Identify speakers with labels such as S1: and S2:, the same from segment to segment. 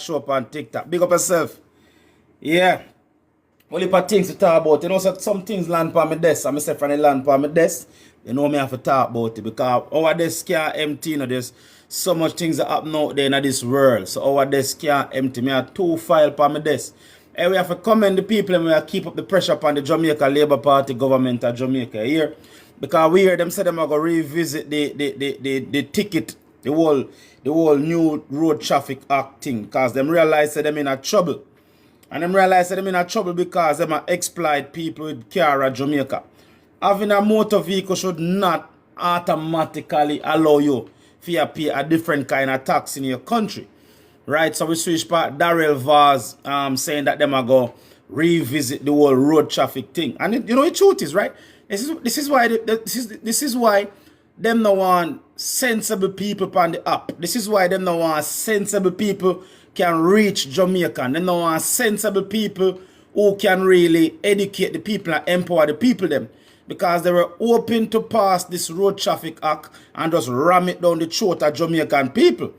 S1: show up on TikTok. Big up yourself. Yeah. Only for things to talk about. You know, so some things land on my desk. I'm say from the land on my desk. You know me have to talk about it because our desk can't empty. You know, there's so much things that happen out there in this world. So our desk can't empty. Me have 2 files on my desk. And we have to commend the people and we have to keep up the pressure upon the Jamaica Labour Party government of Jamaica here. Because we hear them say them are going to revisit the ticket, the whole new road traffic act thing. Because them realize that them in a trouble. And them realize that them in a trouble because them are exploit people with car at Jamaica. Having a motor vehicle should not automatically allow you to pay a different kind of tax in your country. Right, so we switch back Darrell Vaz saying that them are going to revisit the whole road traffic thing. And you know the truth is, right? This is why them no want sensible people on the app. This is why them no want sensible people can reach Jamaica. Them no want sensible people who can really educate the people and empower the people them. Because they were open to pass this road traffic act and just ram it down the throat of Jamaican people.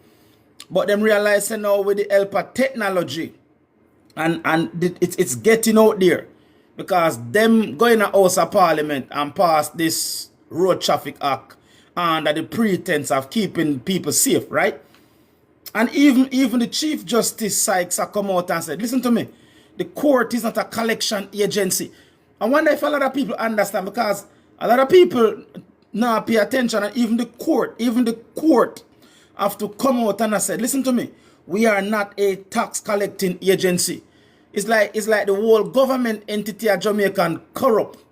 S1: But them realizing now with the help of technology and it's getting out there because them going to House of Parliament and pass this road traffic act under the pretense of keeping people safe, right? And even the Chief Justice Sykes have come out and said, listen to me, the court is not a collection agency. I wonder if a lot of people understand because a lot of people now pay attention and even the court have to come out and I said, listen to me, we are not a tax collecting agency. It's like the whole government entity of Jamaica corrupt.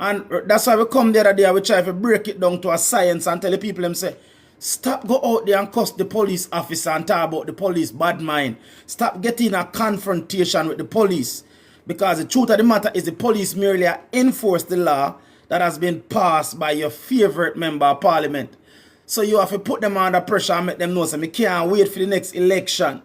S1: And that's why we come the other day, we try to break it down to a science and tell the people them say, stop go out there and cuss the police officer and talk about the police bad mind. Stop getting a confrontation with the police. Because the truth of the matter is the police merely enforce the law that has been passed by your favorite member of parliament. So you have to put them under pressure and make them know so we can't wait for the next election.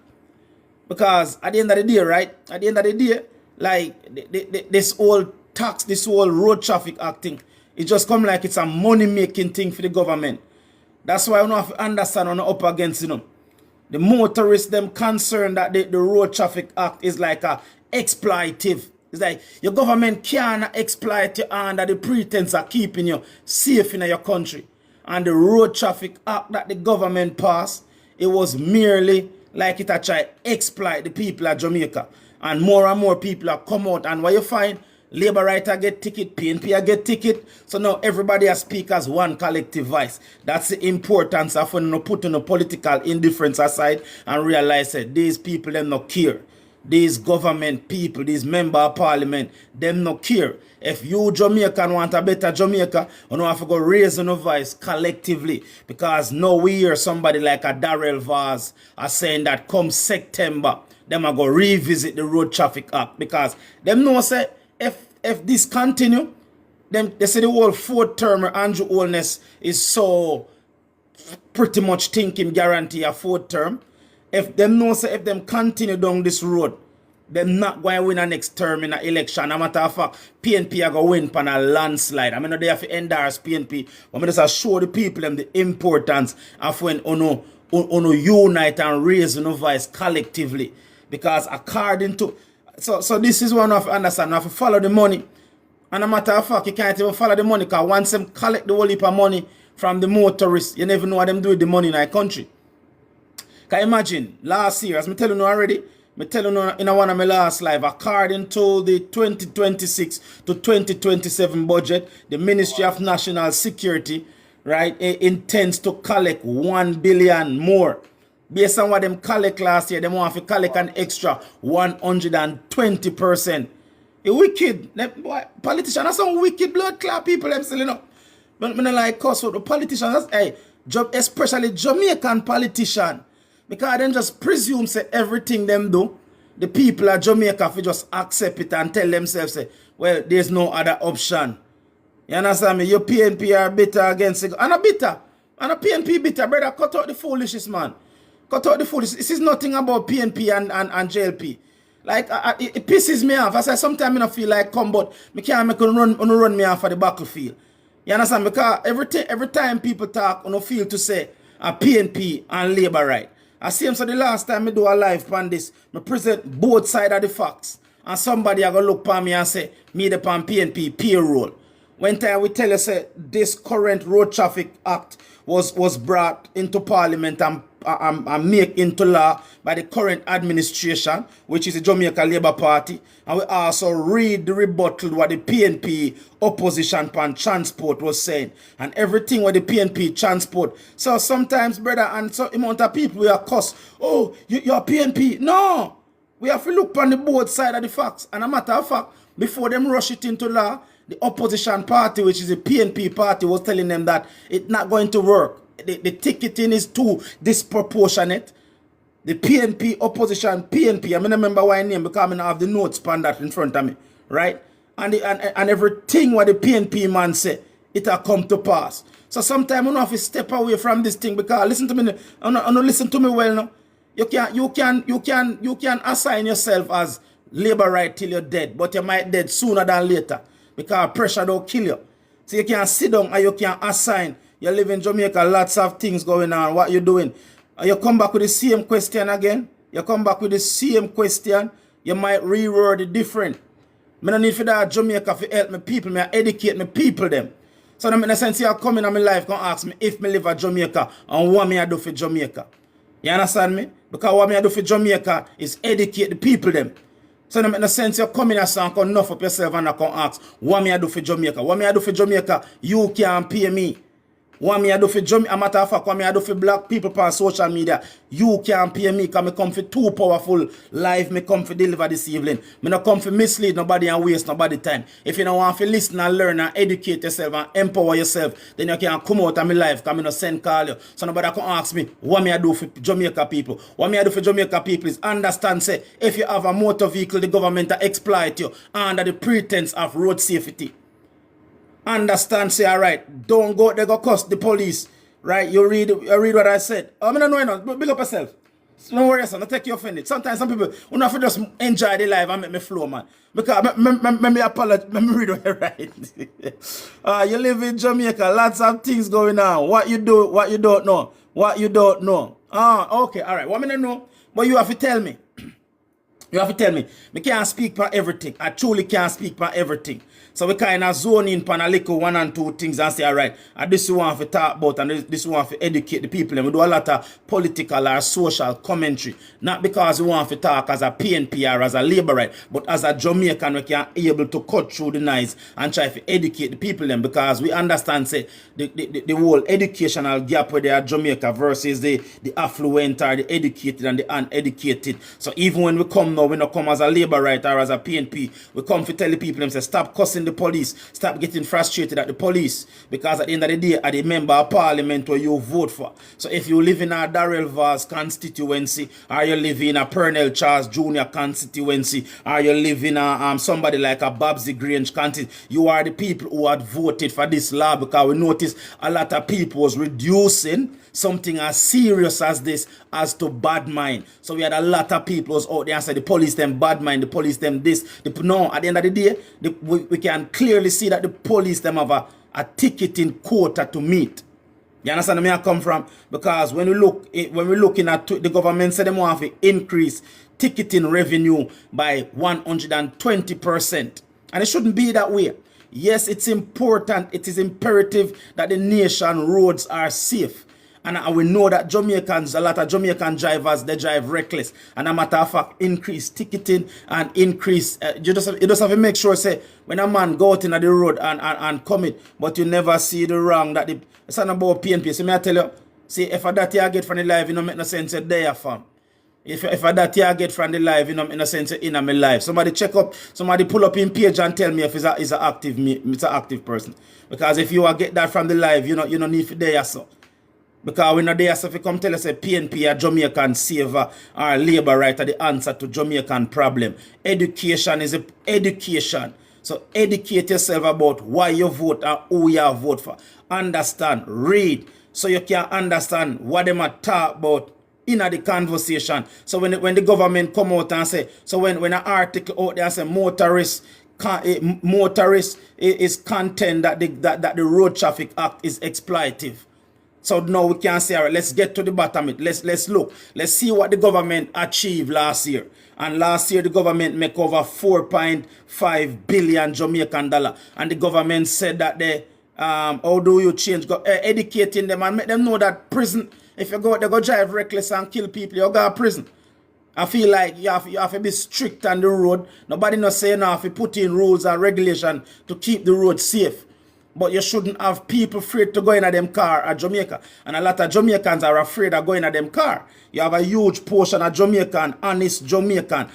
S1: Because at the end of the day, right? At the end of the day, like this whole tax, this whole road traffic acting, it just come like it's a money-making thing for the government. That's why I don't have to understand on the up against them. The motorists, them concerned that the road traffic act is like a exploitive. It's like your government can't exploit you under the pretense of keeping you safe in your country. And the road traffic act that the government passed, it was merely like it had tried to exploit the people of Jamaica. And more people have come out. And what you find, Labour writer get ticket, PNP get ticket. So now everybody has speak as one collective voice. That's the importance of when you put in a political indifference aside and realize that these people them not care. These government people, these member of parliament, them no care. If you Jamaican want a better Jamaica, you know have to go raise your voice collectively. Because now we hear somebody like a Darrell Vaz are saying that come September, them are going to revisit the road traffic act. Because them know say if this continue, them they say the whole 4th term Andrew Holness is so pretty much thinking guarantee a 4th term. If them know say if them continue down this road, them not going to win a next term in an election. As a matter of fact, PNP are going to win on a landslide. I mean, they have to endorse PNP. But I just show the people them the importance of when uno unite and raise your voice collectively. Because according to so this is one of understand. You have to follow the money. And as a matter of fact, you can't even follow the money because once them collect the whole heap of money from the motorists, you never know what them do with the money in our country. Can you imagine, last year, as I tell you already, I tell you in one of my last live, according to the 2026 to 2027 budget, the Ministry of National Security, right, intends to collect 1 billion more. Based on what them collect last year, they want to collect an extra 120%. It's wicked. Politicians are some wicked blood clot people, them still, you know. But I like cause for the politicians, hey, especially Jamaican politicians. Because they just presume say everything them do, the people of Jamaica will just accept it and tell themselves, say, well, there's no other option. You understand me? Your PNP are bitter against it. And a bitter. And a PNP bitter. Brother, cut out the foolishness, man. Cut out the foolishness. This is nothing about PNP and JLP. Like, it pisses me off. I say, sometimes I don't feel like come, but I can't make run me off of the battlefield. You understand? Because every time people talk, I feel to say a PNP and Labour right. I see him so the last time I do a live on this, I present both sides of the facts. And somebody are going to look upon me and say, me the pan PNP payroll. When time we tell you say this current Road Traffic Act was brought into Parliament and made into law by the current administration, which is the Jamaica Labour Party. And we also read the rebuttal what the PNP opposition pan transport was saying. And everything what the PNP transport. So sometimes, brother, and so amount of people we are cuss, oh, you're PNP. No! We have to look on the both side of the facts. And a matter of fact, before them rush it into law, the opposition party, which is the PNP party, was telling them that it's not going to work. The ticketing is too disproportionate. The PNP, opposition, PNP, I mean, remember why name because I have the notes pan that in front of me, right? And everything what the PNP man say, it will come to pass. So sometimes I have to step away from this thing because listen to me, listen to me well now. You can assign yourself as labor right till you're dead, but you might dead sooner than later because pressure don't kill you. So you can sit down and you can assign. You live in Jamaica, lots of things going on. What you doing? You come back with the same question again. You come back with the same question. You might reword it different. I don't need for that Jamaica to help my people. I educate my people them. So in a sense, you come in my life and ask me if I live in Jamaica and what I do for Jamaica. You understand me? Because what I do for Jamaica is educate the people them. So in a sense, you come in and say, come enough up yourself and I can ask, what I do for Jamaica? What I do for Jamaica, you can pay me. What I do for Jamaica, a matter of fact, what I do for black people on social media, you can pay me because I come for too powerful life, I come for deliver this evening. I don't come for mislead nobody and waste nobody time. If you don't want to listen and learn and educate yourself and empower yourself, then you can come out of my life because I don't send call you. So nobody can ask me, what I do for Jamaica people? What I do for Jamaica people is understand, say, if you have a motor vehicle, the government exploit you under the pretense of road safety. Understand, say, all right, don't go, they go cost the police, right? You read what I said. I don't know, but big up yourself. Don't worry, son, don't take you offended. Sometimes some people, you have to just enjoy the life and make me flow, man. Because, let me apologize, let me read what I write. You live in Jamaica, lots of things going on. What you do, what you don't know. What you don't know. Okay, all right, what I know, but you have to tell me. You have to tell me. I can't speak for everything. I truly can't speak for everything. So we kind of zone in on a little one and two things and say, all right, this is one to talk about and this one to educate the people. And we do a lot of political or social commentary. Not because we want to talk as a PNP or as a laborite, but as a Jamaican, we can able to cut through the noise and try to educate the people then because we understand, say, the whole educational gap where they are Jamaica versus the affluent or the educated and the uneducated. So even when we come now, we don't come as a laborite or as a PNP, we come to tell the people them say, stop cussing the police, stop getting frustrated at the police because at the end of the day, are the member of parliament where you vote for. So if you live in a Darrell Vaz constituency, or you live in a Pernell Charles Jr. constituency, or you live in a somebody like a Babsy Grange constituency, you are the people who had voted for this law because we noticed a lot of people was reducing something as serious as this as to bad mind. So we had a lot of people was out there and said the police them bad mind, the police them this. No, at the end of the day, we can clearly see that the police them have a ticketing quota to meet. You understand where I come from? Because when we're looking at the government said they want to increase ticketing revenue by 120%. And it shouldn't be that way. Yes, it's important, it is imperative that the nation roads are safe. And we know that Jamaicans, a lot of Jamaican drivers, they drive reckless. And a matter of fact, increase ticketing and increase, you just have to make sure, say, when a man go out in the road and commit, but you never see the wrong that it's not about PNP. So may I tell you, see, if I that you get from the live, it don't make no sense there, fam. If I that you get from the live, it don't make no sense in my life. Somebody check up, somebody pull up in page and tell me if it's an active person. Because if you get that from the live, you don't need to there, so. Because we know there, so if you come tell us a PNP or Jamaican saver or labor right are the answer to Jamaican problem. Education is education. So educate yourself about why you vote and who you vote for. Understand, read, so you can understand what they might talk about in the conversation. So when the government come out and say, so when an article out there say motorists is content that the Road Traffic Act is exploitative. So now we can say, all right, let's get to the bottom of it. Let's look. Let's see what the government achieved last year. And last year the government make over 4.5 billion Jamaican dollar. And the government said that they how do you change educating them and make them know that prison, if you go they go drive reckless and kill people, you go to prison. I feel like you have to be strict on the road. Nobody not saying you have to put in rules and regulation to keep the road safe. But you shouldn't have people afraid to go in a them car at Jamaica. And a lot of Jamaicans are afraid of going in a them car. You have a huge portion of Jamaican, honest Jamaican,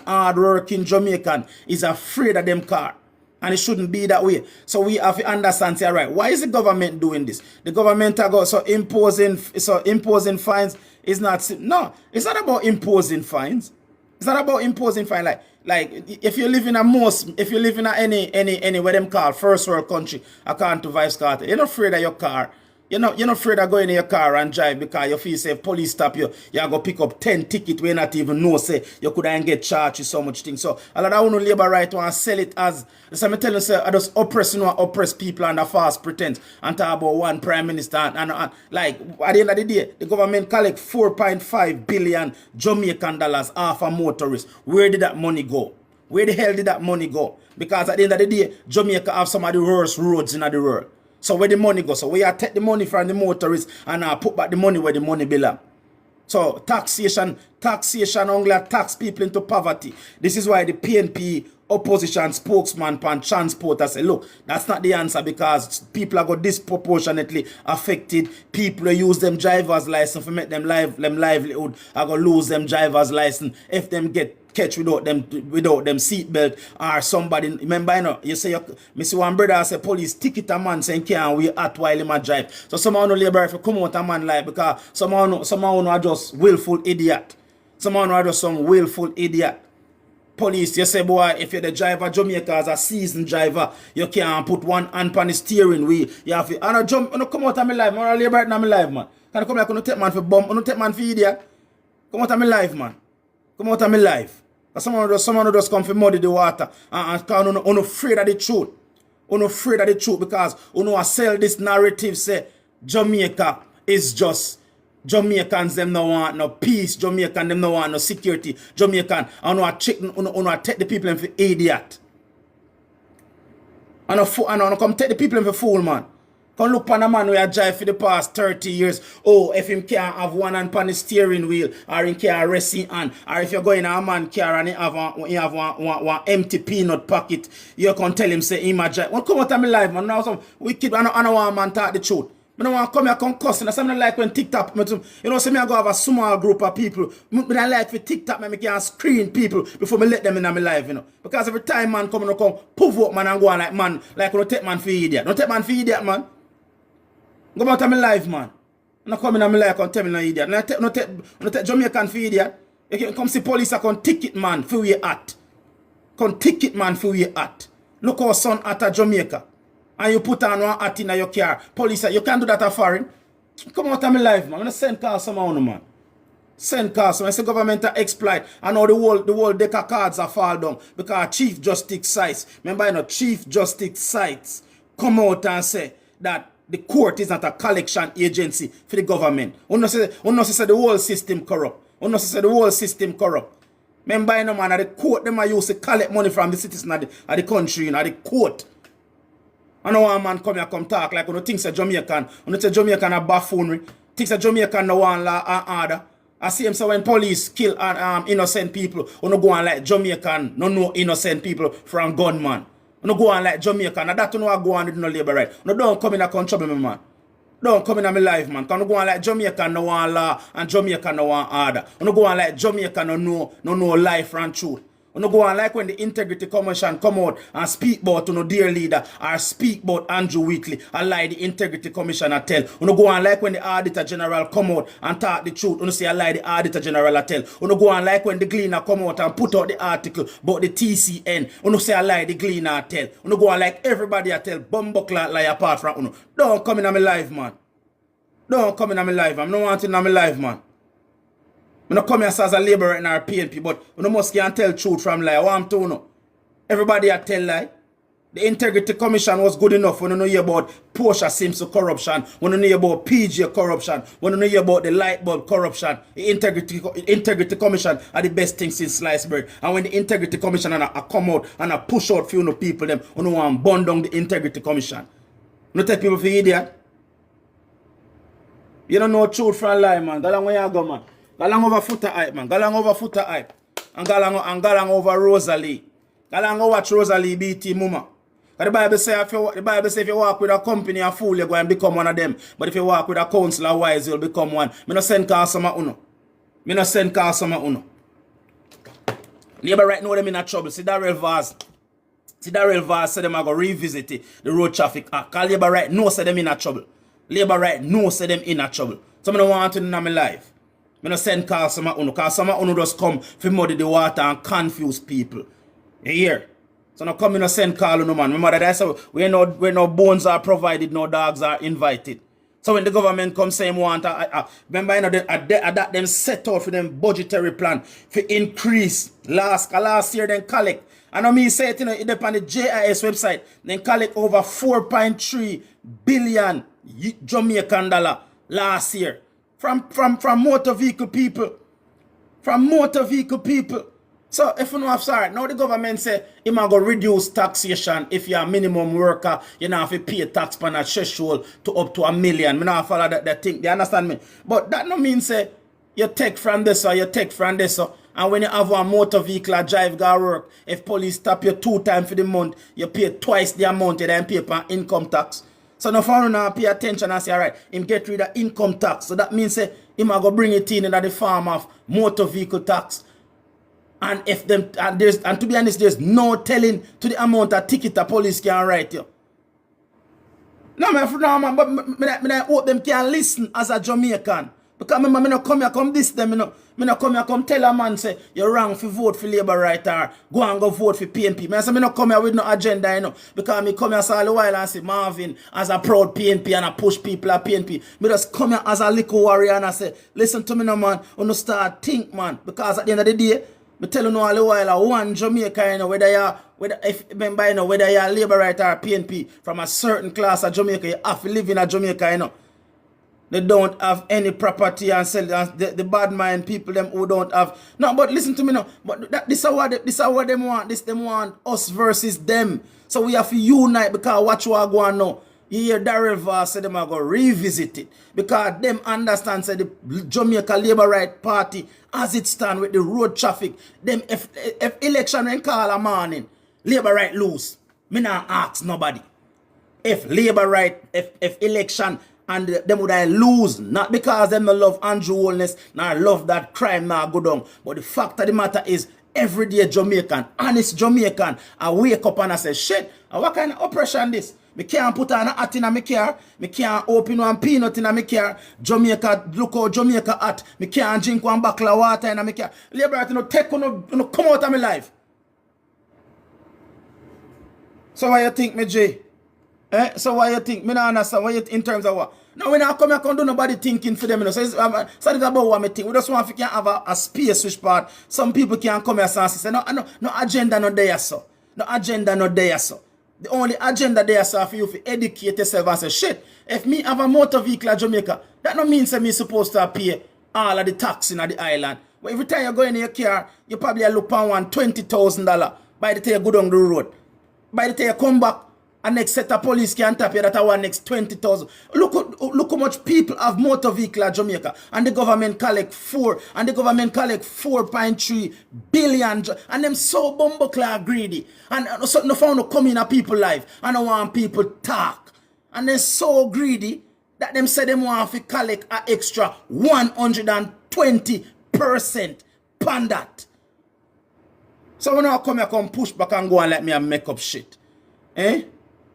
S1: hard-working Jamaican is afraid of them car. And it shouldn't be that way. So we have to understand, say, all right, why is the government doing this? The government are so imposing fines is not, no, it's not about imposing fines. It's not about imposing fines. Like if you live in any where them call first world country, according to Vice Carter, you're not afraid of your car. You're not afraid of going in your car and drive because you feel say if police stop you, you go pick up 10 tickets where you not even know say you could get charged with so much things. So a lot of labor right want to sell it as so I'm telling you, say I just oppress people under false pretense and talk about one prime minister and like at the end of the day, the government collect 4.5 billion Jamaican dollars off of motorists. Where did that money go? Where the hell did that money go? Because at the end of the day, Jamaica have some of the worst roads in the world. So where the money go? So we are take the money from the motorists and put back the money where the money belong. So taxation only tax people into poverty. This is why the PNP opposition spokesman pan transport say, look, that's not the answer because people are got disproportionately affected. People who use them driver's license to make them livelihood are going to lose them driver's license if them get catch without them seatbelt or somebody. Remember, you say, me see one brother say police ticket a man saying can't we at while him a drive. So someone no labor if you come out a man like because someone are just willful idiot. Someone are just some willful idiot. Police, you say, boy, if you're the driver, Jamaica as a seasoned driver, you can't put one hand on the steering wheel. You have to, I come out of my life, man. I labor in my life, man. Can you come like, take man for bomb, take man for idiot? Come out of my life, man. Come out of my life. Someone who just come for muddy the water and because afraid of the truth. Afraid of the truth because I sell this narrative say Jamaica is just Jamaicans them no want no peace, Jamaican them no want no security, Jamaican I take the people for idiot. I come take the people for fool, man. Come look on a man who drive for the past 30 years. Oh, if him can't have one hand on the steering wheel, or him can't rest his hand, or if you're going in a man car and he have one empty peanut pocket, you can tell him say him a drive. Well, come out of my life, man. Now some wicked, I don't want man talk the truth. I don't want to come here and cuss. And something like when TikTok, say me I go have a small group of people. I like for TikTok, me can screen people before me let them in my life, Because every time man come poof up man and go on like man, like you take man for idiot. Don't take man for idiot, man. Go out of my life, man. I'm not coming in my life and tell me no idiot. No take Jamaican for idiot. You can come see police and come ticket man for where you at. Come ticket man for where you at. Look how son at a Jamaica. And you put on one hat in your car. Police say, you can't do that at foreign. Come out of my life, man. I'm going to send call someone, man. Send call someone. I say government exploit. And now the whole deck of cards are fall down. Because Chief Justice Sites, remember, Chief Justice Sites come out and say that the court is not a collection agency for the government. Uno say the whole system corrupt. Uno say the whole system corrupt. Remember, man, at the court, them are used to collect money from the citizens of the country, at the court. I know one man come here come talk like when thinks a Jamaican, when say Jamaican a buffoonery, thinks a Jamaican no one law and order. I see him say when police kill innocent people, you go on like Jamaican, no innocent people from gunman. You go on like Jamaican, and that you know I go on with no labor right. No don't come in and come trouble me, man. Don't come in my life, man. Can you go on like Jamaican no one law and Jamaican no one order. You go on like Jamaican no life and truth. You go on like when the Integrity Commission come out and speak about dear leader or speak about Andrew Wheatley and lie the Integrity Commissioner tell. You go on like when the Auditor General come out and talk the truth. You say I lie the Auditor General tell. You go on like when the Gleaner come out and put out the article about the TCN. You say I lie the Gleaner tell. You go on like everybody I tell bumbuckler lie apart from you. Don't come in my life, man. Don't come in my life. I'm not wanting in my life, man. I don't come here as a laborer in our PNP, but you must can tell truth from lie. I want to know. Everybody I tell lie. The Integrity Commission was good enough when you know hear about Portia Simpson corruption, when you know hear about PG corruption, when you know hear about the light bulb corruption. The Integrity Commission are the best thing since sliced bread. And when the Integrity Commission and come out and push out few people, them who know want burn down the Integrity Commission. You take people for idiot. You don't know truth from lie, man. Galang where you go, man. Galang over footer hype, man. Galang over footer hype. And galang over Rosalie. Galang over watch Rosalie BT Muma. The Bible says if you walk with a company a fool, you go and become one of them. But if you walk with a counselor wise, you'll become one. Me no send call some uno. Me no send call some uno. Labor right now them in a trouble. See Darrell Vaz. See Darrell Vaz said them are going to revisit it, the Road Traffic Act. Cause Labor right now say them in a trouble. Labor right now say them in a trouble. So I don't want to know in my life. I don't send call some uno. Cause some uno just come to muddy the water and confuse people. You hear? So now come in and send call no man. Remember that I said where no bones are provided, no dogs are invited. So when the government come saying want remember you know that them set out for them budgetary plan for increase last year then collect. And I mean say it, you know, it on the JIS website, then collect over 4.3 billion Jamaican dollar last year from motor vehicle people. From motor vehicle people. So if you know I'm sorry, now the government say it might go reduce taxation if you're a minimum worker, you know have to pay tax on a threshold to up to $1 million. Me not follow that thing. They understand me? But that no mean say you take from this or you take from this or and when you have a motor vehicle a drive go work, if police stop you 2 times for the month, you pay twice the amount you then pay for income tax. So no farmer now pay attention and say, alright, him get rid of income tax. So that means say he might go bring it in the form of motor vehicle tax. And if them and to be honest, there's no telling to the amount of ticket the police can write you. No, man, but I hope them can listen as a Jamaican. Because I not come here come this them, I not come here come tell a man say you're wrong for vote for Labour right or go and go vote for PNP. I say I not come here with no agenda, you know. Because I come here all the while and say Marvin as a proud PNP and I push people at PNP. I just come here as a little warrior and I say, listen to me no man, you no start think man. Because at the end of the day, I tell you all the while, one Jamaica, you know, whether you're Labour right or PNP, from a certain class of Jamaica, you have to live in a Jamaica, you know. They don't have any property and sell the bad mind people them who don't have. No, but listen to me now. But this is what them want. Them want us versus them. So we have to unite because watch what I go on now. You hear Darrell Vaz say them are going to revisit it. Because them understand say the Jamaica Labour Right Party as it stand with the road traffic. Them if election when call a morning, Labour Right lose. Me not ask nobody. If Labour Right, if election and them would I lose, not because them no love Andrew Holness, nor love that crime now go down. But the fact of the matter is, everyday Jamaican, honest Jamaican, I wake up and I say, shit, what kind of oppression this? Me can't put on a hat in my car. Me can't open one peanut in my car. Jamaica, look how Jamaica hat. Me can't drink one bottle of water in my car. Labour, you know, take come out of my life. So what you think, me Jay? So what you think? Me not understand what you in terms of what? Now when I come here, I can't do nobody thinking for them. You know? So it's about what me think. We just want to have a space which part. Some people can come here and say, no agenda not there, so. No agenda not there, so. The only agenda there, so for you to educate yourself and say, shit, if me have a motor vehicle in Jamaica, that don't mean that me supposed to pay all of the tax in the island. But every time you go in your car, you probably look on one $20,000 by the time you go down the road. By the time you come back, and next set of police can tap you that I want next 20,000. Look how much people have motor vehicle in Jamaica. And the government collect 4.3 billion. And them so bumbleclaw greedy. And so no found to come in a people's life. And I want people talk. And they're so greedy that them say them want to collect an extra 120% pan that. So when I come here, come push back and go and let me make up shit. Eh?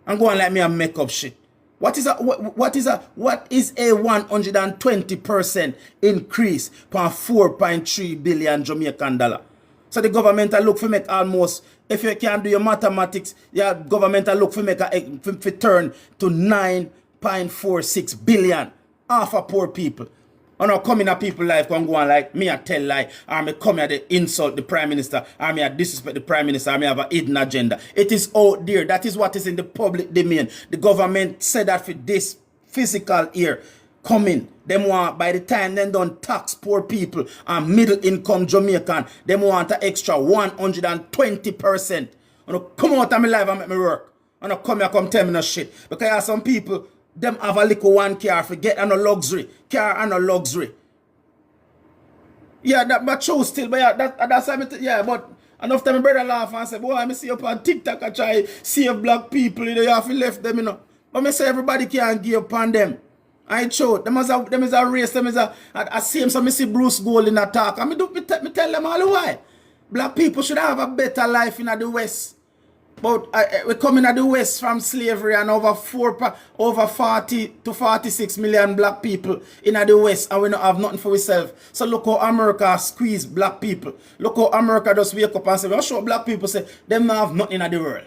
S1: And go and let me make up shit. What is a 120% increase per 4.3 billion Jamaican dollar? So the government will look for make almost, if you can do your mathematics, your government will look for make for turn to 9.46 billion half of poor people. I not come in a people life can go on like me a tell lie, or me come here to insult the Prime Minister, or me a disrespect the Prime Minister, or me have a hidden agenda. It is out there. That is what is in the public domain. The government said that for this physical year coming, them want by the time them done tax poor people and middle income Jamaican, them want an extra 120%. I don't come out of my life and make me work. I don't come here come tell me no shit. Because some people, them have a little one car, forget and a luxury. Car and a luxury. Yeah, that but true still, but yeah, that's yeah, but enough time my brother laugh and say, boy, I see up on TikTok I try save black people, you have to left them, you know. But I say everybody can give up on them. I show them is a race, them is a same, so I see Bruce Gold in attack. And me tell them all why. Black people should have a better life in the West. But we come in the West from slavery and over 40 to 46 million black people in the West, and we don't have nothing for ourselves. So look how America squeeze black people. Look how America just wake up and say, well, sure, black people say, them don't have nothing in the world.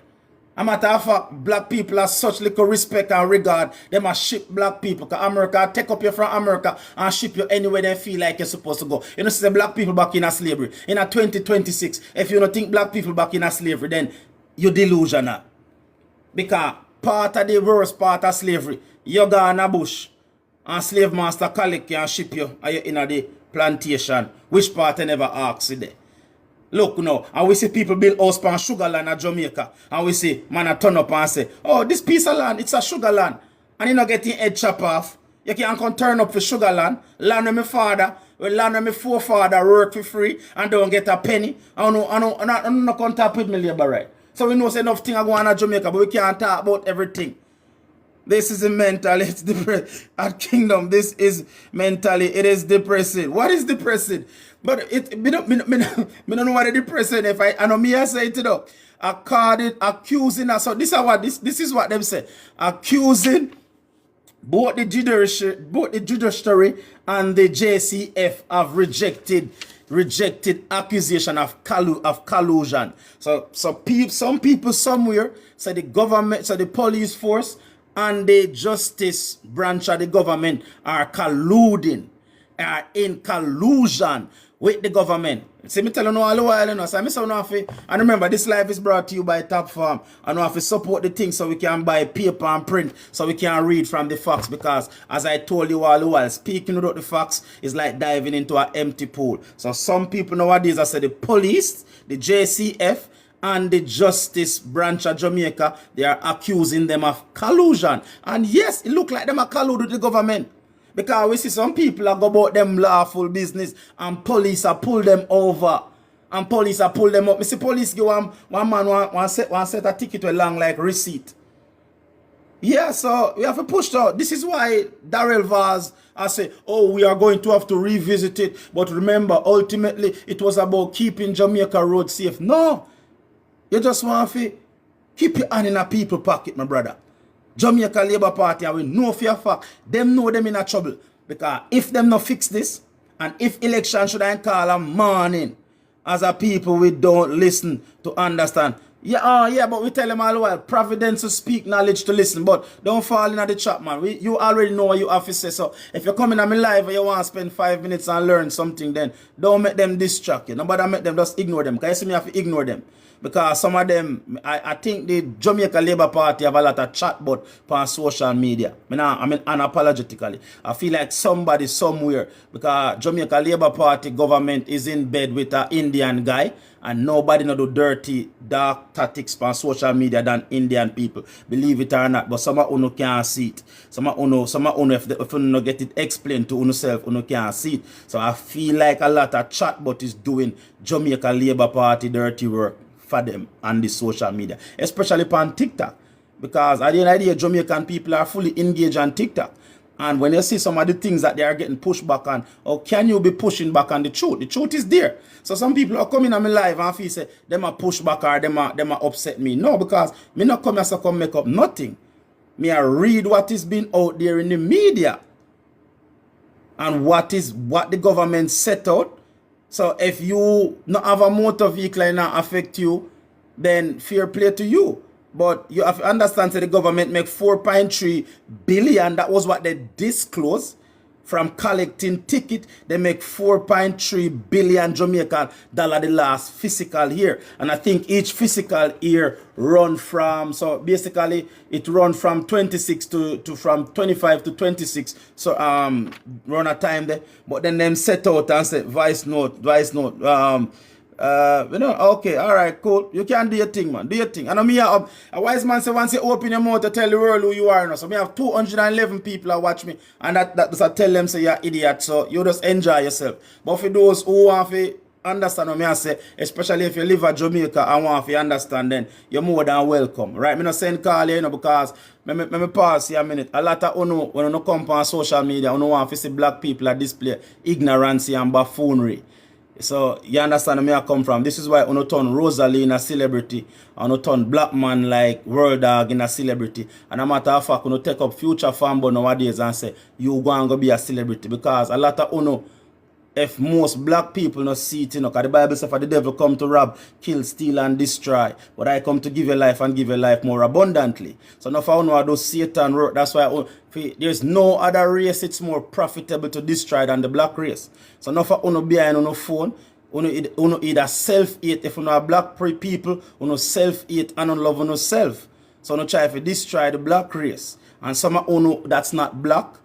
S1: A matter of fact, black people have such little respect and regard, they must ship black people. Because America take up you from America and ship you anywhere they feel like you're supposed to go. You know, see the black people back in a slavery. In a 2026, if you don't think black people back in a slavery, then you're delusional. Because part of the worst part of slavery, you go in a bush and slave master collect you and ship you and you're in the plantation. Which part I never asked you there. Look now, and we see people build house on sugar land in Jamaica. And we see man a turn up and say, oh, this piece of land, it's a sugar land. And you not getting head chop off. You can't come turn up for sugar land. Land with my father, land with my forefather work for free and don't get a penny. I don't know contact with me labor right. So we know say enough things are going on in Jamaica, but we can't talk about everything. This is mental, it's depressing. At Kingdom, this is mentally, it is depressing. What is depressing? But me don't know what is depressing. If I know me I say it though. Accusing us. So this is what them say. Accusing both the judiciary and the JCF have rejected accusation of collusion. So some people somewhere say the government, so the police force and the justice branch of the government are colluding, are in collusion with the government. See me tell you all the while, you know, so I miss out and remember this life is brought to you by Top Farm. And we have to support the thing so we can buy paper and print so we can read from the facts, because as I told you all the while, speaking about the facts is like diving into an empty pool. So some people nowadays, I say the police, the JCF and the justice branch of Jamaica, they are accusing them of collusion. And yes, it look like them are colluding with the government. Because we see some people that go about them lawful business and police are pull them over. And police are pull them up. I see police give one man one set a ticket with long like receipt. Yeah, so we have to push out. This is why Darrell Vaz I say, oh, we are going to have to revisit it. But remember, ultimately, it was about keeping Jamaica road safe. No. You just want to keep your hand in a people pocket, my brother. Jamaica Labour Party, I will know for a fact, them know them in a trouble. Because if them not fix this, and if election should I call a morning, as a people we don't listen to understand. Yeah, but we tell them all the while, providence to speak, knowledge to listen. But don't fall in the chat, man. You already know what you have to say. So if you're coming on my live and you want to spend 5 minutes and learn something, then don't make them distract you. Nobody make them, just ignore them. Because you see me have to ignore them. Because some of them, I think the Jamaica Labour Party have a lot of chatbot on social media. I mean, unapologetically. I feel like somebody somewhere, because Jamaica Labour Party government is in bed with an Indian guy, and nobody know do dirty, dark tactics on social media than Indian people. Believe it or not. But some of you can't see it. Some of you, if you don't get it explained to yourself, you can't see it. So I feel like a lot of chatbot is doing Jamaica Labour Party dirty work for them on the social media, especially on TikTok, because at the end of the day, Jamaican people are fully engaged on TikTok. And when you see some of the things that they are getting pushed back on, how can you be pushing back on the truth? The truth is there. So some people are coming on my live and feel say them are push back or them are upset me. No, because me not come here to come make up nothing. Me I read what is being out there in the media and what the government set out. So if you not have a motor vehicle and not affect you, then fair play to you. But you have to understand that the government make 4.3 billion. That was what they disclosed from collecting ticket, they make 4.3 billion Jamaican dollar the last fiscal year. And I think each fiscal year run from, so basically it run from 26 to from 25 to 26. So run a time there. But then them set out and say, vice note, okay, all right, cool. You can do your thing, man. Do your thing. And a wise man say once you open your mouth to tell the world who you are now. So me have 211 people that watch me, and that just I tell them say you're idiot. So you just enjoy yourself. But for those who want to understand what me I say, especially if you live at Jamaica and want to understand, then you're more than welcome. Right? Me not saying call you, because me pause here a minute. A lot of when you come on social media, you want to see black people that display ignorance and buffoonery. So you understand where I come from. This is why I turn Rosalie in a celebrity, and turn black man like World Dog in a celebrity. And a matter of fact, I take up future fanboy nowadays and say you going to be a celebrity, because a lot of if most black people not see it, because the Bible says for the devil come to rob, kill, steal, and destroy. But I come to give you life and give you life more abundantly. So now for I do Satan work. That's why there's no other race it's more profitable to destroy than the black race. So now for behind on the phone, either self-hate. If you are black people, self-hate and love on yourself. So you try to destroy the black race. And some that's not black,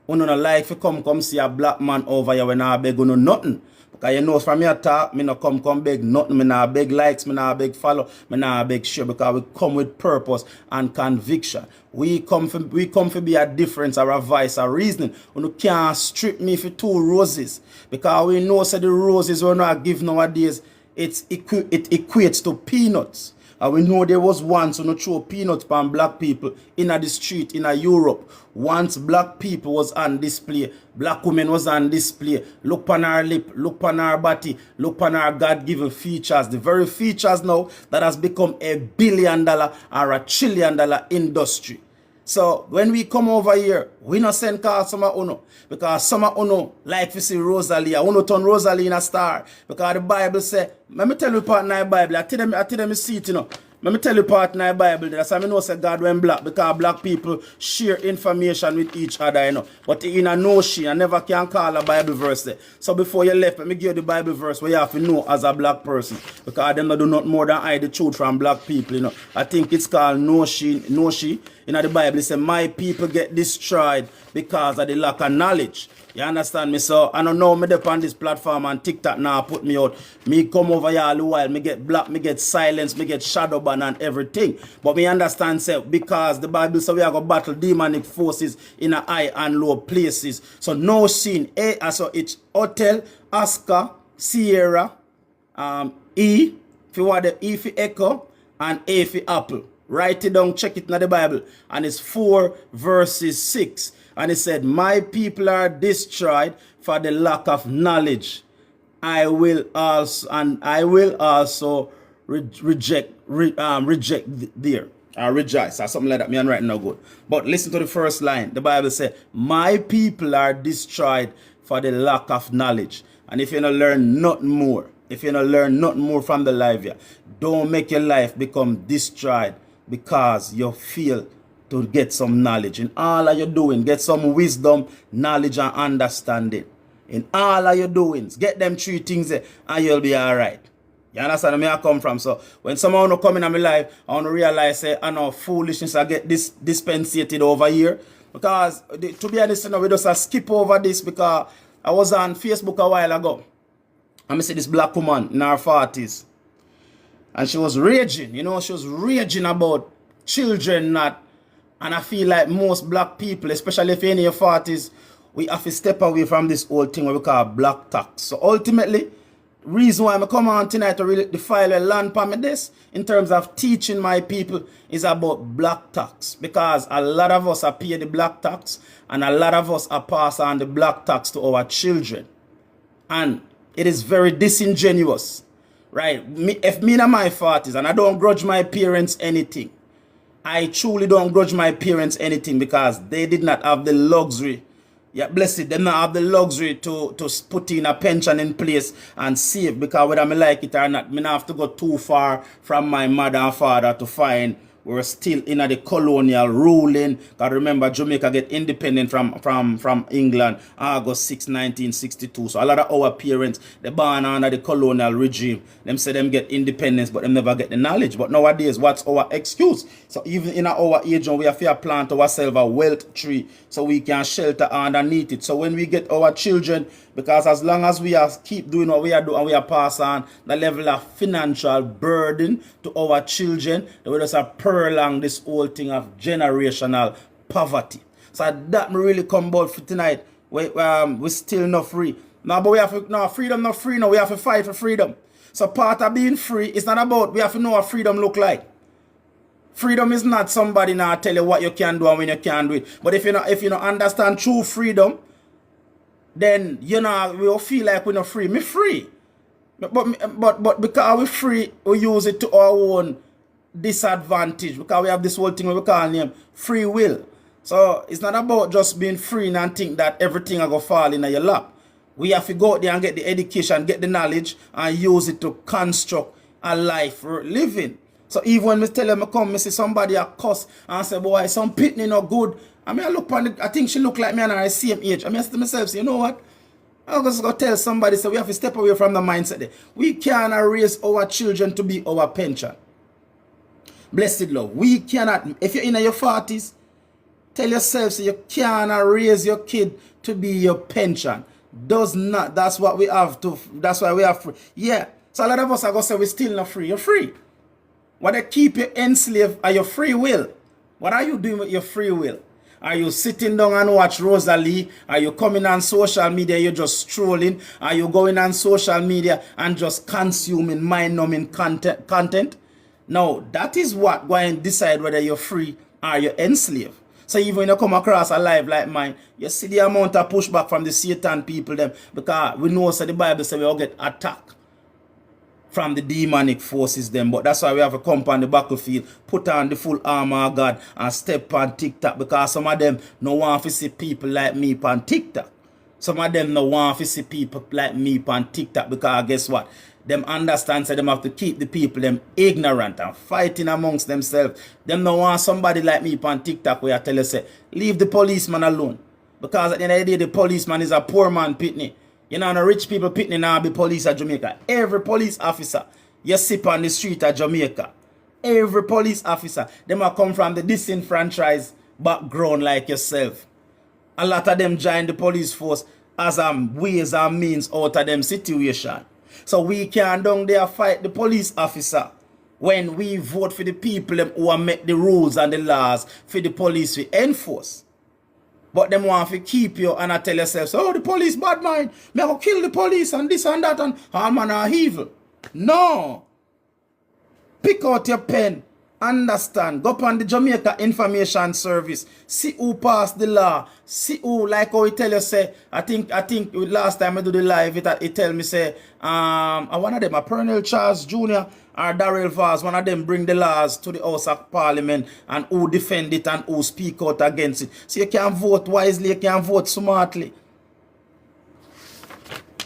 S1: you don't like to come see a black man over here when I beg nothing. Because you know from your talk, me no come beg nothing. Me not beg likes, me not beg follow, me not beg share, because we come with purpose and conviction. We come for be a difference or a vice or reasoning. You can't strip me for 2 roses. Because we know that the roses we not give nowadays, it equates to peanuts. And we know there was once no throw peanuts on black people in the street in Europe. Once black people was on display, black women was on display. Look on her lip, look on her body, look on her God-given features. The very features now that has become $1 billion or $1 trillion industry. So when we come over here, we not send call some uno, because some uno like to see Rosalie. Uno turn Rosalie in a star, because the Bible say, let me tell you part in the Bible. I tell them see it, Let me tell you part in the Bible. That's how I know say God went black, because black people share information with each other, But in a notion, I never can call a Bible verse there. So before you left, let me give you the Bible verse where you have to know as a black person, because them do not more than hide the truth from black people, I think it's called noshi. In the Bible, it says, my people get destroyed because of the lack of knowledge. You understand me? So I don't know me up on this platform and TikTok now put me out. Me come over here all the while. Me get black, me get silence, me get shadow ban and everything. But me understand say because the Bible says we are gonna battle demonic forces in a high and low places. So no sin. So it's Hotel, Oscar, Sierra, E, if you want the E for Echo, and A for Apple. Write it down, check it in the Bible. And it's 4 verses 6. And it said, my people are destroyed for the lack of knowledge. I will also reject there. Or rejoice, or something like that. Me and writing no good. But listen to the first line. The Bible says, my people are destroyed for the lack of knowledge. And if you don't learn nothing more, from the life here, don't make your life become destroyed because you feel to get some knowledge. In all of your doing, get some wisdom, knowledge, and understanding. In all of your doings, get them 3 things there, and you'll be all right. You understand where I come from? So when someone come in my life, I want to realize, I know foolishness, I get this dispensated over here. Because, to be honest, we just skip over this, because I was on Facebook a while ago. And I see this black woman in her 40s. And she was raging, she was raging about children not. And I feel like most black people, especially if you're in your 40s, we have to step away from this old thing what we call black tax. So ultimately, reason why I come on tonight to really defile a land for me this, in terms of teaching my people, is about black tax. Because a lot of us are paying the black tax, and a lot of us are passing on the black tax to our children. And it is very disingenuous. Right? If me in my 40s, and I don't grudge my parents anything. I truly don't grudge my parents anything, because they did not have the luxury. Yeah, bless it. They not have the luxury to put in a pension in place and save, because whether I like it or not, I have to go too far from my mother and father to find we're still in the colonial ruling. Because remember, Jamaica get independent from England August 6, 1962. So a lot of our parents, they born under the colonial regime. Them say them get independence, but them never get the knowledge. But nowadays, what's our excuse? So even in our age, we have to plant ourselves a wealth tree so we can shelter underneath it. So when we get our children, because as long as we are keep doing what we are doing and we are pass on the level of financial burden to our children, they will just prolong this whole thing of generational poverty. So that really come about for tonight. We still not free. Now, but we have to, no, freedom not free now. We have to fight for freedom. So part of being free is not about, we have to know what freedom look like. Freedom is not somebody now tell you what you can do and when you can't do it. But if you don't understand true freedom, then you know we'll feel like we're not free. Me free. But because we're free, we use it to our own disadvantage. Because we have this whole thing we call name free will. So it's not about just being free and think that everything will go fall in your lap. We have to go out there and get the education, get the knowledge, and use it to construct a life living. So even when me tell them I come, I see somebody a cuss and say, boy, some pitney not good. I mean, I look on it, I think she look like me and I same age. I mean, I say to myself, say, you know what? I'm just going to tell somebody, so we have to step away from the mindset there. We can't raise our children to be our pension. Blessed love. We cannot, if you're in your 40s, tell yourself, so you can't raise your kid to be your pension. Does not, that's what we have to, that's why we are free. Yeah. So a lot of us are going to say, we're still not free. You're free. What they keep you enslaved are your free will. What are you doing with your free will? Are you sitting down and watch Rosalie? Are you coming on social media, you're just strolling? Are you going on social media and just consuming mind-numbing content? No, that is what going to decide whether you're free or you're enslaved. So even when you come across a life like mine, you see the amount of pushback from the Satan people them, because we know so the Bible says we all get attacked from the demonic forces them. But that's why we have to come on the battlefield, put on the full armor of God and step on TikTok, because some of them no want to see people like me on TikTok. Some of them no want to see people like me on TikTok, because guess what? Them understand, so them have to keep the people them ignorant and fighting amongst themselves. Them no want somebody like me on TikTok where I tell you say, leave the policeman alone. Because at the end of the day, the policeman is a poor man pitney. You know, the rich people pitney now be police at Jamaica. Every police officer you see on the street at Jamaica, every police officer, them are come from the disenfranchised background like yourself. A lot of them join the police force as ways and means out of them situation. So we can down there fight the police officer when we vote for the people who make the rules and the laws for the police to enforce. But them want to keep you and I tell yourself, oh, the police bad mind. Me go kill the police and this and that and all man are evil. No. Pick out your pen. Understand. Go up on the Jamaica Information Service. See who passed the law. See who, like how it tell you, say, I think last time I do the live, it tell me, say, one of them, a Colonel Charles Jr. or Darrell Vaz, one of them bring the laws to the House of Parliament and who defend it and who speak out against it. So you can vote wisely, you can vote smartly.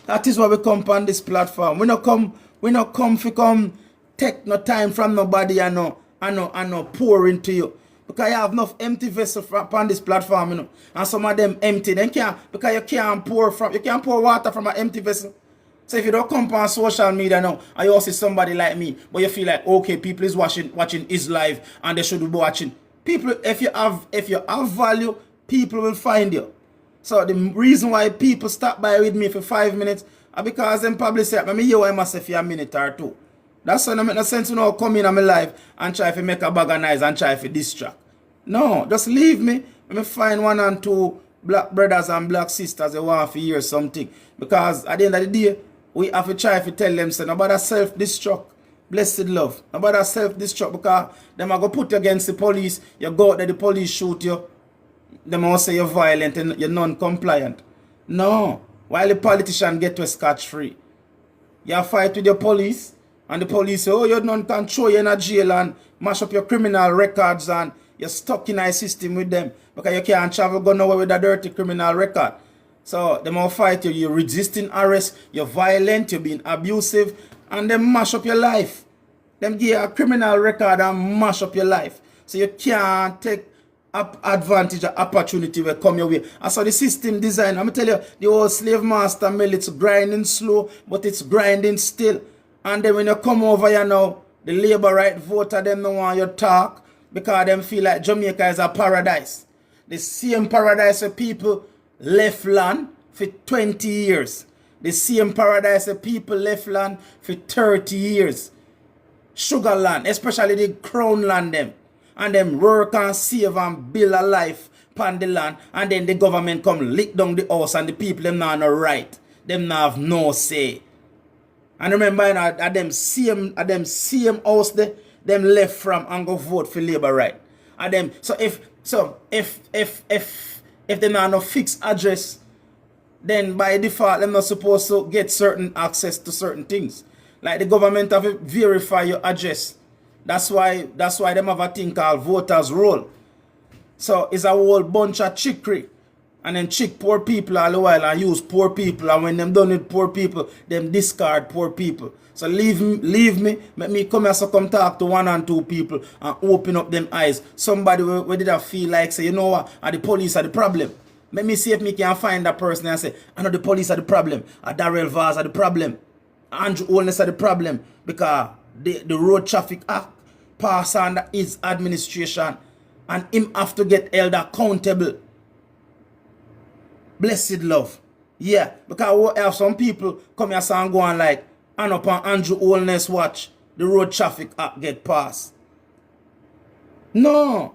S1: That is why we come on this platform. We not come to take no time from nobody and no pour into you. Because you have enough empty vessels on this platform, you know. And some of them empty. Then because you can't pour water from an empty vessel. So if you don't come on social media now and you also see somebody like me, but you feel like, okay, people is watching his live and they should be watching. People, if you have value, people will find you. So the reason why people stop by with me for 5 minutes are because them probably say, let me hear what I must say for a minute or two. That's why it make no sense to now come in on my life and try to make a bag of noise and try to distract. No, just leave me. Let me find 1 and 2 black brothers and black sisters who want to hear something. Because at the end of the day, we have to try to tell them, say, nobody self-destruct. Blessed love. Nobody self-destruct because them are going to put you against the police. You go out there, the police shoot you. Them will say you're violent and you're non-compliant. No. While the politician get to scotch-free. You fight with your police. And the police say, oh, you're non-control, you're in a jail and mash up your criminal records and you're stuck in a system with them. Because you can't travel, go nowhere with a dirty criminal record. So, they will fight you, you're resisting arrest, you're violent, you're being abusive, and they mash up your life. Them give you a criminal record and mash up your life. So you can't take advantage of opportunity will come your way. And so the system design, I'm tell you, the old slave master mill, it's grinding slow, but it's grinding still. And then when you come over here now, the labor right voter, them don't want you talk because them feel like Jamaica is a paradise. The same paradise where people left land for 20 years. The same paradise where people left land for 30 years. Sugar land, especially the crown land them. And them work and save and build a life upon the land. And then the government come lick down the house and the people them not no right. Them not have no say. And remember, you know, at them same house there, them left from and go vote for labor right. And them if they not no fixed address, then by default them not supposed to get certain access to certain things. Like the government have to verify your address. That's why them have a thing called voters roll. So it's a whole bunch of trickery. And then trick poor people all the while and use poor people. And when them done with poor people, them discard poor people. So leave me, make me come here so come talk to 1 and 2 people and open up them eyes. Somebody where did I feel like say, you know what, are the police are the problem. Let me see if me can find that person and say, I know the police are the problem. Darrell Vaz are the problem. Andrew Holness are the problem. Because the Road Traffic Act pass under his administration and him have to get held accountable. Blessed love. Yeah, because what have some people come here and go on like, and upon Andrew Holness watch, the Road Traffic Act get passed. No.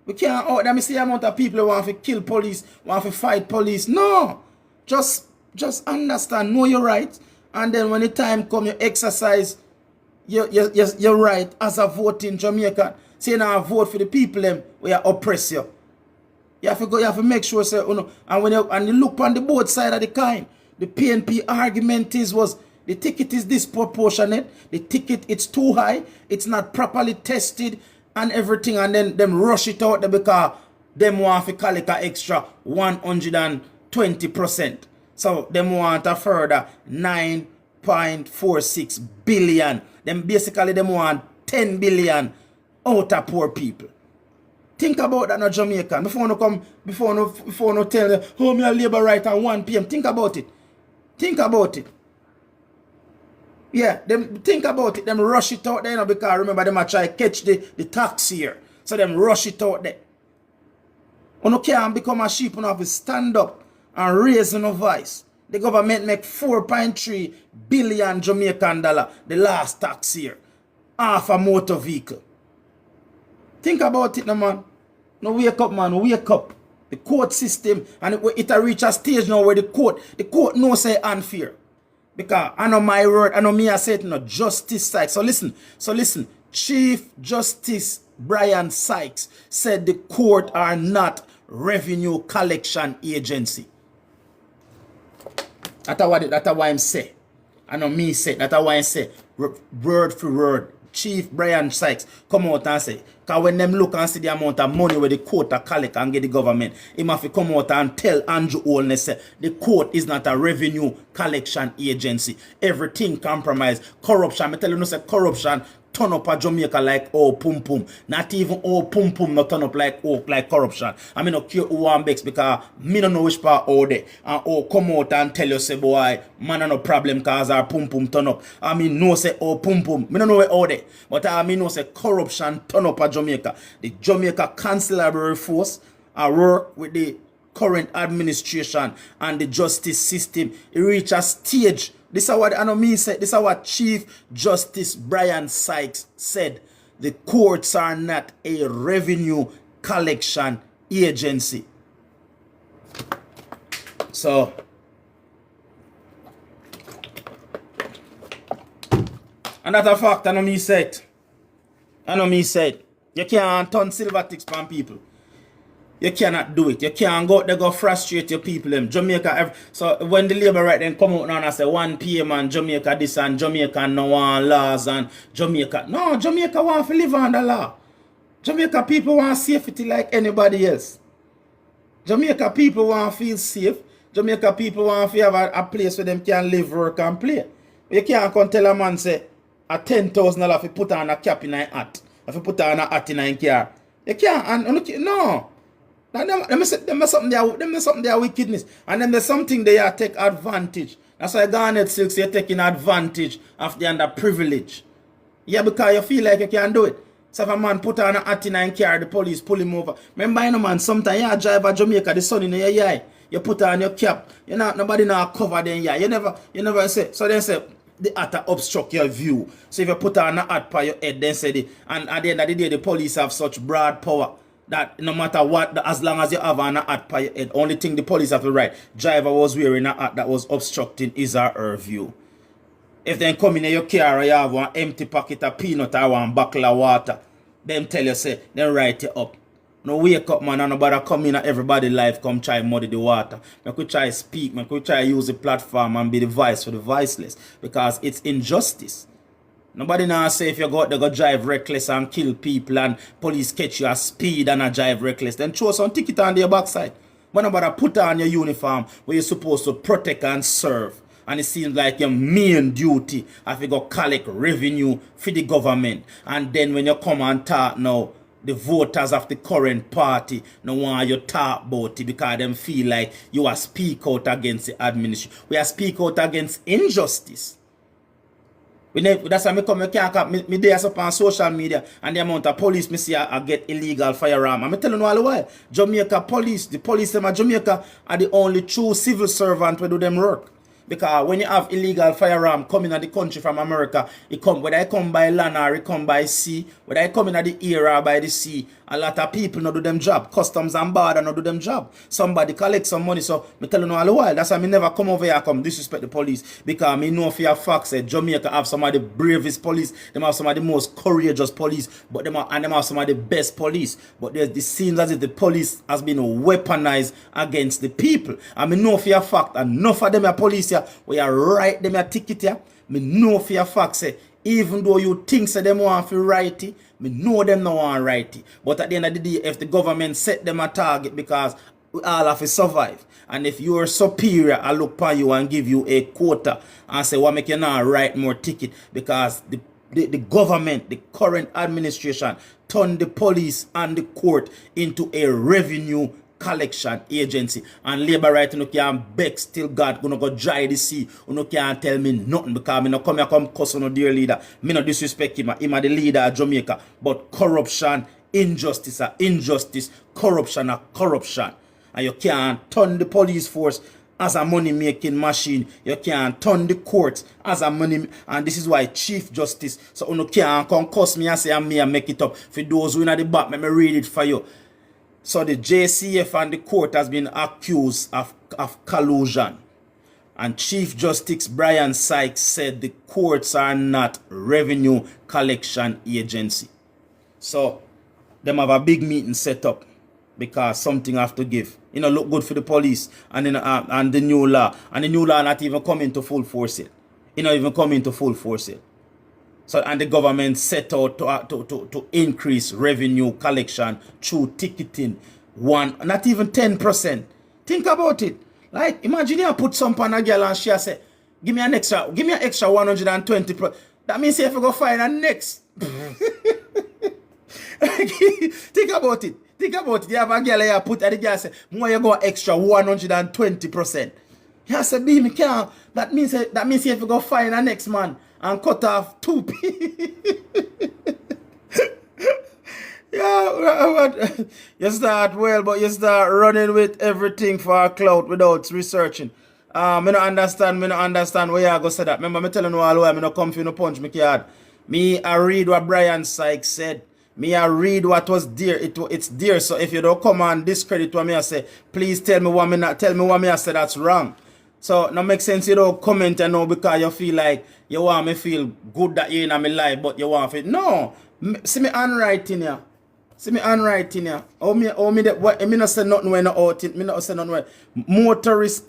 S1: We can't out there. Me see the amount of people who want to kill police, want to fight police. No. Just understand, know your right. And then when the time come, you exercise your right as a voting Jamaican. Say now vote for the people them who oppress you. You have to make sure, say, you know, and you look on the both side of the coin. The PNP argument was the ticket is disproportionate, the ticket it's too high, it's not properly tested and everything, and then them rush it out there because them want to collect an extra 120%. So them want a further 9.46 billion. Them basically them want 10 billion out of poor people. Think about that in Jamaica. Before you tell them, oh, me a labor right at 1 p.m. Think about it. Think about it. Yeah, them think about it. Them rush it out there, you know, because remember them a try catch the tax here. So them rush it out there. You can't become a sheep, you have to stand up and raise your voice. The government make 4.3 billion Jamaican dollar the last tax year. Half a motor vehicle. Think about it, no man. No, wake up, man. Wake up. The court system, and it reach a stage now where the court no say unfair. Because I know my word, I know me I say it, no justice Sykes. So listen. Chief Justice Brian Sykes said the court are not revenue collection agency. That's what I'm say. I know me say. That's why I say word for word. Chief Brian Sykes come out and say, because when them look and see the amount of money where the court are collect and get the government, he must come out and tell Andrew Holness the court is not a revenue collection agency. Everything compromise. Corruption. I tell you, no say corruption turn up a Jamaica like oh pum pum. Not even oh pum pum not turn up like corruption. I mean no care who one bex because me don't know which part all there. And oh come out and tell you say boy man no problem cause our pum pum turn up. I mean no say oh pum pum. Me don't know where all there. But I mean no say corruption turn up a Jamaica. The Jamaica Constabulary Force work with the current administration and the justice system. It reach a stage. This is what I know me said. This is what Chief Justice Brian Sykes said. The courts are not a revenue collection agency. So, and that's a fact. I know me said. You can't turn silver ticks from people. You cannot do it. You can't go out there go frustrate your people. Jamaica, so when the labor right then come out now and say 1 p.m. and Jamaica this and Jamaica no want laws and Jamaica. No, Jamaica want to live under law. Jamaica people want safety like anybody else. Jamaica people want to feel safe. Jamaica people want to have a place where them can live, work and play. You can't come tell a man say a $10,000 if you put on a cap in a hat. If you put on a hat in a car. You can't, no. Them something there wickedness. And then there's something they are take advantage. That's why Garnet Silks, you're taking advantage of the underprivileged. Yeah, because you feel like you can do it. So if a man put on a hat in and carry, the police pull him over. Remember, you know, man, sometimes you drive a Jamaica, the sun in your eye. You put on your cap. You know, nobody now cover them. Yeah, you never say. So they say the hat obstruct your view. So if you put on a hat by your head, then say and at the end of the day, the police have such broad power that no matter what, as long as you have on a hat by your head, only thing the police have to write, driver was wearing a hat that was obstructing his or her view. If they come in your car and you have one empty packet of peanut or one bottle of water, them tell you, say, then write it up. No wake up, man, and nobody come in and everybody's life come try muddy the water. I could try speak, I could try use the platform and be the voice for the voiceless. Because it's injustice. Nobody now say if you go out there go drive reckless and kill people and police catch you at speed and a drive reckless, then throw some ticket on your backside. But nobody put on your uniform where you're supposed to protect and serve. And it seems like your main duty if you go collect revenue for the government. And then when you come and talk now, the voters of the current party no want you talk about it because them feel like you are speak out against the administration. We are speak out against injustice. That's why I come, me days up on social media and the amount of police me see I get illegal firearm. I'm telling you all the while, Jamaica police, the police in Jamaica are the only true civil servant who do them work. Because when you have illegal firearm coming in the country from America, whether it come by land or it come by sea, whether it come in the air or by the sea, a lot of people not do them job. Customs and border not do them job. Somebody collect some money. So me tell you all the while, that's why me never come over here come disrespect the police. Because me know for a fact that Jamaica have some of the bravest police, them have some of the most courageous police, but them have some of the best police. But it seems as if the police has been weaponized against the people. And me know for a fact that enough of them are police here, where you write them a ticket here, me know for a fact say, even though you think say them want to write it, me know them no want to write it. But at the end of the day, if the government set them a target because we all have to survive. And if you're superior, I look upon you and give you a quota and say, well, make you not write more ticket because the government, the current administration, turned the police and the court into a revenue collection agency. And labor right you can beg still God gonna go dry the sea. You can't tell me nothing because me no come here come cuss on dear leader. Me no disrespect him. Him are the leader of Jamaica. But corruption, injustice are injustice, corruption are corruption. And you can't turn the police force as a money making machine. You can't turn the courts as a money, and this is why Chief Justice, so you can't come cuss me and say I'm me and make it up. For those who in the back, let me read it for you. So the JCF and the court has been accused of collusion. And Chief Justice Brian Sykes said the courts are not revenue collection agency. So them have a big meeting set up because something have to give. You know, look good for the police and the new law. And the new law not even come into full force yet. You know, even come into full force yet. So, and the government set out to increase revenue collection through ticketing not even 10%. Think about it. Like, imagine you put some on a girl and she say, give me an extra 120. That means if you go find a next. Think about it. You have a girl here put at the girl say, more you go extra 120%. You say, B, me can't. That means if you go find a next man and cut off 2 Yeah, you start well, but you start running with everything for a clout without researching. Me no understand where you go say that. Remember me telling you all the way, me no come for no punch me card. Me I read what Brian Sykes said. Me I read what was there. It's there. So if you don't come and discredit what me I say, please tell me what me I say that's wrong. So no make sense you don't comment and know because you feel like you want me feel good that you're in my life, but you want to no. See me handwriting here. Oh me not say nothing when out it. Me not say nothing when motorist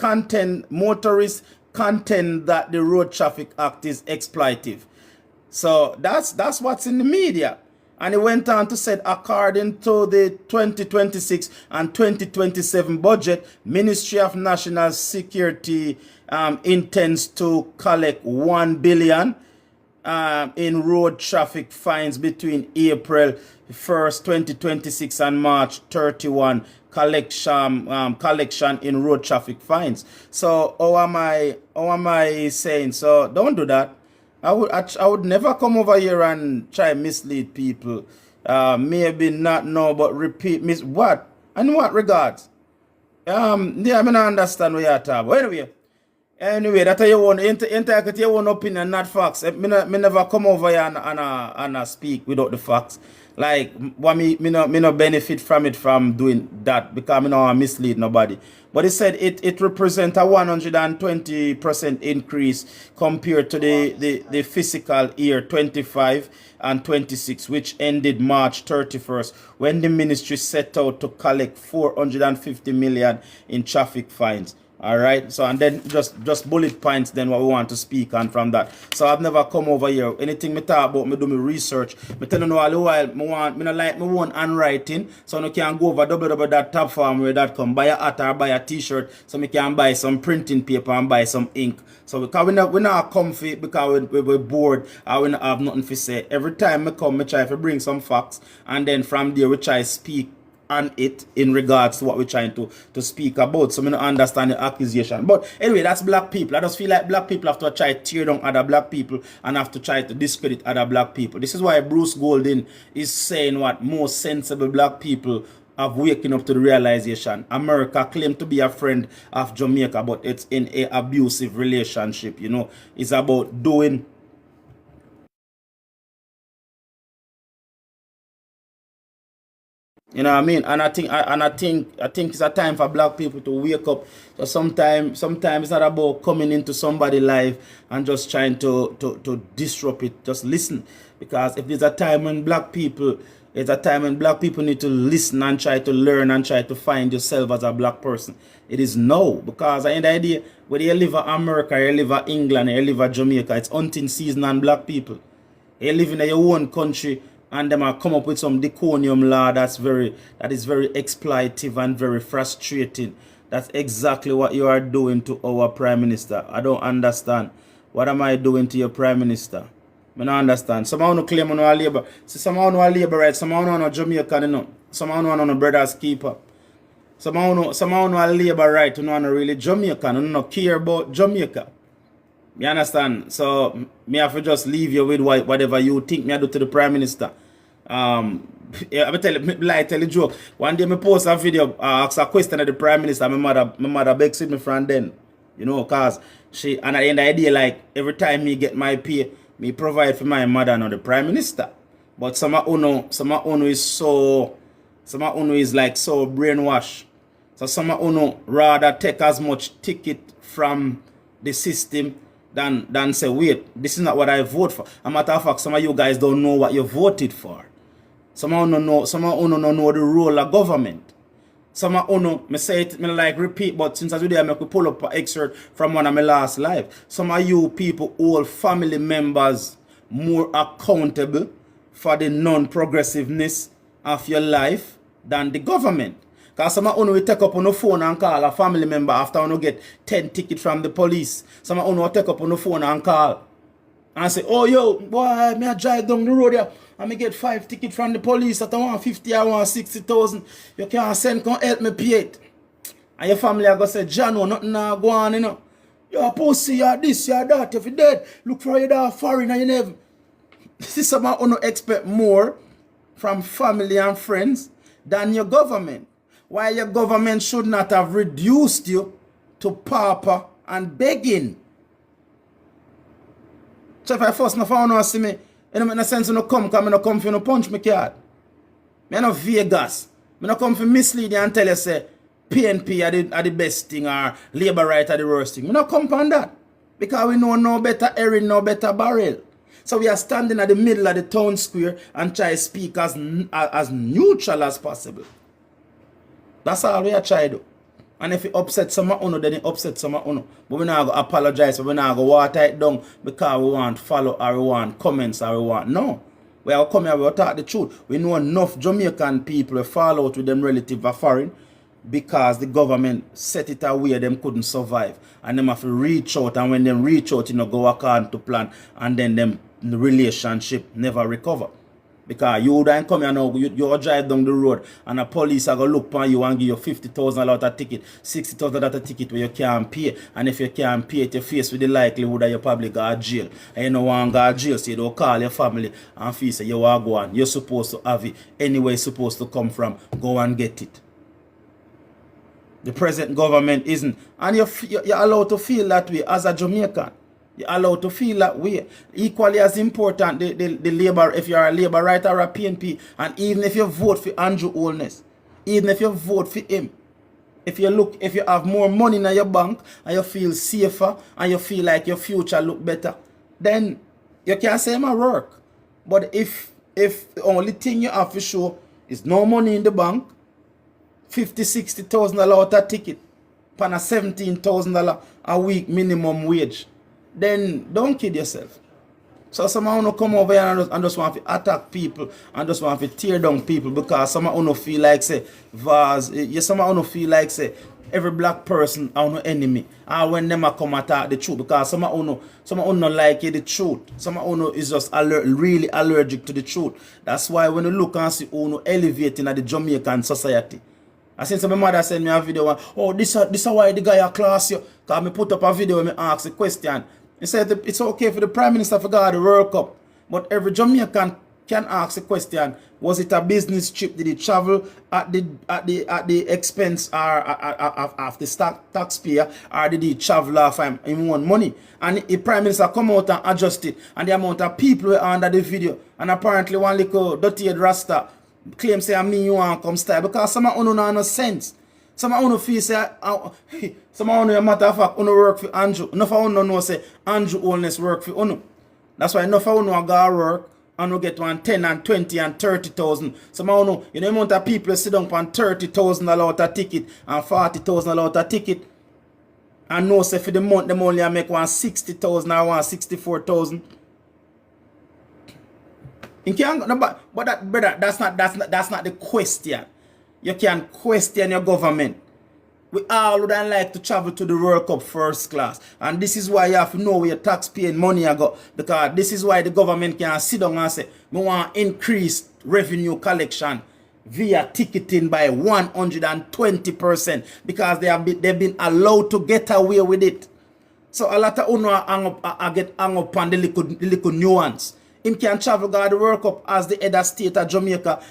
S1: contend that the Road Traffic Act is exploitive. So that's what's in the media. And he went on to say, according to the 2026 and 2027 budget, Ministry of National Security intends to collect 1 billion in road traffic fines between April 1st, 2026 and March 31 collection in road traffic fines. So how am I saying? So don't do that. I would never come over here and try mislead people. Maybe not know, but repeat what? And what regards? Yeah, I mean I understand what you're talking about. Anyway, that's your own entitled your own opinion, not facts. Me never come over here and speak without the facts. Like what me no benefit from it from doing that because me no mislead nobody. But it said it represents a 120% increase compared to the fiscal year 25 and 26, which ended March 31st, when the ministry set out to collect 450 million in traffic fines. All right, so and then just bullet points then what we want to speak on from that. So I've never come over here. Anything me talk about, me do me research. Me tell you know all the while me not like me want handwriting, so you can go over www.tabfarmware.com, buy a hat or buy a t-shirt, so me can buy some printing paper and buy some ink. So because we not comfy because we're bored or we not have nothing to say. Every time me come, me try to bring some facts, and then from there we try to speak on it in regards to what we're trying to speak about. So I don't understand the accusation. But anyway, that's black people. I just feel like black people have to try to tear down other black people and have to try to discredit other black people. This is why Bruce Golding is saying what most sensible black people have waking up to the realization. America claimed to be a friend of Jamaica, but it's in a abusive relationship. You know, it's about doing. You know what I mean? And I think it's a time for black people to wake up. So sometimes it's not about coming into somebody's life and just trying to disrupt it. Just listen. Because if there's a time when black people need to listen and try to learn and try to find yourself as a black person. It is now. Because at the end of the day, whether you live in America, you live in England, you live in Jamaica, it's hunting season on black people. You live in your own country, and them are come up with some draconian law that is very exploitive and very frustrating. That's exactly what you are doing to our Prime Minister. I don't understand. What am I doing to your Prime Minister? I don't understand. Someone who claim on our labor. See, someone who are labor right, someone who are Jamaican, you know. Someone who are brothers keeper. Someone who are labor right, who are really Jamaican, who don't care about Jamaica. You understand? So me have to just leave you with whatever you think me I do to the Prime Minister. Yeah, I tell you joke. One day me post a video, ask a question to the Prime Minister. My mother begs with me from then. You know, cause she and at the end of the day, like every time me get my pay, me provide for my mother and the Prime Minister. But some uno is like so brainwashed. So some uno rather take as much ticket from the system than say, wait, this is not what I vote for. A matter of fact, some of you guys don't know what you voted for. Some of you don't know the role of government. Some of you, me say it, me like repeat, but since I do that, I could pull up an excerpt from one of my last live. Some of you people hold family members more accountable for the non-progressiveness of your life than the government. Because some of you will take up on the phone and call a family member after you get 10 tickets from the police. Some of you will take up on the phone and call and say, oh, yo, boy, me I drive down the road here and me get 5 tickets from the police that I want 50, I want 60,000. You can't send, come help me pay it. And your family are going to say, John, no, nothing now go on, you know. You're a pussy, you're this, you're that. If you're dead, look for your dad foreign and you never. This is some of you expect more from family and friends than your government. Why your government should not have reduced you to pauper and begging. So if I first no found no see me, it don't make no sense to no come, because I no come for no punch me card. Me no Vegas. Me no come for mislead you and tell you say PNP are the best thing or labor right are the worst thing. Me no come on that. Because we know no better erin, no better barrel. So we are standing at the middle of the town square and try to speak as neutral as possible. That's all we are trying to do. And if it upset some of you, then it upset some of you. But we're not going to apologize, we're not going to water it down because we want follow or we want comments or we want. No. We are coming here, we will talk the truth. We know enough Jamaican people will fall out with them relative or foreign because the government set it away them couldn't survive. And them have to reach out, and when them reach out, go according to plan, and then them relationship never recover. Because you don't come here now, you drive down the road and the police are going to look upon you and give you $50,000 a ticket, $60,000 a ticket where you can't pay. And if you can't pay it, you're faced with the likelihood that you probably go to jail. And you don't want to go to jail, so you don't call your family and feel say you want to go on. You're supposed to have it anywhere it's supposed to come from. Go and get it. The present government isn't. And you're allowed to feel that way as a Jamaican. You're allowed to feel that way. Equally as important, the labor, if you're a labor writer or a PNP, and even if you vote for Andrew Holness, even if you vote for him, if you have more money in your bank and you feel safer and you feel like your future look better, then you can say my work. But if the only thing you have to show is no money in the bank, $50,000-$60,000 out a ticket, pan a $17,000 a week minimum wage, then don't kid yourself. So some of you come over here and just want to attack people and just want to tear down people because some of you feel like say some of you feel like say every black person are no enemy. And when them come attack the truth, because some of you not like the truth. Some of you is just really allergic to the truth. That's why when you look and see you elevating at the Jamaican society. I seen some mother send me a video. Oh, this is why the guy a class you. Because I put up a video and I ask a question. He said it's okay for the Prime Minister to go to the World Cup. But every Jamaican can ask a question. Was it a business trip? Did he travel at the expense or of the taxpayer? Or did he travel off him own money? And the Prime Minister come out and adjust it. And the amount of people were under the video. And apparently one little dirty head rasta claim say I mean you want come style because some of you don't have no sense. Some of you feel say some of you matter of fact you work for Andrew. Enough of you know say Andrew Holness work for you. That's why enough of you go to work and you get one 10 and 20 and 30,000. Some of you know the amount of people sit down on $30,000 out a ticket and $40,000 out a ticket and know say for the month them only make one 60,000 or one 64,000. You can't, but that, brother, that's not the question. You can question your government. We all would like to travel to the World Cup first class. And this is why you have to know where your taxpaying money you got. Because this is why the government can sit down and say, we want increased revenue collection via ticketing by 120%. Because they've been allowed to get away with it. So a lot of you get hung up on the little nuance. Him can travel go to the World Cup as the head of state of Jamaica.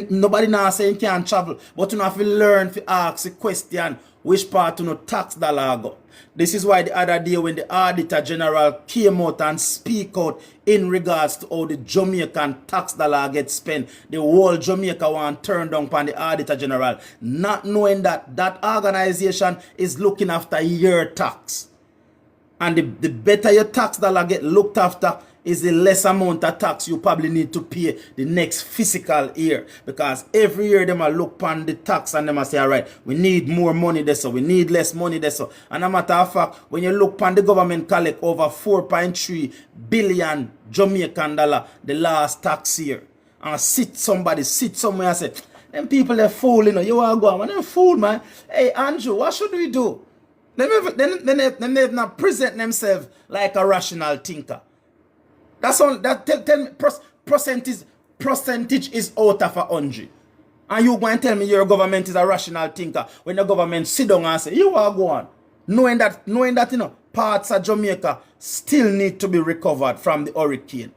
S1: Nobody now say he can't travel. But you have to learn to ask the question which part you know tax dollar go. This is why the other day when the Auditor General came out and speak out in regards to how the Jamaican tax dollar gets spent, the whole Jamaica want turn down upon the Auditor General, not knowing that that organization is looking after your tax. And the better your tax dollar get looked after, is the less amount of tax you probably need to pay the next fiscal year. Because every year them will look upon the tax and them will say, all right, we need more money there, so we need less money there. So. And a matter of fact, when you look upon the government collect over 4.3 billion Jamaican dollar the last tax year. And sit somewhere and say, them people are fool, you know, you are going, man, fool, man. Hey, Andrew, what should we do? They not present themselves like a rational thinker. That's all. That 10 percentage is out of 100. And you go and tell me your government is a rational thinker when the government sit down and say, you are going. Knowing that you know, parts of Jamaica still need to be recovered from the hurricane.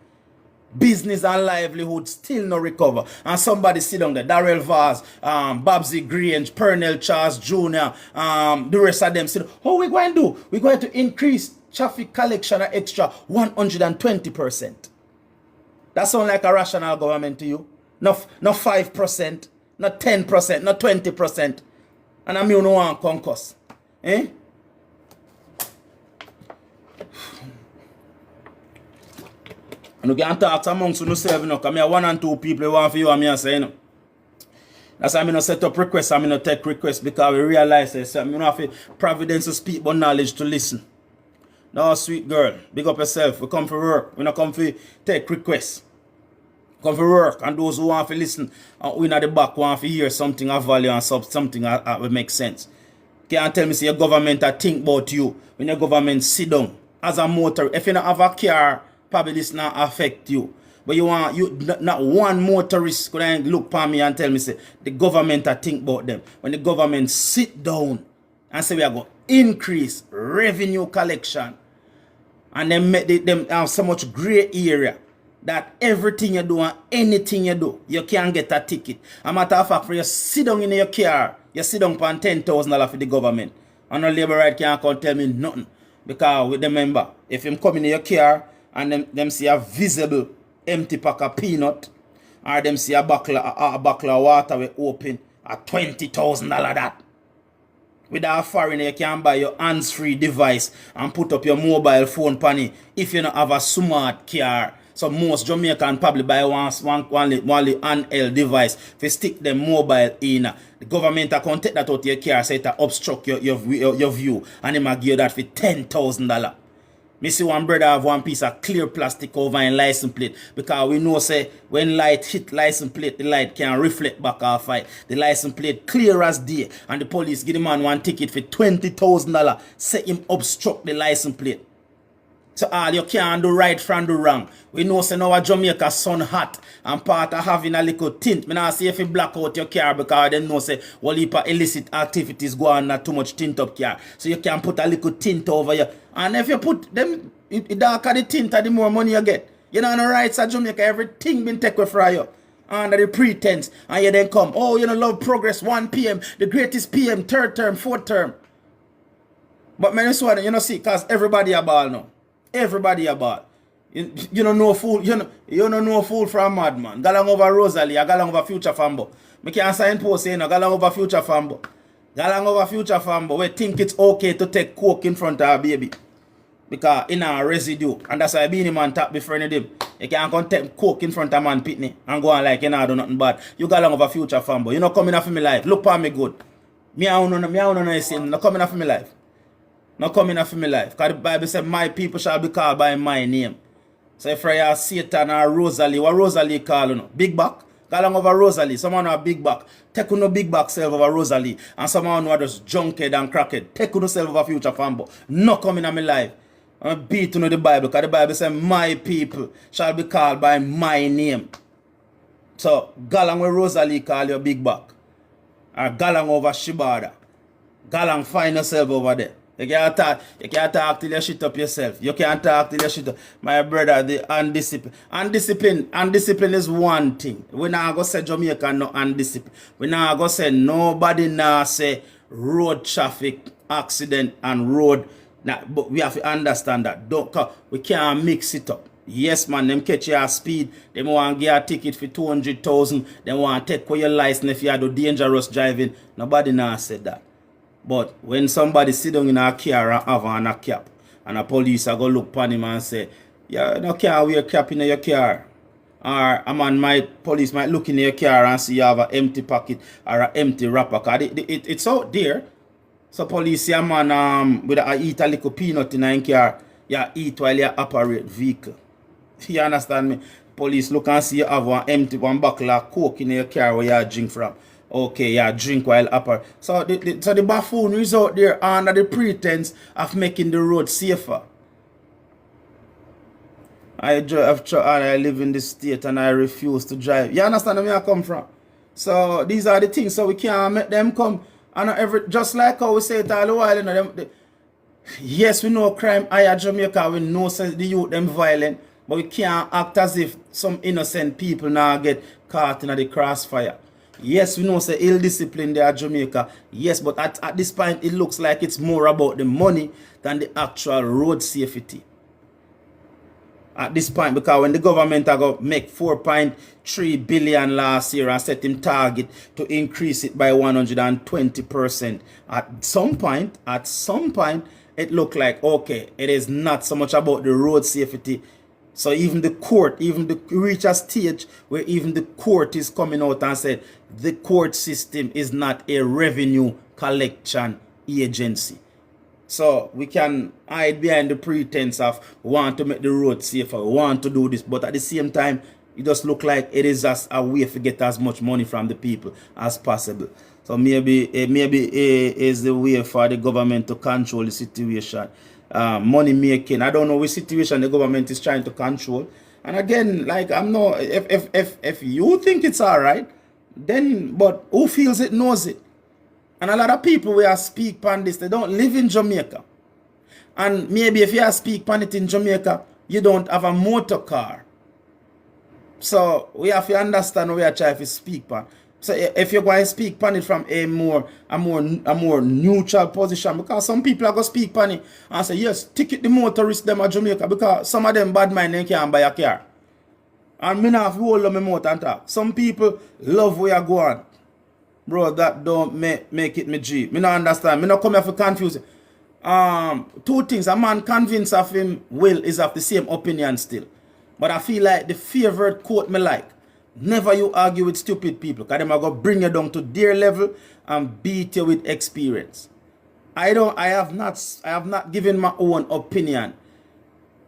S1: Business and livelihood still no recover. And somebody sit down there, Darrell Vaz, Babsy Grange, Pernell Charles Jr., the rest of them sit down. How we going to do? We're going to increase traffic collection an extra 120%. That sound like a rational government to you? No 5%, not 10%, not 20%. And I mean no one concuss. Eh? And you can talk amongst yourself, you know, because I have 1 and 2 people who want for you and me say, you know. That's why I don't set up requests, I don't take requests, because we realize that I don't have to providence to speak but knowledge to listen. No, sweet girl, big up yourself. We come for work. We not come for take requests. Come for work. And those who want to listen, we in the back want to hear something of value and something that will make sense. Can't tell me say your government think about you when your government sit down as a motor. If you don't have a car probably this not affect you. But not one motorist could look for me and tell me, say, the government I think about them. When the government sit down and say we are going to increase revenue collection, and then make them have so much gray area that everything you do and anything you do, you can't get a ticket. A matter of fact, for you sit down in your car, you sit down for $10,000 for the government. And no labor right can't come tell me nothing. Because with the member, if him come in your car and them see a visible empty pack of peanut, or them see a buckle of water we open at $20,000 that. With a foreigner, you can buy your hands-free device and put up your mobile phone panny if you don't have a smart car. So most Jamaican probably buy one handheld device to stick them mobile in. The government can take that out of your car so it obstruct your view, and they might give you that for $10,000. Me see one brother have one piece of clear plastic over in license plate, because we know say when light hit license plate, the light can reflect back off it. The license plate clear as day, and the police give the man one ticket for $20,000, say him obstruct the license plate. So all you can do right from do wrong. We know say now Jamaica sun hot and part of having a little tint. Me not say if you black out your car, because they know say all heap of illicit activities go on, not too much tint up car. So you can put a little tint over you. And if you put them, the darker the tint, the more money you get. You know, on the rights of Jamaica, everything been taken from you under the pretense. And you then come, oh, you know, love progress, 1 p.m., the greatest PM, 3rd term, 4th term. But man, this one, you know, see, because everybody a ball now. Everybody a ball. You don't know fool, you don't know fool from madman. Galang over Rosalie, galang over Future Fambo. Me can't sign post saying galang over Future Fambo. Galang over Future Fambo. We think it's okay to take coke in front of our baby, because in our residue. And that's why Beanie Man tap before him. You can't come take coke in front of man pitney and go on like you know do nothing bad. You galang over Future Fambo. You not coming after me life. Look for me good. Me I don't know saying not coming after me life. Not coming after me life. Because the Bible said my people shall be called by my name. So if you Satan or Rosalie, what Rosalie call you? Big back? Galang over Rosalie. Someone have big back. Take no big back self over Rosalie. And someone who are just junkhead and crackhead. Take no self over Future Fambo. Not coming after me life. I'm beat to know the Bible. Because the Bible said my people shall be called by my name. So galang with Rosalie call you big back. Or galang over Shibada. Galang find yourself over there. You can't talk till you shit up yourself. You can't talk till you shit up. My brother, the undisciplined. Undiscipline is one thing. We not go say Jamaica no undisciplined. We not go say nobody now say road traffic accident and road. Nah, but we have to understand that. We can't mix it up. Yes, man, them catch your speed. Them want to get a ticket for 200,000. They want to take away your license if you do dangerous driving. Nobody now said that. But when somebody sit down in a car and have on a cap, and a police are go look upon him and say, yeah, no can't wear a cap in your car. Or a man police might look in your car and see you have an empty pocket or an empty wrapper. It's out there. So police see a man with eat a little peanut in a car, you eat while you operate vehicle. You understand me? Police look and see you have one bottle of coke in your car where you drink from. Okay, yeah, drink while upper. So the buffoon is out there under the pretense of making the road safer. I live in this state and I refuse to drive. You understand where I come from? So these are the things. So we can't make them come. And just like how we say it all the while, you know, yes, we know crime higher Jamaica. We know the youth them violent, but we can't act as if some innocent people now get caught in the crossfire. Yes, we know say ill discipline there at Jamaica. Yes, but at this point it looks like it's more about the money than the actual road safety. At this point, because when the government are going to make 4.3 billion last year and set him target to increase it by 120%, at some point, it looked like, okay, it is not so much about the road safety. So even the court, reach a stage where even the court is coming out and said the court system is not a revenue collection agency. So we can hide behind the pretense of want to make the road safer, want to do this, but at the same time, it just look like it is just a way to get as much money from the people as possible. So maybe is the way for the government to control the situation. money making. I don't know which situation the government is trying to control. And again, like I'm not, if you think it's all right, then but who feels it knows it. And a lot of people who speak on this, they don't live in Jamaica. And maybe if you speak on it in Jamaica, you don't have a motor car. So we have to understand what we are trying to speak on. So if you're going to speak on it from a more neutral position, because some people are going to speak on it and say, yes, ticket the motorists them at Jamaica, because some of them bad mind they can't buy a car. And me not have to hold on my mouth and talk. Some people love where you go on. Bro, that don't make it me G. Me not understand. Me not come here for confuse. Two things. A man convinced of him will is of the same opinion still. But I feel like the favorite quote me like, never you argue with stupid people, because them are going to bring you down to their level and beat you with experience. I have not given my own opinion.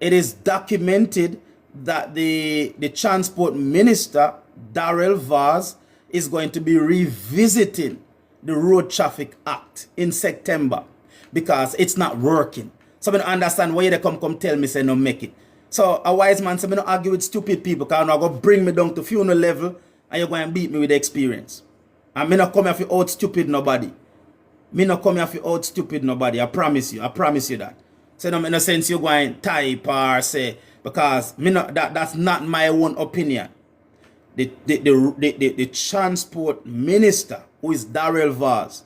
S1: It is documented that the transport minister, Darrell Vaz, is going to be revisiting the Road Traffic Act in September because it's not working. So I don't understand why they come tell me say no make it. So a wise man said, I don't argue with stupid people because I'm not going to bring me down to funeral level and you're going to beat me with the experience. And me not come here for out stupid nobody. Me not come here for out stupid nobody. I promise you that. So no, in a sense you're going to type or say, because me not, that's not my own opinion. The transport minister, who is Darrell Vaz,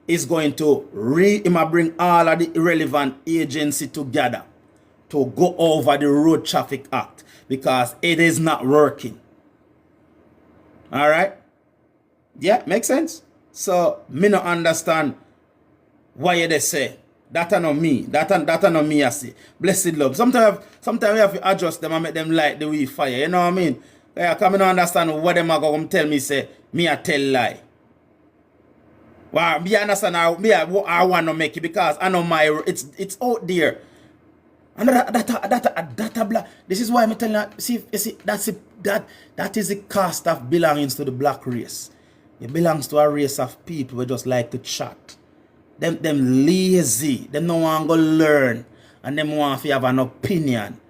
S1: is going to bring all of the irrelevant agency together to go over the Road Traffic Act because it is not working. All right? Yeah, makes sense? So, me not understand why they say. That are not me. That are not me, I see. Blessed love. Sometimes we have to adjust them and make them light the way fire. You know what I mean? Yeah, I don't understand what them are going to tell me, say, me I tell lie. Well, me understand I want to make it because I know it's out there. And this is why I'm telling you, see, that is the cost of belonging to the black race. It belongs to a race of people who just like to chat. Them lazy. Them no want to learn. And them want to have an opinion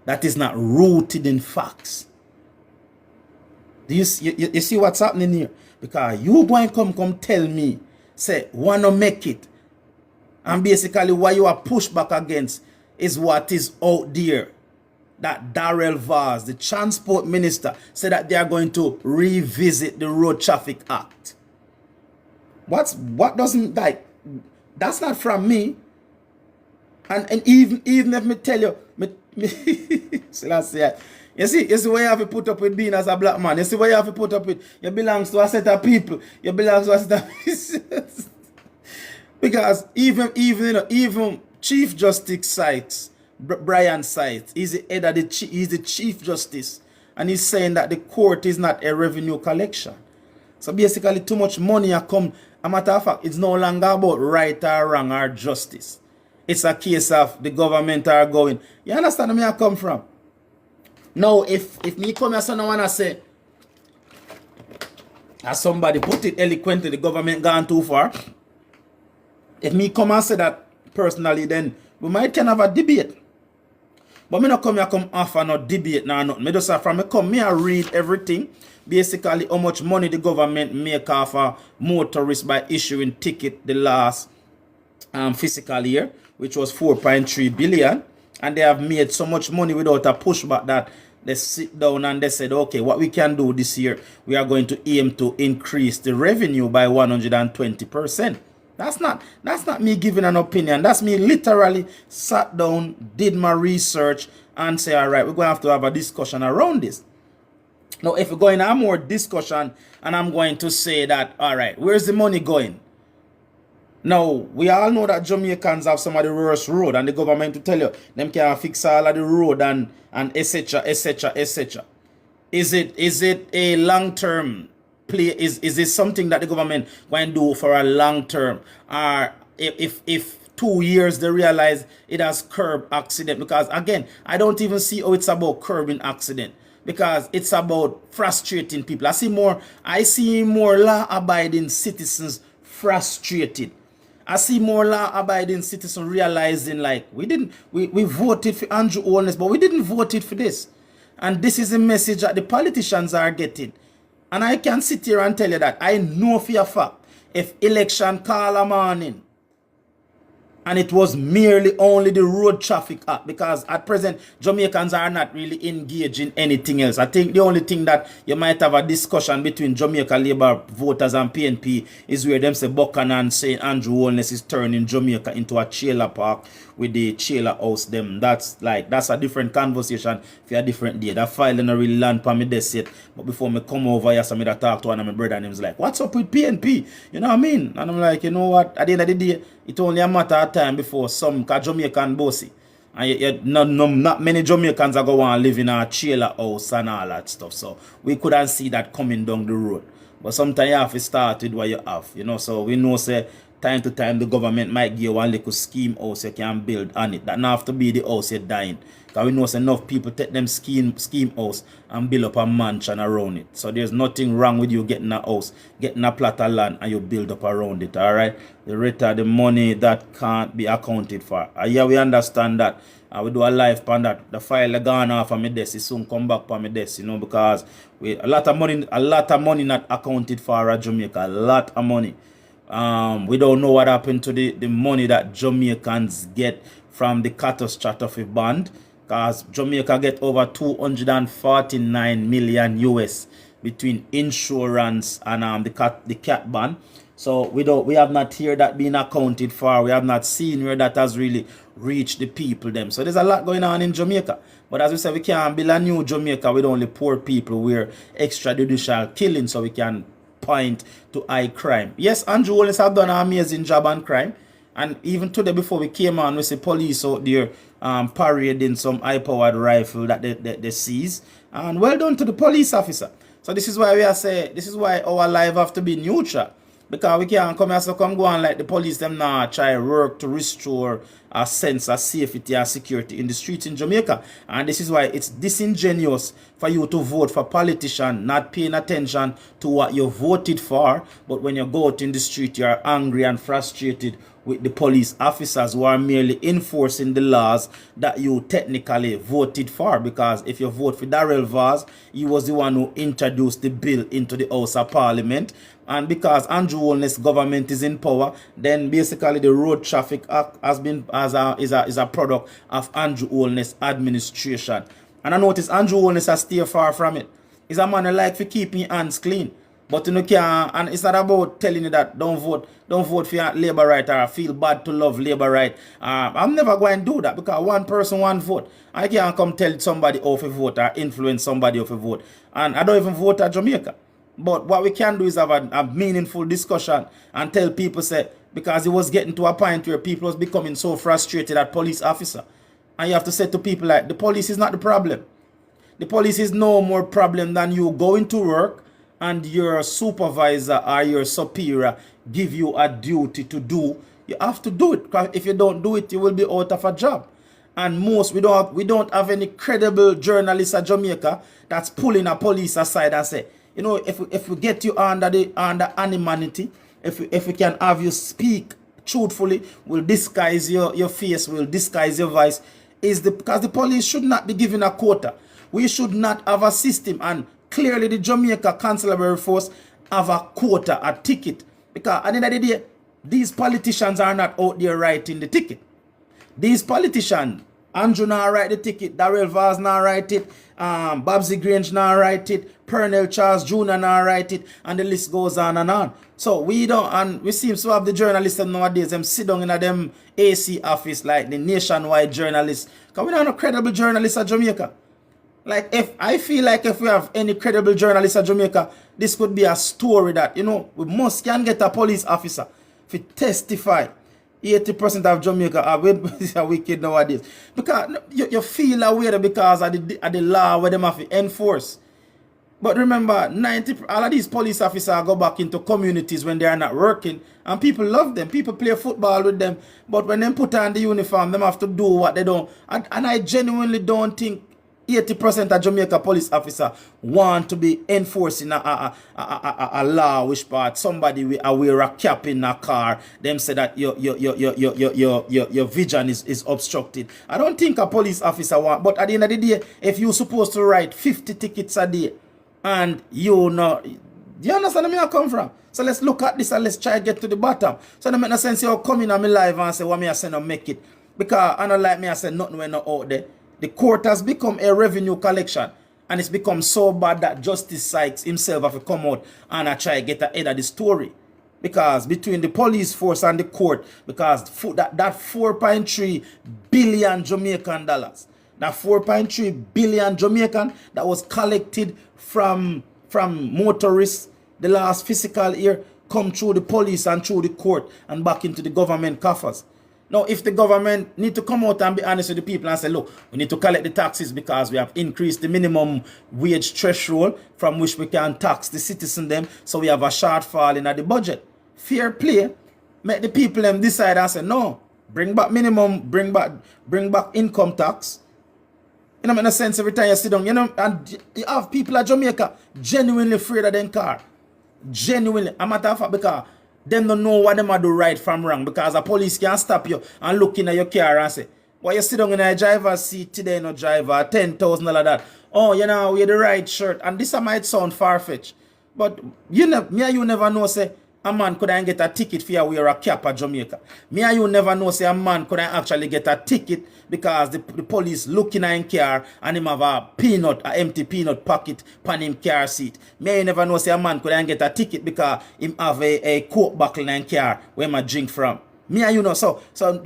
S1: that is not rooted in facts. Do you see what's happening here? Because you going to come tell me, say, want to make it. And basically what you are pushed back against is what is out there. That Darrell Vaz, the transport minister, said that they are going to revisit the Road Traffic Act. What doesn't, like, that's not from me. And even if me tell you, you see why you have to put up with being as a black man. You see why you have to put up with, you belongs to a set of people. You belongs to a set of because even Chief Justice Sykes, Brian Sykes, he's the head of he's the Chief Justice, and he's saying that the court is not a revenue collection. So basically, too much money has come. A matter of fact, it's no longer about right or wrong or justice. It's a case of the government are going. You understand where I come from? Now, if me come here, someone wanna say, as somebody put it eloquently, the government gone too far. If me come and say that personally, then we might can have a debate. But me not come here come offer no debate nor nothing. Me just say from me come me I read everything. Basically how much money the government make off a motorist by issuing ticket the last fiscal year, which was 4.3 billion. And they have made so much money without a pushback that they sit down and they said, okay, what we can do this year, we are going to aim to increase the revenue by 120%. That's not me giving an opinion. That's me literally sat down, did my research, and say, all right, we're going to have a discussion around this. Now, if we're going to have more discussion, and I'm going to say that, all right, where's the money going? Now, we all know that Jamaicans have some of the worst road, and the government to tell you, them can fix all of the road and etc., etc., etc. Is it a long-term play? Is this something that the government going to do for a long term? Or if 2 years they realize it has curbed accident? Because again, I don't even see how it's about curbing accident, because it's about frustrating people. I see more law-abiding citizens frustrated. I see more law-abiding citizens realizing like we voted for Andrew Holness, but we didn't vote it for this. And this is a message that the politicians are getting. And I can sit here and tell you that I know for a fact, if election call a morning, and it was merely only the Road Traffic Act, because at present Jamaicans are not really engaged in anything else. I think the only thing that you might have a discussion between Jamaica Labour voters and PNP is where them say Buchanan saying Andrew Holness is turning Jamaica into a trailer park with the trailer house them. That's a different conversation for a different day. That file didn't really land for me this yet. But before me come over here, somebody talk to one of my brother and him's like, what's up with PNP? You know what I mean? And I'm like, you know what? At the end of the day, it's only a matter of time before some Jamaican bossy. And not many Jamaicans are going to live in a trailer house and all that stuff. So we couldn't see that coming down the road. But sometimes you have to start with what you have, you know. So we know, say, time to time the government might give you one little scheme house you can build on it. That not have to be the house you're dying. Because we know say, enough people take them scheme house and build up a mansion around it. So there's nothing wrong with you getting a house, getting a plot of land, and you build up around it. Alright? The rate of the money that can't be accounted for. Yeah, we understand that. I will do a live on that. The file gone off of my desk. It soon come back on my desk, you know, because a lot of money not accounted for at Jamaica. A lot of money. We don't know what happened to the money that Jamaicans get from the catastrophe bond, because Jamaica get over 249 million US between insurance and the cat bond. So we have not heard that being accounted for. We have not seen where that has really reached the people them. So there's a lot going on in Jamaica. But as we said, we can't build a new Jamaica with only poor people where extrajudicial killing, so we can point to high crime. Yes, Andrew Holness have done an amazing job on crime. And even today before we came on, we see police out there parading some high-powered rifle that they seize. And well done to the police officer. So this is why we are saying, this is why our life have to be neutral. Because we can't come here so come go on like the police them now try work to restore a sense of safety and security in the streets in Jamaica. And this is why it's disingenuous for you to vote for politicians not paying attention to what you voted for. But when you go out in the street, you're angry and frustrated with the police officers who are merely enforcing the laws that you technically voted for. Because if you vote for Darrell Vaz, he was the one who introduced the bill into the House of Parliament. And because Andrew Holness government is in power, then basically the Road Traffic Act has been is a product of Andrew Holness administration. And I notice Andrew Holness has stayed far from it. He's a man who like to keep his hands clean. But you know, and it's not about telling you that don't vote for your labor right or feel bad to love labor right. I'm never going to do that, because one person, one vote. I can't come tell somebody how to vote or influence somebody how to vote. And I don't even vote at Jamaica. But what we can do is have a meaningful discussion and tell people, say, because it was getting to a point where people was becoming so frustrated at police officer. And you have to say to people like, the police is not the problem. The police is no more problem than you going to work and your supervisor or your superior give you a duty to do. You have to do it, because if you don't do it, you will be out of a job. And we don't have any credible journalists at Jamaica that's pulling a police aside and say, you know, if we get you under anonymity, if we can have you speak truthfully, we'll disguise your face, we'll disguise your voice, because the police should not be given a quota. We should not have a system, and clearly the Jamaica Constabulary Force have a quota, a ticket. Because at the end of the day, these politicians are not out there writing the ticket. These politicians, Andrew now write the ticket, Darrell Vaz now write it, Babsy Grange now write it, Pernell Charles Jr. now write it, and the list goes on and on. So we don't, and we seem to have the journalists nowadays, them sit down in them AC office like the nationwide journalists. Because we don't have no credible journalists at Jamaica. Like, if I feel like if we have any credible journalists at Jamaica, this could be a story that, you know, we must can get a police officer to testify. 80% of Jamaica are wicked nowadays. Because you feel aware because of the law where them have to enforce. But remember, all of these police officers go back into communities when they are not working, and people love them. People play football with them. But when they put on the uniform, them have to do what they don't. And I genuinely don't think 80% of Jamaica police officer want to be enforcing a law which part somebody will wear a cap in a car. Them say that your vision is obstructed. I don't think a police officer want, but at the end of the day, if you're supposed to write 50 tickets a day and you know, do you understand where I come from? So let's look at this and let's try to get to the bottom. So it make no sense you come in on my live and say what me I say no make it. Because I don't like me I say nothing when not out there. The court has become a revenue collection and it's become so bad that Justice Sykes himself have to come out and I try to get ahead of the story. Because between the police force and the court, because that 4.3 billion Jamaican dollars, that 4.3 billion Jamaican that was collected from motorists the last fiscal year come through the police and through the court and back into the government coffers. Now, if the government need to come out and be honest with the people and say, look, we need to collect the taxes because we have increased the minimum wage threshold from which we can tax the citizen them, so we have a shortfall in the budget. Fair play, make the people them decide and say, no, bring back minimum, bring back income tax. You know, make no sense every time you sit down, you know, and you have people at Jamaica genuinely afraid of them car. Genuinely. A matter of fact, because them don't know what them are do right from wrong, because the police can stop you and look in at your car and say, well, you sit down in a driver's seat today, no driver, $10,000 that. Oh, you know, wear the right shirt. And this might sound far-fetched. But you never know, say, a man couldn't get a ticket for you wear a cap at Jamaica. Me and you never know, say, a man couldn't actually get a ticket because the police looking at him car and him have a empty peanut pocket on him car seat. Me and you never know, say, a man couldn't get a ticket because him have a coke bottle in him car where him drink from. Me and you know, so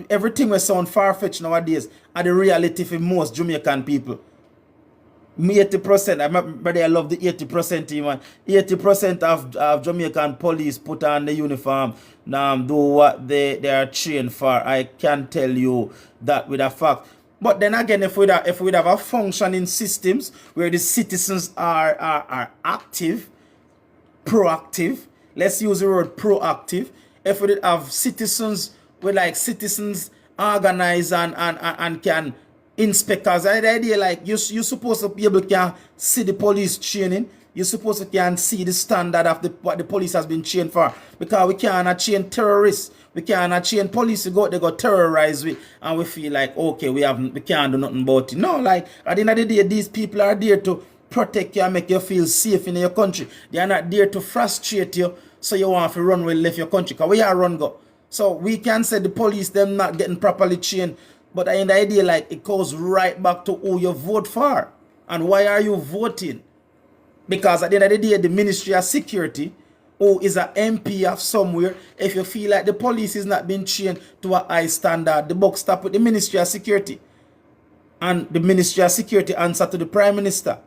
S1: everything will sound far-fetched nowadays are the reality for most Jamaican people. Me 80%, I love the 80% even. 80% of Jamaican police put on the uniform, do what they are trained for. I can tell you that with a fact. But then again, if we have a functioning systems where the citizens are active, proactive, let's use the word proactive. If we have citizens citizens organize and can inspectors, the idea like you're supposed to be able to see the police training. You're supposed to can see the standard of what the police has been trained for. Because we cannot train terrorists. We cannot train police to they go terrorize we and we feel like okay, we can't do nothing about it. No, like at the end of the day, these people are there to protect you and make you feel safe in your country. They are not there to frustrate you so you want to run when you left your country. Because we are run go. So we can say the police them not getting properly trained. But in the idea, like, it goes right back to who you vote for. And why are you voting? Because at the end of the day, the Ministry of Security, who is an MP of somewhere, if you feel like the police is not being trained to a high standard, the buck stop with the Ministry of Security. And the Ministry of Security answer to the Prime Minister.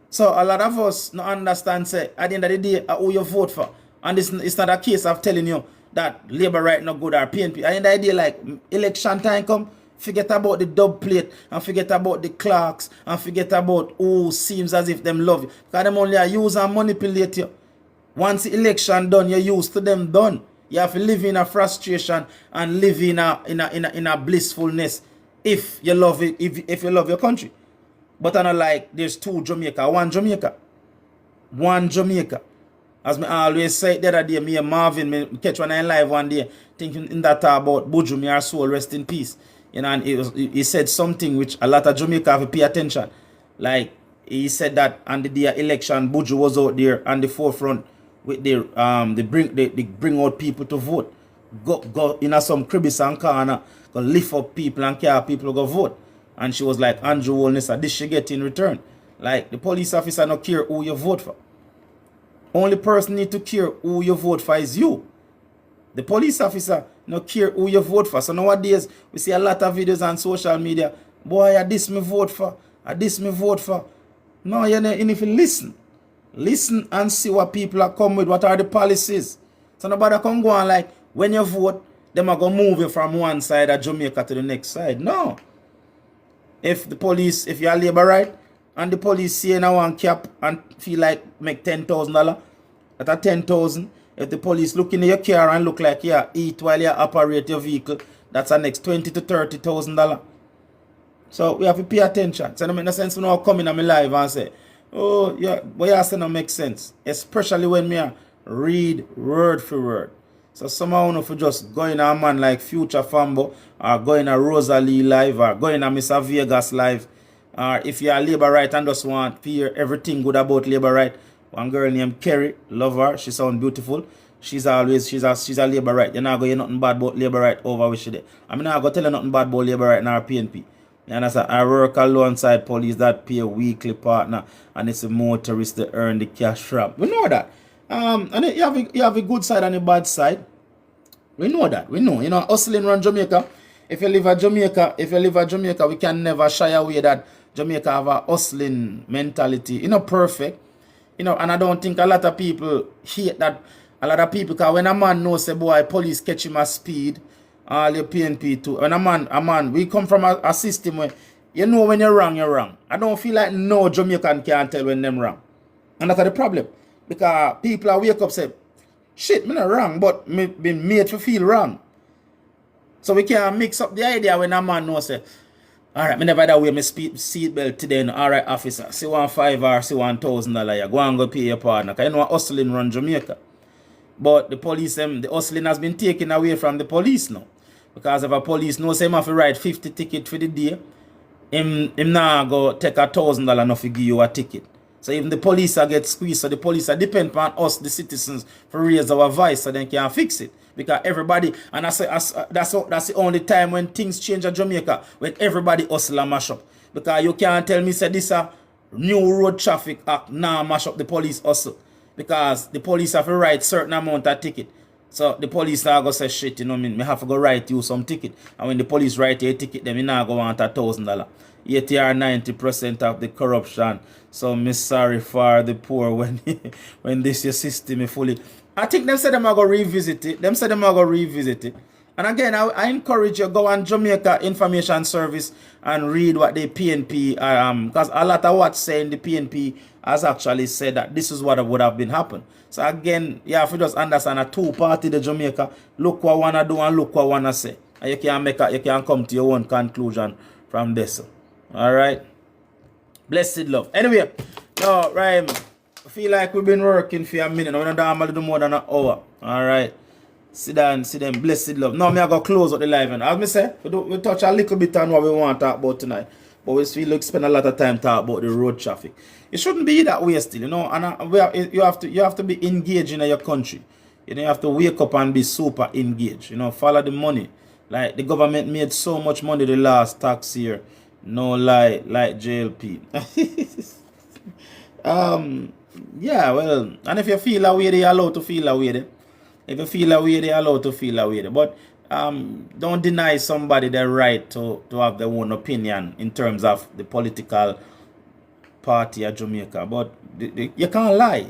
S1: So a lot of us not understand, say, at the end of the day, who you vote for. And it's not a case of telling you that Labour right not good or PNP. At the end of the day, like, election time come, forget about the dub plate and forget about the clerks and forget about who seems as if them love you. Because them only use and manipulate you. Once the election done, you're used to them done. You have to live in a frustration and live in a blissfulness if you love it, if you love your country. But I know like there's two Jamaica, one Jamaica. One Jamaica. As me always say the other day, me and Marvin, me catch one in live one day, thinking in that about Buju, me our soul rest in peace. You know, and he said something which a lot of Jamaica have to pay attention. Like, he said that on the day of election, Buju was out there on the forefront with they bring out people to vote. Go in some cribs and corner, go lift up people and care people go vote. And she was like, Andrew Wolness, this she get in return. Like, the police officer don't care who you vote for. Only person need to care who you vote for is you. The police officer no care who you vote for. So nowadays, we see a lot of videos on social media. Boy, this me vote for. This me vote for. No, you know, and if you listen. Listen and see what people are coming with. What are the policies? So nobody can go on like, when you vote, them are going to move you from one side of Jamaica to the next side. No. If you are Labour right, and the police see in one cap and feel like make $10,000, at a 10,000, if the police look in your car and look like you eat while you operate your vehicle, that's the next $20,000 to $30,000. So we have to pay attention. So it make no sense when I come in on my live and say, oh, yeah, what you say don't make sense. Especially when me a read word for word. So somehow if you just go in a man like Future Fambo, or go in a Rosalie live, or go in a Mr. Vegas live, or if you're a labor right and just want to hear everything good about labor right, one girl named Kerry, love her, she sound beautiful. She's a labor right. You're not going to hear nothing bad about labor right over which she did. I'm not going to tell you nothing bad about labor right now, PNP. You understand? I work alongside police that pay a weekly partner, and it's a motorist to earn the cash from. We know that. And you have a good side and a bad side. We know that. We know. You know, hustling around Jamaica. If you live at Jamaica, we can never shy away that Jamaica have a hustling mentality. You know, perfect. You know, and I don't think a lot of people hate that. A lot of people, because when a man knows, say, boy, police catch him at speed, all your PNP too. When a man, we come from a system where you know when you're wrong, you're wrong. I don't feel like no Jamaican can tell when them wrong. And that's the problem. Because people are wake up say, shit, me not wrong, but me been made to feel wrong. So we can't mix up the idea when a man knows say, alright, me never that way my seatbelt today. No. Alright, officer, see $1,500 or see $1,000, you go and go pay your partner. Because you know hustling run Jamaica. But the police, the hustling has been taken away from the police now. Because if a police knows him have to write 50 ticket for the day, him now go take $1,000 enough to give you a ticket. So even the police are get squeezed, so the police are depend on us, the citizens, for raise our voice so they can fix it. Because everybody, and that's the only time when things change at Jamaica, when everybody hustle and mash up. Because you can't tell me say this a new road traffic act now mash up the police hustle. Because the police have to write certain amount of ticket. So the police are going to say, shit, you know what I mean? Me have to go write you some ticket. And when the police write you a ticket, then me now go want $1,000. 80 or 90% of the corruption. So me sorry for the poor when this your system is fully. I think them said them are going to revisit it. And again, I encourage you go on Jamaica Information Service and read what the PNP because a lot of what's saying the PNP has actually said that this is what would have been happen. So again, you have to just understand a two-party the Jamaica. Look what wanna do and look what wanna say. And you can come to your own conclusion from this. Alright. Blessed love. Anyway, no, right. I feel like we've been working for a minute. We're not do more than an hour. Alright. Sit down, blessed love. Now me I go close up the live and as me say, we touch a little bit on what we want to talk about tonight. But we feel like spend a lot of time talk about the road traffic. It shouldn't be that way still, you know. And you have to be engaged in your country. You know, you have to wake up and be super engaged. You know, follow the money. Like the government made so much money the last tax year. No lie, like JLP. Yeah, well, and if you feel away, you're allowed to feel away. If you feel away, they're allowed to feel away. But don't deny somebody their right to have their own opinion in terms of the political party of Jamaica. But you can't lie.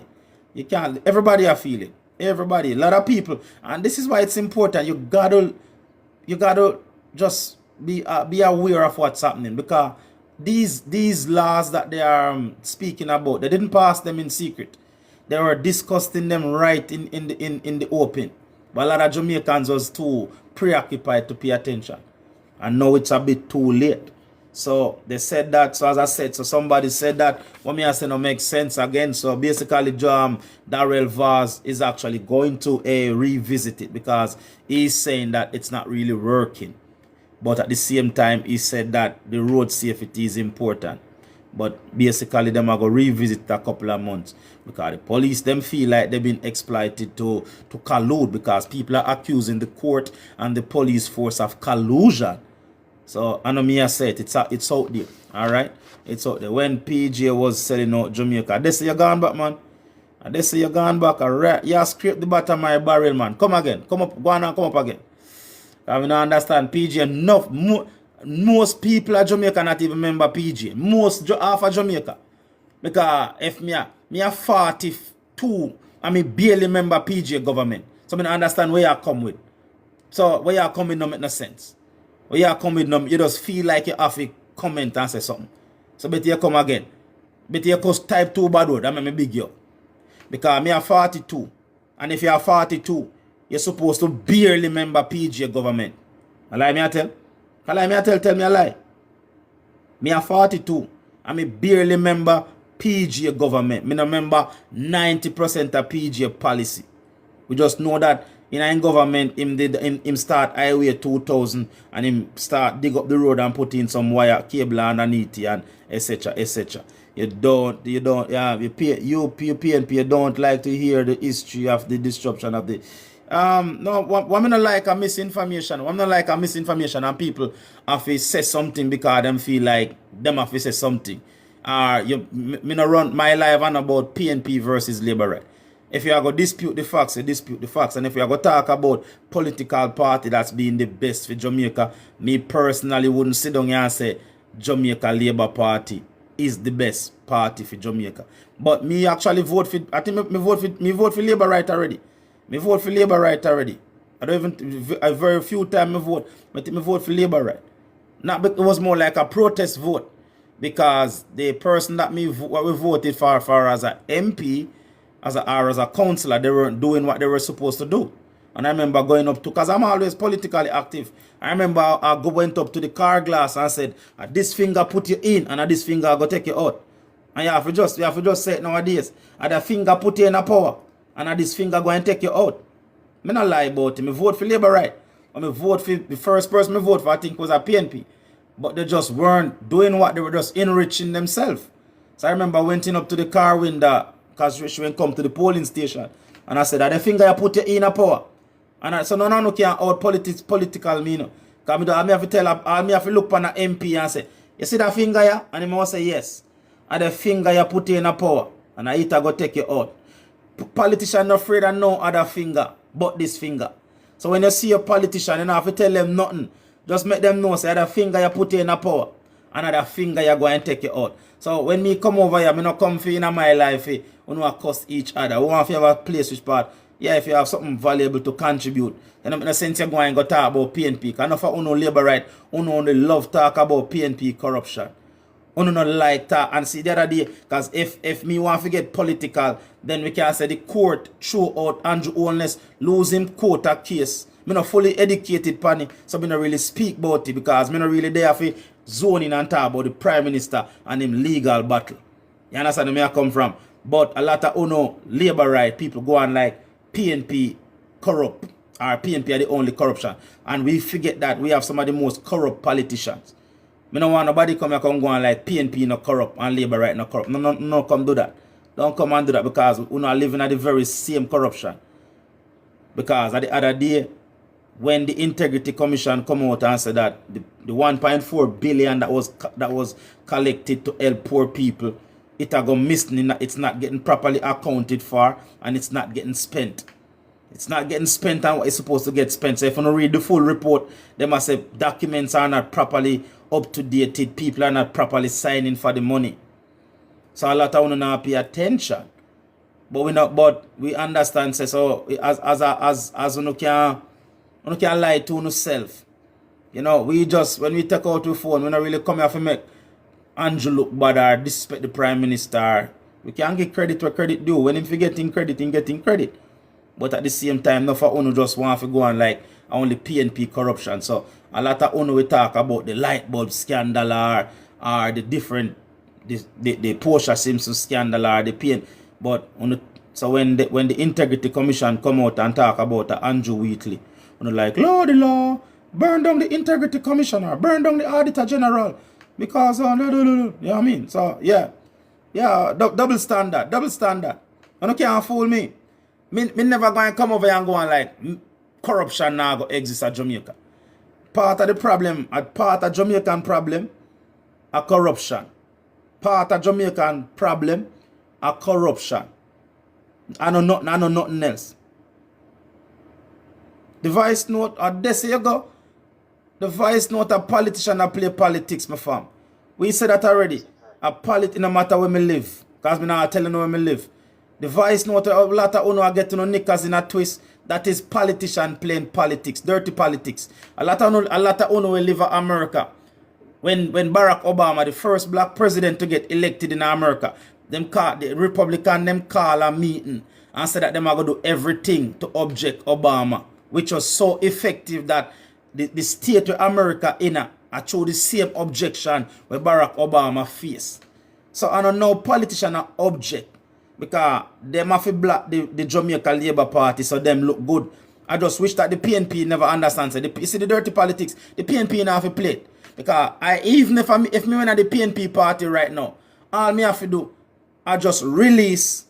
S1: You can't. Everybody are feeling. Everybody. A lot of people. And this is why it's important. You gotta just be aware of what's happening. Because these laws that they are speaking about, they didn't pass them in secret. They were discussing them right in the open. But a lot of Jamaicans was too preoccupied to pay attention. And now it's a bit too late. So they said that. So as I said, so somebody said that. What me I say no makes sense again. So basically Darrell Vaz is actually going to revisit it because he's saying that it's not really working. But at the same time, he said that the road safety is important. But basically, them are going to revisit a couple of months because the police them feel like they've been exploited to collude because people are accusing the court and the police force of collusion. So I know me I said it's out there. Alright? It's out there. When PJ was selling out Jamaica, they say you're gone back, man. And they say you're gone back. Alright. You scrape the bottom of my barrel, man. Come again. Come up. Go on and come up again. I mean, I understand PJ enough. Most people at Jamaica not even remember PJ. Half of Jamaica. Because if me a 42, I mean barely remember PJ government. So I understand where you come with. So where you come with no make no sense. Where you come with no, you just feel like you have to comment and say something. So better you come again. Better you cause type 2 bad word. I mean me big you. Because me a 42. And if you are 42, you're supposed to barely remember PJ government. A lie me I tell? Tell me a lie. Me a 42. And me barely remember PGA government. Me no remember 90% of PGA policy. We just know that in government, him start highway 2000 and him start dig up the road and put in some wire cable underneath it and etc. etc. You PNP, you don't like to hear the history of the disruption of the no, what me not like a misinformation. What me not like a misinformation and people have to say something because them feel like them have to say something. Me not run my life on about PNP versus Labour right. If you are going to dispute the facts, you dispute the facts. And if you are going to talk about political party that's been the best for Jamaica, me personally wouldn't sit down here and say Jamaica Labour Party is the best party for Jamaica. But me actually vote for, I think me vote for Labour right already. Me vote for Labour right already. I don't even, a very few times me vote, but me vote for Labour right. Not, but it was more like a protest vote. Because the person that we voted for as an MP, or as a councillor, they weren't doing what they were supposed to do. And I remember going up to, because I'm always politically active. I remember I went up to the car glass and said, this finger put you in, and this finger go take you out. And you have to just say it nowadays. And the finger put you in a power, and this finger go and take you out. Me not lie about it. Me vote for Labour right. And me vote for, the first person me vote for, I think, was a PNP. But they just weren't doing what, they were just enriching themselves. So I remember I went in up to the car window, because she went come to the polling station. And I said, the finger you put you in a power. And so no can out political me, you know. Because I have to tell her, I have to look on the MP and say, you see that finger here? And he must say yes. And the finger you put you in a power. And I either go take you out. Politician not afraid of no other finger but this finger. So when you see a politician, you don't have to tell them nothing. Just make them know, say, the finger you put you in a power. Another finger you go and take you out. So when me come over here, me not come for in my life, we don't cuss each other. We want to have a place which part. Yeah, if you have something valuable to contribute, then in a sense you go and go talk about PNP. Because enough of uno Labour right, uno only love talk about PNP corruption. Uno not like that. And see the other day, because if me want to get political, then we can say the court threw out Andrew Holness, lose him court a case. Me not fully educated pan it, so me not really speak about it because me not really there for zoning and talk about the Prime Minister and him legal battle. You understand where I come from? But a lot of uno Labour right people go on like PNP corrupt, or PNP are the only corruption. And we forget that we have some of the most corrupt politicians. Me don't want nobody come here come go on like PNP not corrupt and Labour right not corrupt. No come do that. Don't come and do that because we are living at the very same corruption. Because at the other day, when the Integrity Commission come out and said that the 1.4 billion that was collected to help poor people, it are gone missing, it's not getting properly accounted for, and it's not getting spent. It's not getting spent on what it's supposed to get spent. So if you don't read the full report, they must say documents are not properly up to date, people are not properly signing for the money. So a lot of them not pay attention. But we understand, say, so as you can lie to yourself. You know, we just, when we take out the phone, we don't really come here to make Andrew look bad or disrespect the Prime Minister. We can't give credit where credit due. When him getting credit, him getting credit. But at the same time, no for uno just want to go on like only PNP corruption. So a lot of uno we talk about the light bulb scandal or the different the Portia Simpson scandal or the PN. But so when the Integrity Commission come out and talk about Andrew Wheatley, like, Lordy law, burn down the Integrity Commissioner, burn down the Auditor General. Because, you know what I mean? So, yeah, double standard. You can't fool me. Me never going to come over here and go on like, corruption now go exist at Jamaica. Part of the problem, part of Jamaican problem, a corruption. Part of Jamaican problem, a corruption. I know nothing else. The vice note, this you go. The vice note, a politician that play politics, my fam. We said that already. No matter where me live. Because me not telling you where me live. The vice note, a lot of uno are getting no knickers in a twist. That is politician playing politics, dirty politics. A lot of uno will live in America. When Barack Obama, the first black president to get elected in America, the Republican them call a meeting and said that them are going to do everything to object Obama, which was so effective that the state of America I show the same objection where Barack Obama face. So I don't know politician are object because them have to block the Jamaica Labour Party so them look good. I just wish that the PNP never understands it. You see the dirty politics, the PNP now have to play it. Because even if me win at the PNP party right now, all me have to do, I just release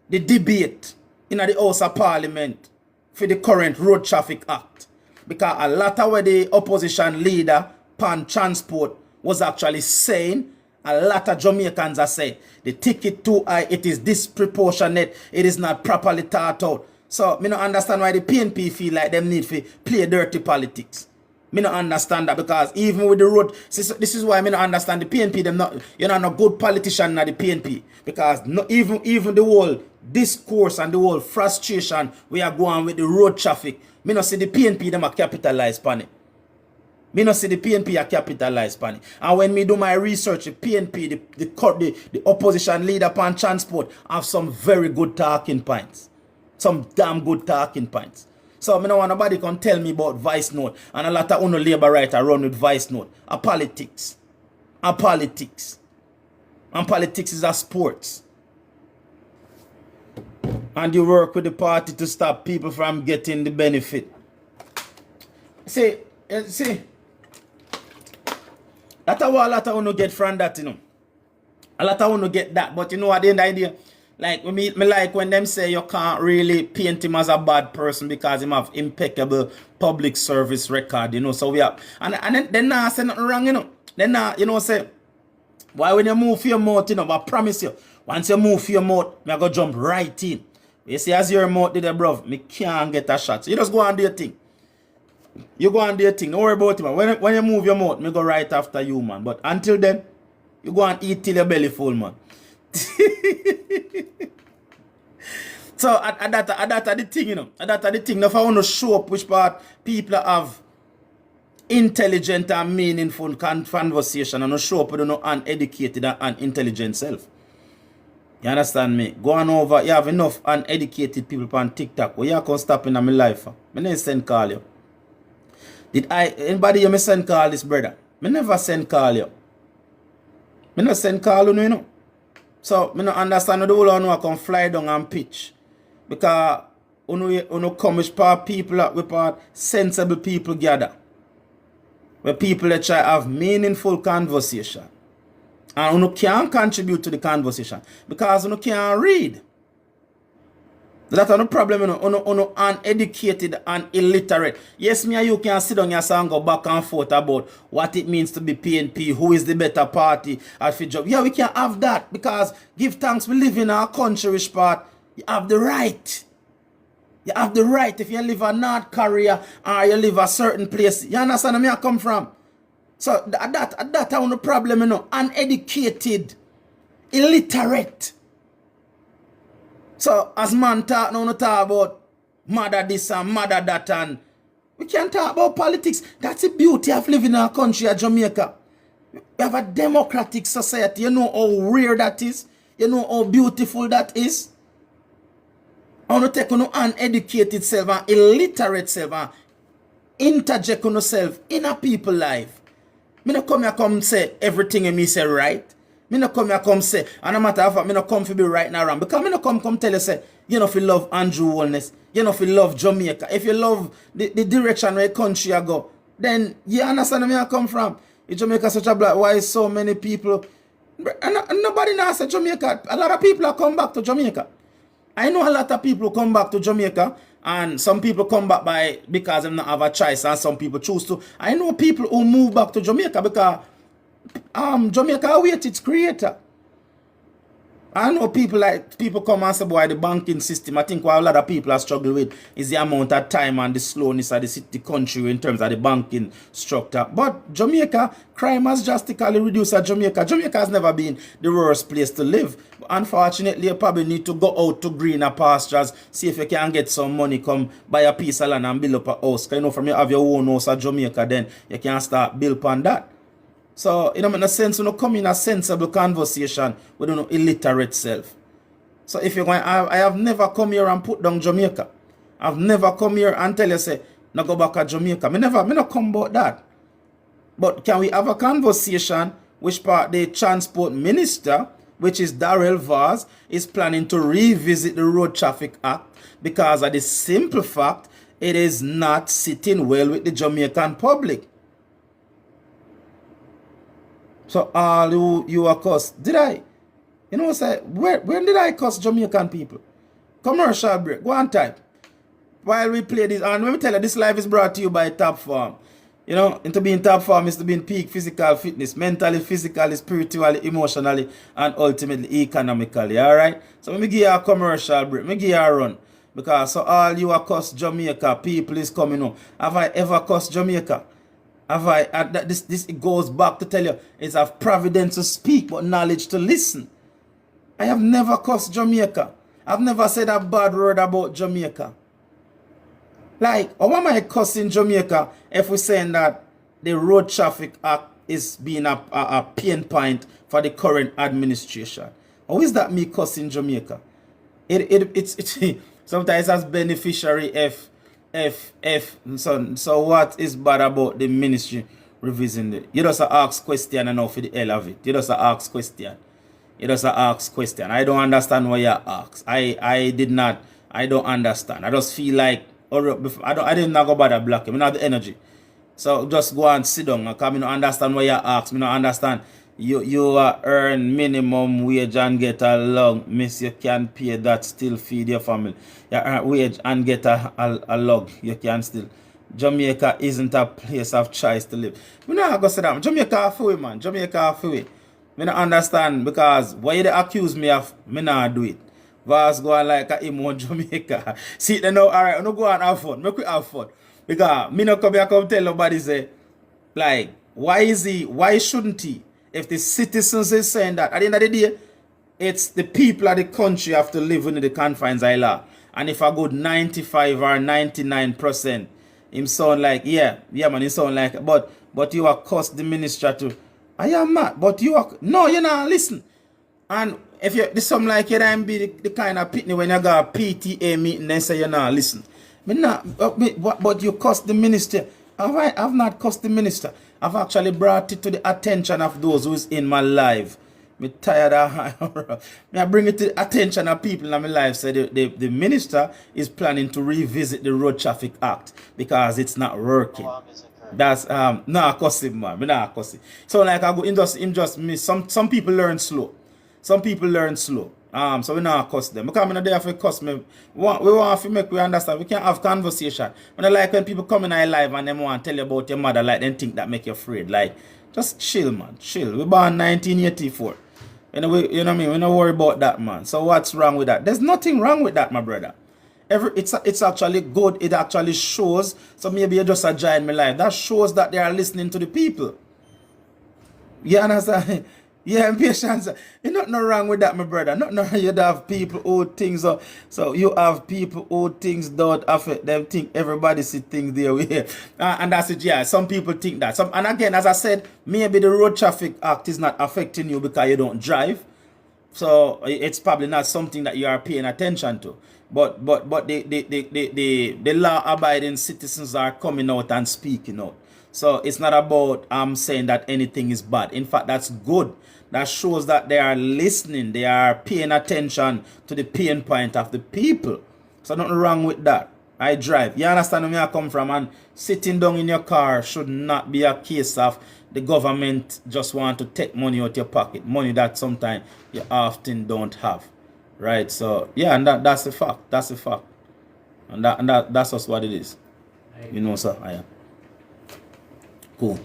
S1: the debate in the House of Parliament for the current Road Traffic Act. Because a lot of what the opposition leader, Pan Transport, was actually saying, a lot of Jamaicans are saying, the ticket too high, it is disproportionate, it is not properly thought out. So, me don't understand why the PNP feel like them need to play dirty politics. Me don't understand that because even with the road, this is why me don't understand the PNP, them not, you're not a good politician in the PNP. Because no, even the whole discourse and the whole frustration we are going with the road traffic, me not see the PNP them are capitalized on it. Me not see the PNP are capitalized on it. And when me do my research, the PNP, the opposition leader Pan Transport have some very good talking points. Some damn good talking points. So I don't want nobody can tell me about Vice Note. And a lot of uno labor writer run with Vice Note. A politics. A politics. And politics is a sports. And you work with the party to stop people from getting the benefit. See, that's what a lot of uno get from that, you know. A lot of uno get that. But you know at the end of the day, like me like when them say you can't really paint him as a bad person because him have impeccable public service record, you know. So we have and then now say nothing wrong, you know. Then now, you know, say why when you move for your mouth, you know, but I promise you, once you move for your mouth, me I go jump right in. You see, as your mouth did, bruv, me can't get a shot. So you just go and do your thing. You go and do your thing. Don't worry about it, man. When you move your mouth, me go right after you, man. But until then, you go and eat till your belly full, man. So that's the thing, you know. That's the thing. Now if I want to show up which part people have intelligent and meaningful conversation and show up with no uneducated and unintelligent self. You understand me? Going over, you have enough uneducated people on TikTok. Well, you can't stop in my life. I never send call you. Anybody you send call this brother? I never send call you. I never send call you, you know. So, I don't understand the whole one who can fly down and pitch. Because you come with people, with sensible people gather. Where people that try to have meaningful conversation. And you can't contribute to the conversation. Because you can't read. That's no problem, you know, uneducated and illiterate. Yes, me and you can sit down here and go back and forth about what it means to be PNP, who is the better party at the job. Yeah, we can have that because give thanks we live in our country, which part, you have the right. You have the right if you live in North Korea or you live a certain place. You understand where I come from? So that have no problem, you know, uneducated, illiterate. So, as man talk, now no talk about mother this and mother that, and we can't talk about politics. That's the beauty of living in our country, at Jamaica. We have a democratic society. You know how rare that is. You know how beautiful that is. I want to take on uneducated self and illiterate self and interject on yourself in a people life. Me no come here come say everything in me say right. Me no come here come say, and no matter how me no come to be right now wrong. Because me no come tell you say, you know if you love Andrew Wellness, you know if you love Jamaica, if you love the direction where the country I go, then you understand where I come from. In Jamaica such a black, why so many people, and nobody knows say Jamaica, a lot of people are come back to Jamaica. I know a lot of people come back to Jamaica, and some people come back because they don't have a choice, and some people choose to. I know people who move back to Jamaica because Jamaica await its creator. I know people come and say, boy, the banking system, I think what a lot of people are struggling with is the amount of time and the slowness of the country in terms of the banking structure. But Jamaica, crime has drastically reduced at Jamaica. Jamaica has never been the worst place to live. Unfortunately, you probably need to go out to greener pastures, see if you can get some money, come buy a piece of land and build up a house. Because you know, from you have your own house at Jamaica, then you can start build upon that. So, it don't make no sense to come in a sensible conversation with an illiterate self. So, if you're going, I have never come here and put down Jamaica. I've never come here and tell you, say, no go back to Jamaica. Me not come about that. But can we have a conversation which part the transport minister, which is Darrell Vaz, is planning to revisit the Road Traffic Act because of the simple fact it is not sitting well with the Jamaican public. So all you are cuss. Did I? You know what I say? When did I cuss Jamaican people? Commercial break. Go on type. While we play this, and let me tell you, this life is brought to you by Top Form. You know, into being top form is to be in peak physical fitness, mentally, physically, spiritually, emotionally, and ultimately economically. Alright? So let me give you a commercial break. Let me give you a run. Because so all you are cuss Jamaica, people is coming home. Have I ever cussed Jamaica? Have I? This it goes back to tell you, it's of providence to speak, but knowledge to listen. I have never cussed Jamaica. I've never said a bad word about Jamaica. Like, how am I cussing Jamaica if we're saying that the Road Traffic Act is being a pain point for the current administration? How is that me cussing Jamaica? It's sometimes as beneficiary so what is bad about the ministry revising it? You just ask question and now for the hell of it. You just ask question. You just ask question. I don't understand why you ask. I don't understand. I just feel like I didn't go bother block him. I don't have the energy. So just go and sit down. Because I don't understand why you ask. I don't understand. You earn minimum wage and get a log. Miss, you can pay that, still feed your family. You earn wage and get a log. You can still. Jamaica isn't a place of choice to live. We not go say that. Jamaica for man. Jamaica for we. I don't understand because why they accuse me of me not do it. Vaz go on like a emo Jamaica. See they know, alright, I no go and have fun. Make we have fun. Because me no come here come tell nobody say, like, why shouldn't he? If the citizens is saying that, at the end of the day, it's the people of the country have to live within the confines of law. And if a good 95 or 99%, him sound like, yeah man, he sound like, but you are cost the minister to, I am mad, but you are, no, you not listen. And if you, this something like you don't be the kind of pitney when you got a PTA meeting and say you not listen. But you cost the minister. I've not cost the minister. I've actually brought it to the attention of those who's in my life. Me tired of I bring it to the attention of people in my life. Say the minister is planning to revisit the Road Traffic Act because it's not working. That's nah cuss him, man. Me nah cuss him. So like I go in just me. Some people learn slow. Some people learn slow. So we not cuss them. Because I'm not there for cuss me. We want to make we understand. We can't have conversation. I don't like when people come in our life and they want to tell you about your mother, like they think that make you afraid. Like, just chill, man. Chill. We born 1984. You know what I mean? We don't worry about that, man. So what's wrong with that? There's nothing wrong with that, my brother. It's actually good. It actually shows. So maybe you just join my life. That shows that they are listening to the people. You understand? Yeah, patience. There's nothing wrong with that, my brother. Nothing. You have people who things up. So you have people who things don't affect them. Think everybody see things their way. And that's it. Yeah, some people think that. And again, as I said, maybe the Road Traffic Act is not affecting you because you don't drive. So it's probably not something that you are paying attention to. But the law-abiding citizens are coming out and speaking out. So it's not about saying that anything is bad. In fact, that's good. That shows that they are listening. They are paying attention to the pain point of the people. So nothing wrong with that. I drive. You understand where I come from? And sitting down in your car should not be a case of the government just want to take money out your pocket. Money that sometimes you often don't have. Right? So, yeah, and that's a fact. That's a fact. And that's just what it is. You know, sir. I am. Cool.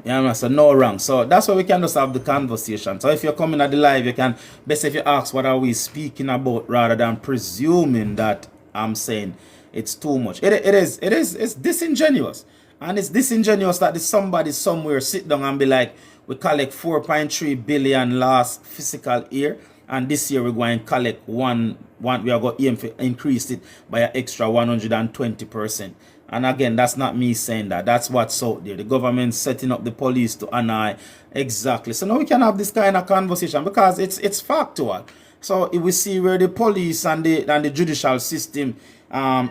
S1: Yeah, so no wrong. So that's why we can just have the conversation. So if you're coming at the live, you can best if you ask what are we speaking about rather than presuming that I'm saying it's too much. It's disingenuous. And it's disingenuous that somebody somewhere sit down and be like, we collect 4.3 billion last fiscal year, and this year we're going to collect we are going to aim to increase it by an extra 120%. And again, that's not me saying that. That's what's out there. The government setting up the police to annoy. Exactly. So now we can have this kind of conversation because it's factual. So if we see where the police and the judicial system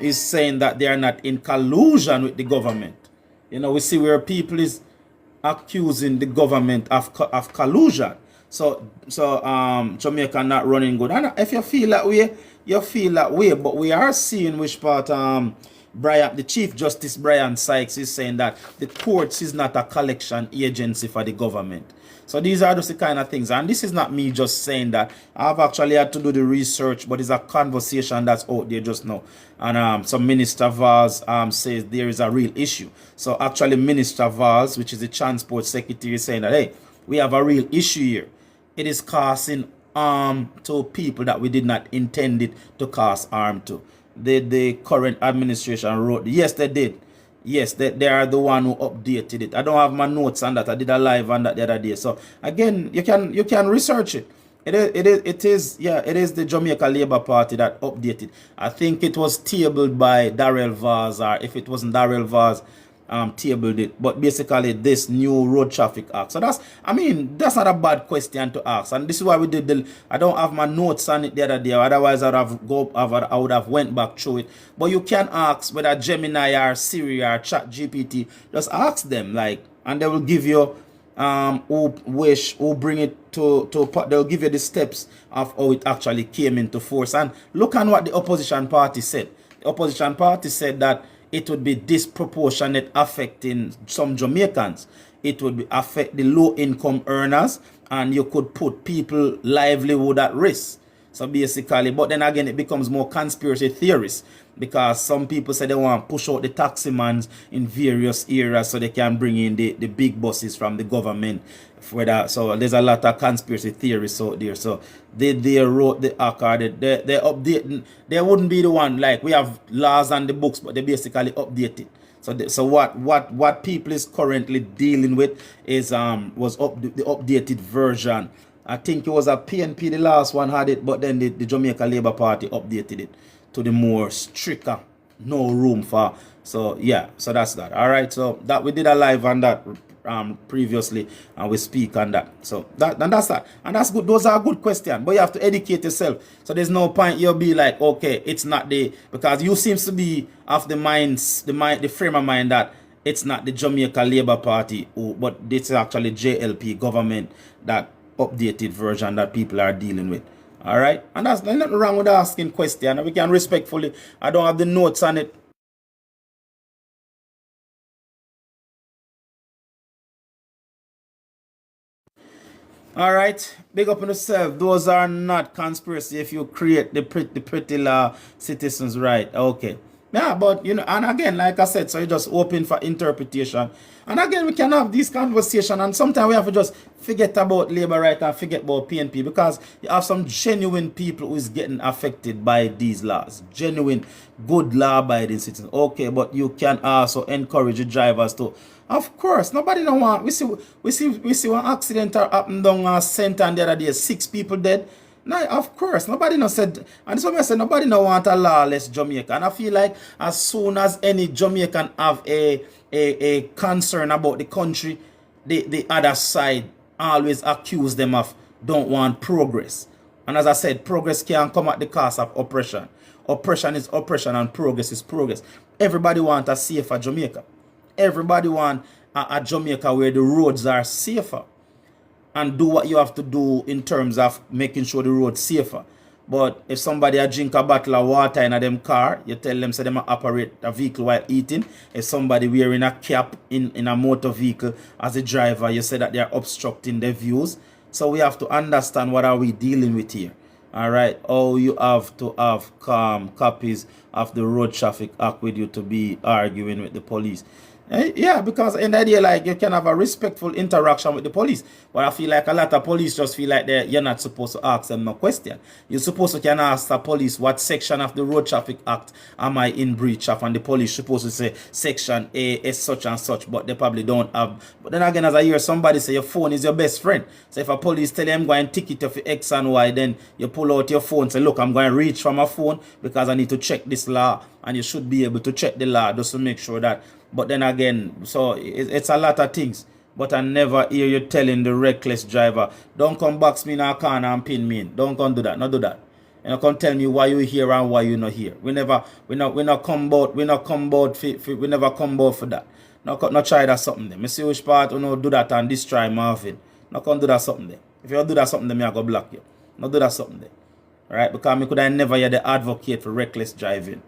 S1: is saying that they are not in collusion with the government. You know, we see where people is accusing the government of collusion. Jamaica not running good. And if you feel that way, you feel that way. But we are seeing which part the Chief Justice Brian Sykes is saying that the courts is not a collection agency for the government. So these are just the kind of things. And this is not me just saying that. I've actually had to do the research, but it's a conversation that's out there just now. And some Minister Valls says there is a real issue. So actually Minister Valls, which is the Transport Secretary, is saying that, hey, we have a real issue here. It is causing harm to people that we did not intend it to cause harm to. The current administration wrote, yes, they did. Yes, they are the one who updated it. I don't have my notes on that. I did a live on that the other day. So again, you can research it. It is the Jamaica Labour Party that updated. I think it was tabled by Darrell Vaz, or if it wasn't Darrell Vaz, tabled it. But basically this new road traffic act. So that's not a bad question to ask. And this is why we did I don't have my notes on it the other day. Otherwise I would have went back through it. But you can ask whether Gemini or Siri or Chat GPT. Just ask them, like, and they will give you who bring it they'll give you the steps of how it actually came into force. And look at what the opposition party said. The opposition party said that it would be disproportionate affecting some Jamaicans. It would affect the low income earners, and you could put people livelihood at risk. So basically, but then again, it becomes more conspiracy theories, because some people say they want to push out the taximans in various areas so they can bring in the big buses from the government. So there's a lot of conspiracy theories out there. So they wrote the act, or they update. They wouldn't be the one, like we have laws on the books, but they basically update it. So what people is currently dealing with is the updated version. I think it was a PNP, the last one had it, but then the Jamaica Labour Party updated it to the more stricter, no room for. So yeah, so that's that. All right, so that we did a live on that previously, and we speak on that. So that's that, and that's good. Those are good questions, but you have to educate yourself. So there's no point you'll be like, okay, it's not because you seems to be of the frame of mind that it's not the Jamaica Labour Party, but this is actually JLP government, that updated version that people are dealing with. All right, and there's nothing wrong with asking questions. We can respectfully. I don't have the notes on it. All right, big up on yourself. Those are not conspiracy if you create the pretty law citizens right. Okay. Yeah, but and again, like I said, so you just open for interpretation. And again, we can have this conversation, and sometimes we have to just forget about labor right and forget about PNP, because you have some genuine people who is getting affected by these laws. Genuine, good law-abiding citizens. Okay, but you can also encourage the drivers to. Of course, nobody don't want. We see one accident happened down center, and the other day 6 people dead. No, of course, nobody no said, and this is what I said, nobody no want a lawless Jamaica. And I feel like as soon as any Jamaican have a concern about the country, the other side always accuse them of don't want progress. And as I said, progress can come at the cost of oppression. Oppression is oppression and progress is progress. Everybody want a safer Jamaica. Everybody want a Jamaica where the roads are safer, and do what you have to do in terms of making sure the road's safer. But if somebody drink a bottle of water in a them car, you tell them so they operate a vehicle while eating. If somebody wearing a cap in a motor vehicle as a driver, you say that they are obstructing their views. So we have to understand what are we dealing with here. All right. Oh, you have to have copies of the Road Traffic Act with you to be arguing with the police. Yeah, because in the idea, like, you can have a respectful interaction with the police. But I feel like a lot of police just feel like you're not supposed to ask them no question. You're supposed to can ask the police what section of the Road Traffic Act am I in breach of, and the police supposed to say section A is such and such, but they probably don't have. But then again, as I hear somebody say your phone is your best friend. So if a police tell you I'm going to ticket you for X and Y, then you pull out your phone and say, look, I'm going to reach for my phone because I need to check this law, and you should be able to check the law just to make sure that. But then again, so it's a lot of things. But I never hear you telling the reckless driver, don't come box me in a corner and pin me in. Don't come do that. Not do that. You know, come tell me why you here and why you not here. We never come bout for that. No try that something there. I see which part you know do that and destroy Marvin. No come do that something there. If you do that something there, me I go block you. No do that something there. Right? Because me could I never hear the advocate for reckless driving.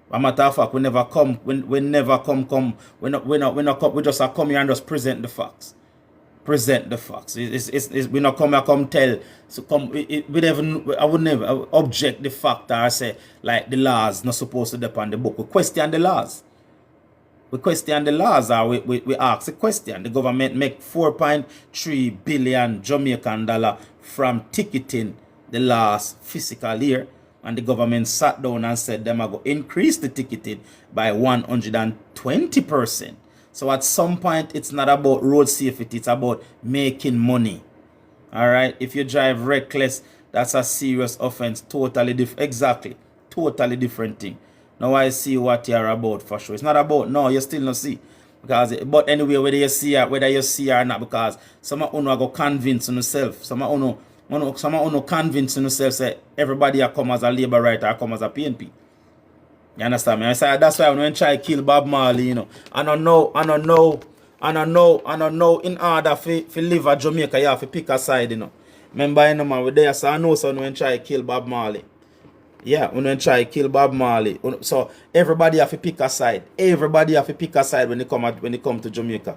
S1: As a matter of fact, we never come, we never come, we not come, we just come here and just present the facts. Present the facts. We not come here come tell. So come, we never, I would never object the fact that I say like the laws not supposed to depend on the book. We question the laws. We question the laws, or we ask a question. The government make 4.3 billion Jamaican dollar from ticketing the last fiscal year, and the government sat down and said them are going to increase the ticketing by 120%. So at some point, it's not about road safety, it's about making money. All right, if you drive reckless, that's a serious offense. Totally different. Exactly, totally different thing. Now I see what you're about for sure. It's not about no, you still not see. Because but anyway, whether you see her or not, because some of you go convince yourself. Some of you convince yourself say everybody a come as a labor writer or come as a PNP. You understand me? I say that's why when I try to kill Bob Marley, you know. I don't know. In order for live at Jamaica, you have to pick a side, you know. Remember, you know, man, we there, so I know so when I try to kill Bob Marley. Yeah, when I try to kill Bob Marley. So everybody have to pick a side. Everybody have to pick a side when they come to Jamaica.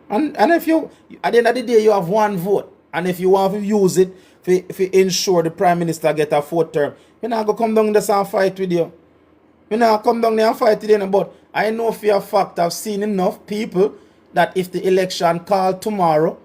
S1: And if you at the end of the day you have one vote. And if you want to use it for ensure the Prime Minister get a fourth term, you're not going to come down there and fight with you. You're not come down there and fight with you. But I know for a fact I've seen enough people that if the election called tomorrow,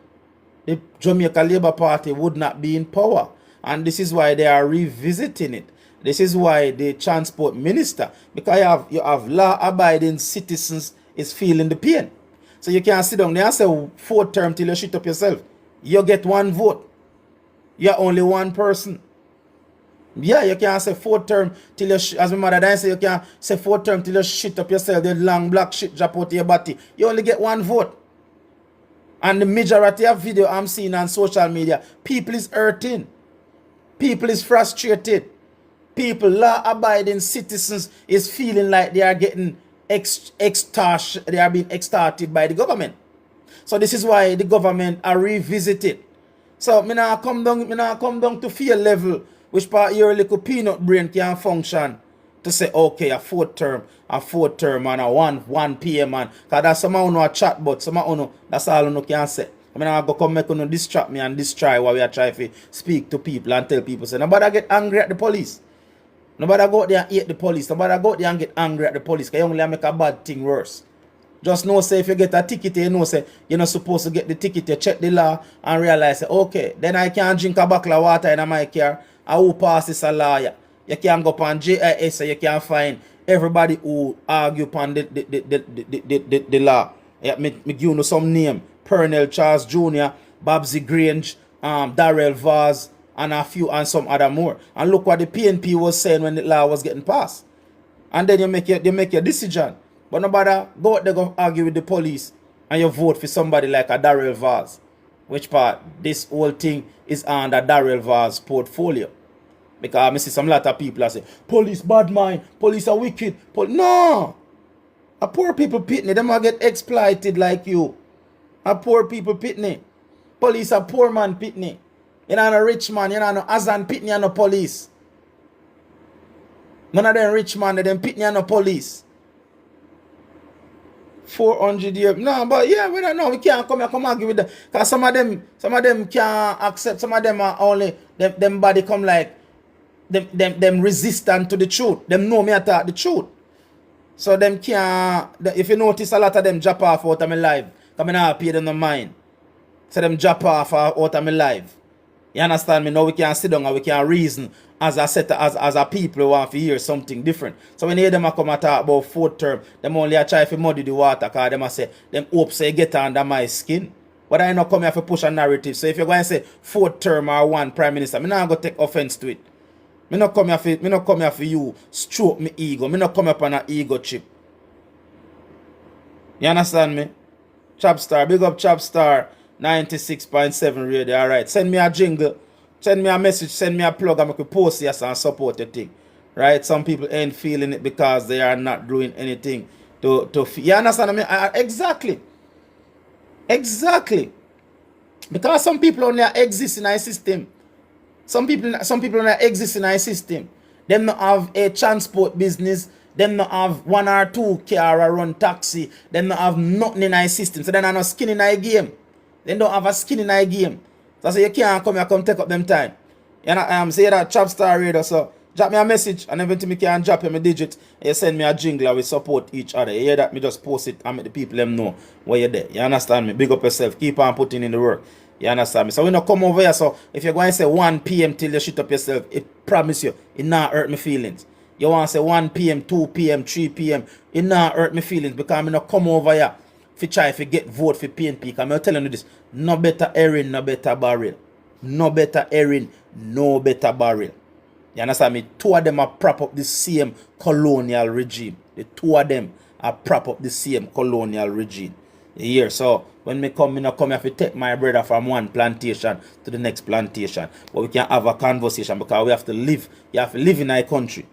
S1: the Jamaica Labour Party would not be in power. And this is why they are revisiting it. This is why the transport minister, because you have law-abiding citizens is feeling the pain. So you can't sit down there and say fourth term till you shit up yourself. You get one vote. You're only one person. Yeah, you can't say fourth term till you, as my mother died, say you can't say fourth term till you shit up yourself, the long black shit drop out of your body. You only get one vote. And the majority of video I'm seeing on social media, people is hurting. People is frustrated. People, law-abiding citizens is feeling like they are getting they are being extorted by the government. So this is why the government are revisited. So me now come down to fear level, which part your little peanut brain can function to say, okay, a fourth term and a 1 PM man. Cause that's some of a chat, but some of that's all you can say. I mean, I go come make you distract me and destroy while we are trying to speak to people and tell people, say, nobody get angry at the police. Nobody go out there and hate the police. Nobody go out there and get angry at the police. Because you only make a bad thing worse. Just know, say, if you get a ticket, you know, say, you're not supposed to get the ticket. You check the law and realize, say, okay, then I can't drink a bottle of water in my car. I will pass this a lawyer. You can go upon JIS, so you can find everybody who argue upon the law. Yeah, me give you some name. Pernell Charles Jr., Babsy Grange, Darrell Vaz, and a few and some other more. And look what the PNP was saying when the law was getting passed. And then you make your decision. But nobody go out there go argue with the police and you vote for somebody like a Darrell Vaz. Which part? This whole thing is under Darrell Vaz portfolio. Because I see some lot of people that say, police bad mind, police are wicked. No! A poor people pitney, them will get exploited like you. A poor people pitney. Police are poor man pitney. You know, no rich man, you know, no Azan pitney and no police. None of them rich man, them pitney and no police. 400 years. No, but yeah, we don't know. We can't come argue with them. Because some of them can't accept, some of them are only, them body come like, them resistant to the truth. Them know me attack the truth. So them can't, if you notice a lot of them drop off out of my life, because I not pay them no mind. So them drop off out of my life. You understand me? Now we can sit down and we can reason as a people who want to hear something different. So when you hear them come and talk about fourth term, them only try to muddy the water because them say, them hope say get under my skin. But I not come here to push a narrative. So if you're going to say fourth term or one prime minister, I'm not going to take offense to it. Me not come here for you stroke me ego. Me not come up on an ego chip. You understand me? Chopstar, big up Chopstar 96.7 radio. Alright. Send me a jingle, send me a message, send me a plug, and I can post yes and support the thing. Right? Some people ain't feeling it because they are not doing anything You understand me? Exactly. Exactly. Because some people only exist in our system. Some people only exist in our system. Them not have a transport business. Them not have one or two car or run taxi. Them not have nothing in our system. So they are not skin in our game. They don't have a skin in our game. So I say you can't come here come take up them time. You know, say that Trap Star Radio, so drop me a message and everything me can drop you my digit. You send me a jingle and we support each other. You hear that? Me just post it and make the people them know where you're there. You understand me? Big up yourself. Keep on putting in the work. You understand me? So we not come over here. So if you're going to say 1 p.m. till you shit up yourself, it promise you, it not hurt my feelings. You want to say 1 p.m., 2 p.m., 3 p.m., it not hurt my feelings because I'm not come over here if try if you get vote for PNP. I'm telling you this, no better earring, no better barrel. No better earring, no better barrel. You understand me? Two of them are prop up the same colonial regime. The two of them are prop up the same colonial regime. You hear? So when me come, I have to take my brother from one plantation to the next plantation. But we can have a conversation because we have to live. You have to live in our country.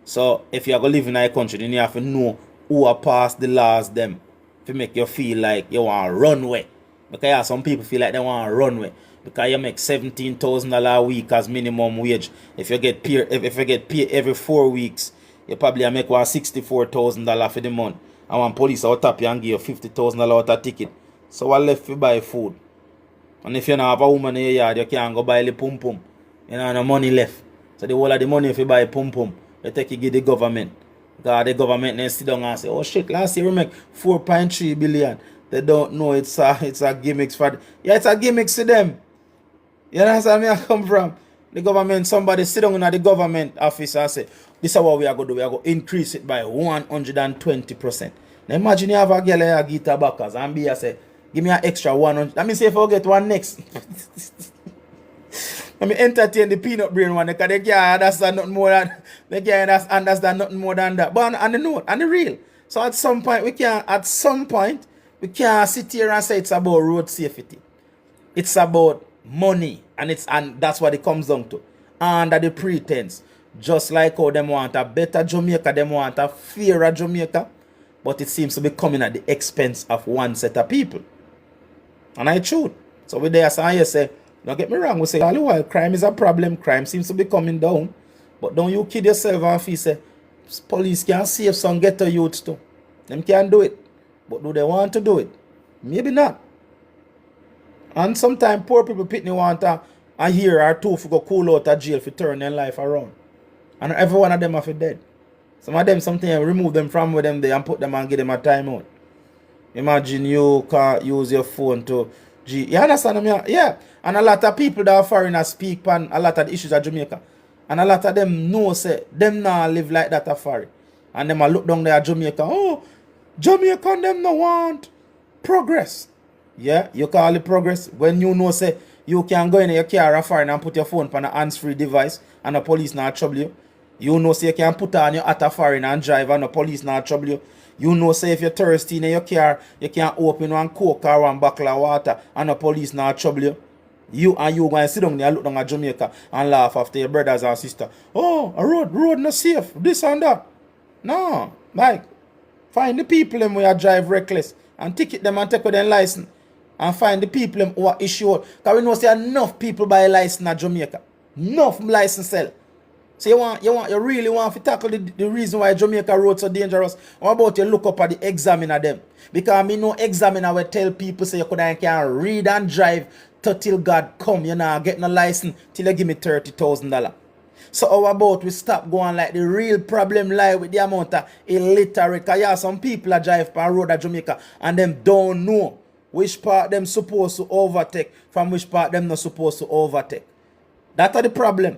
S1: So if you are going to live in our country, then you have to know who are passed the laws them to make you feel like you want to run away. Because yeah, some people feel like they want to run away. Because you make $17,000 a week as minimum wage. If you get paid every 4 weeks, you probably make $64,000 for the month. And when police out tap you and give you $50,000 out a ticket. So what left to buy food? And if you don't have a woman in your yard, you can't go buy the pum pum. You don't have no money left. So the whole of the money if you buy pum pum, you take it give the government. Because the government then sit down and say, oh shit, last year we make 4.3 billion. They don't know it's a gimmick for yeah, it's a gimmick to them. You understand where I come from? The government, somebody sit down in the government office and say, this is what we are going to do. We are going to increase it by 120%. Now imagine you have a girl here give tobaccos and be say, give me an extra 100. Let me see if I get one next. Let me entertain the peanut brain one because they can't understand nothing more than that. But on the note, on the real. So at some point we can't sit here and say it's about road safety. It's about money, and that's what it comes down to. Under the pretense, just like how them want a better Jamaica, them want a fairer Jamaica, but it seems to be coming at the expense of one set of people. And I truth. So with there, I say, don't get me wrong, we say all the while crime is a problem, crime seems to be coming down. But don't you kid yourself and you say police can save some ghetto youths too. Them can do it. But do they want to do it? Maybe not. And sometimes poor people pitney want a year or two to go cool out of jail to turn their life around. And every one of them are dead. Some of them sometimes remove them from where them there and put them and give them a time out. Imagine you can use your phone to you understand me? Yeah. And a lot of people that are foreigners speak on a lot of the issues of Jamaica. And a lot of them know say them not live like that a foreign. And them a look down there at Jamaica. Oh, Jamaican them no want progress. Yeah, you call it progress when you know say you can go in your car or foreign and put your phone on a hands-free device and the police not trouble you. You know say you can put on your at foreign and drive and the police not trouble you. You know say if you're thirsty in your car, you can open one coke or one bottle of water and the police not trouble you. You going to sit down there and look down at Jamaica and laugh after your brothers and sisters. Oh, a road not safe, this and that. No, like find the people them who are drive reckless and ticket them and take with their license. And find the people who are issued. Because we know say enough people buy a license in Jamaica. Enough license sell. So you really want to tackle the reason why Jamaica roads so dangerous. How about you look up at the examiner them? Because me know examiner will tell people say you can read and drive till God come. You know, get no license till you give me $30,000. So how about we stop going like the real problem lie with the amount of illiterate. Because yeah, some people are drive per road at Jamaica and them don't know which part them supposed to overtake from which part them not supposed to overtake. That's the problem.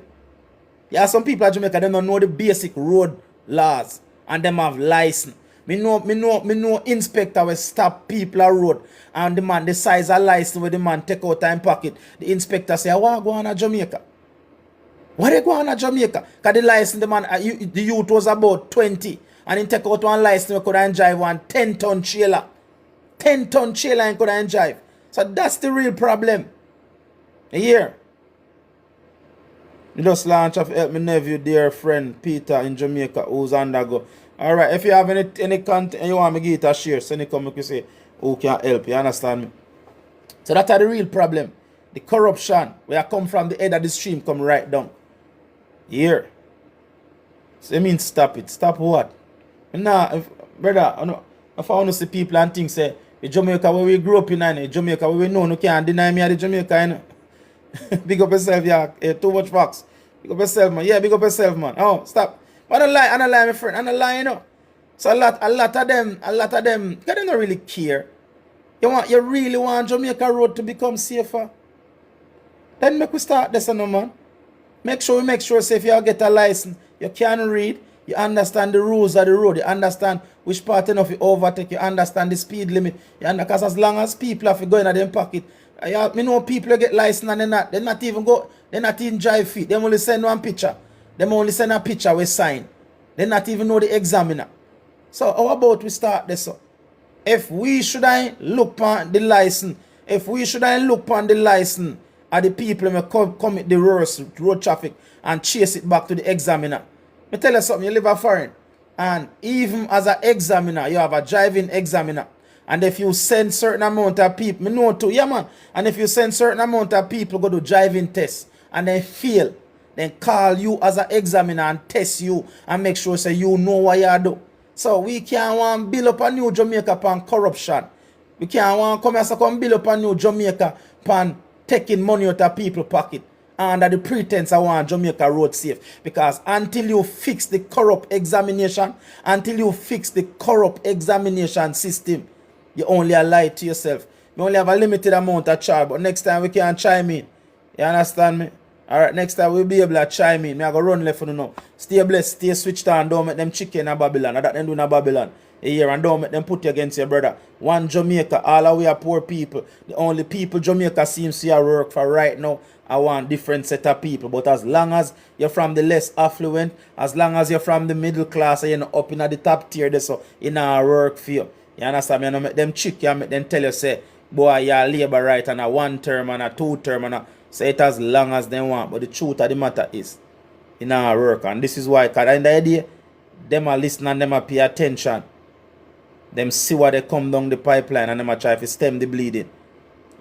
S1: Yeah, some people at Jamaica they don't know the basic road laws and them have license. Me know inspector will stop people on road and the man the size of license where the man take out time pocket. The inspector say, what go on to Jamaica? What they go on to Jamaica? Because the license the man the youth was about 20 and he take out one license we could drive one 10-ton trailer. 10-ton trailer and could drive. So that's the real problem. Here. Me just launch of help my nephew, dear friend Peter in Jamaica, who's undergo. Alright, if you have any content and you want me to give it a share, send it come, you say who can help, you understand me? So that's the real problem. The corruption where I come from the head of the stream come right down. Here. So you mean stop it. Stop what? Nah, brother, if I want to see people and things say, the Jamaica where we grew up in, and Jamaica where we know, you can't deny me the Jamaica, you know? Big up yourself, yeah. Too much facts. Big up yourself, man. Yeah, big up yourself, man. Oh, stop. But I don't lie, my friend. I don't lie, you know. So a lot of them, because they don't really care. You really want Jamaica road to become safer? Then make we start this, no, man. Make sure say if you get a license, you can read, you understand the rules of the road, you understand which part enough you overtake, you understand the speed limit, because as long as people have to go in their pocket, me know people get license and they not even drive feet. They only send one picture. They only send a picture with sign. They not even know the examiner. So how about we start this up? If we should look on the license, of the people who commit the road traffic and chase it back to the examiner. Me tell you something, you live a foreign. And even as an examiner, you have a driving examiner. And if you send certain amount of people, me know too, yeah man. And if you send certain amount of people go to driving tests and they fail, then call you as an examiner and test you and make sure say you know what you do. So we can't want to build up a new Jamaica upon corruption. We can't want to come here and come build up a new Jamaica upon taking money out of people's pocket under the pretense I want Jamaica road safe. Because until you fix the corrupt examination, system, you only lie to yourself. You only have a limited amount of charge, but next time we can chime in. You understand me? Alright, next time we'll be able to chime in. I go run left for you now. Stay blessed, stay switched on, don't make them chicken in Babylon. That them do in Babylon. Here and don't make them put you against your brother. One Jamaica, all of we are poor people. The only people Jamaica seems to work for right now, I want different set of people. But as long as you're from the less affluent, as long as you're from the middle class and you're not up in the top tier, so in our work for you. You understand me? I make them chick you and make them tell you, say, boy, you're labor right and a 1 term and a 2 term and a say it as long as they want. But the truth of the matter is, in our work. And this is why, because in the idea, them are listening and them are pay attention. Them see what they come down the pipeline and them are try to stem the bleeding.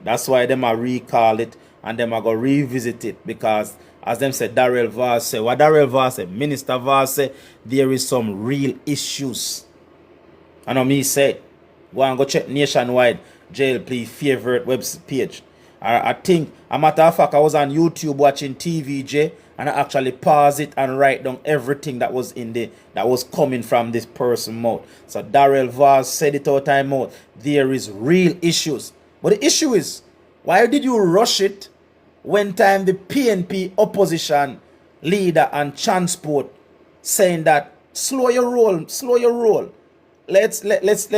S1: That's why them are recall it and them are go revisit it. Because as them said, Darrell Vaz say, what Darrell Vaz say, Minister Vaz say, there is some real issues. I know me say, go and go check Nationwide Jail Plea favorite web page. I think, a matter of fact, I was on YouTube watching TVJ and I actually paused it and write down everything that was in there that was coming from this person's mouth. So Darrell Vaz said it out of time mouth. There is real issues. But the issue is, why did you rush it when time the PNP opposition leader and transport saying that slow your roll. Let's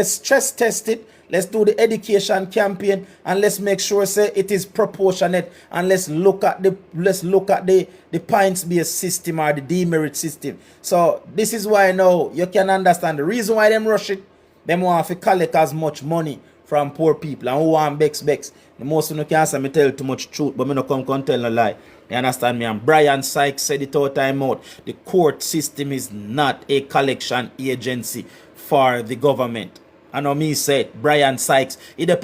S1: stress test it. Let's do the education campaign and let's make sure say it is proportionate and let's look at the points based system or the demerit system. So this is why now you can understand the reason why them rush it. Them want to collect as much money from poor people and who want bex. The most of you can say me tell too much truth, but me no come tell no lie. You understand me? And Brian Sykes said it all time out. The court system is not a collection agency for the government. I know me said, Brian Sykes. If you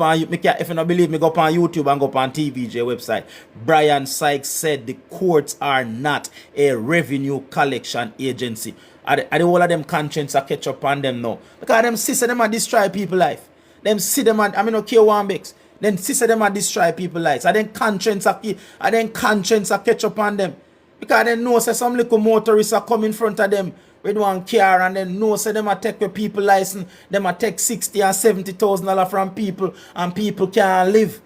S1: don't believe me, go up on YouTube and go up on TVJ website. Brian Sykes said the courts are not a revenue collection agency. Are the whole of them conscience are catch up on them now. Because them sister them are destroy people life. Them see them and I mean okay one bex. Then sister them are destroy people lives. And then conscience are catch up on them. Because they know say some little motorists are come in front of them with one car and then know say them a take with people license, them a take $60,000 and $70,000 from people and people can't live.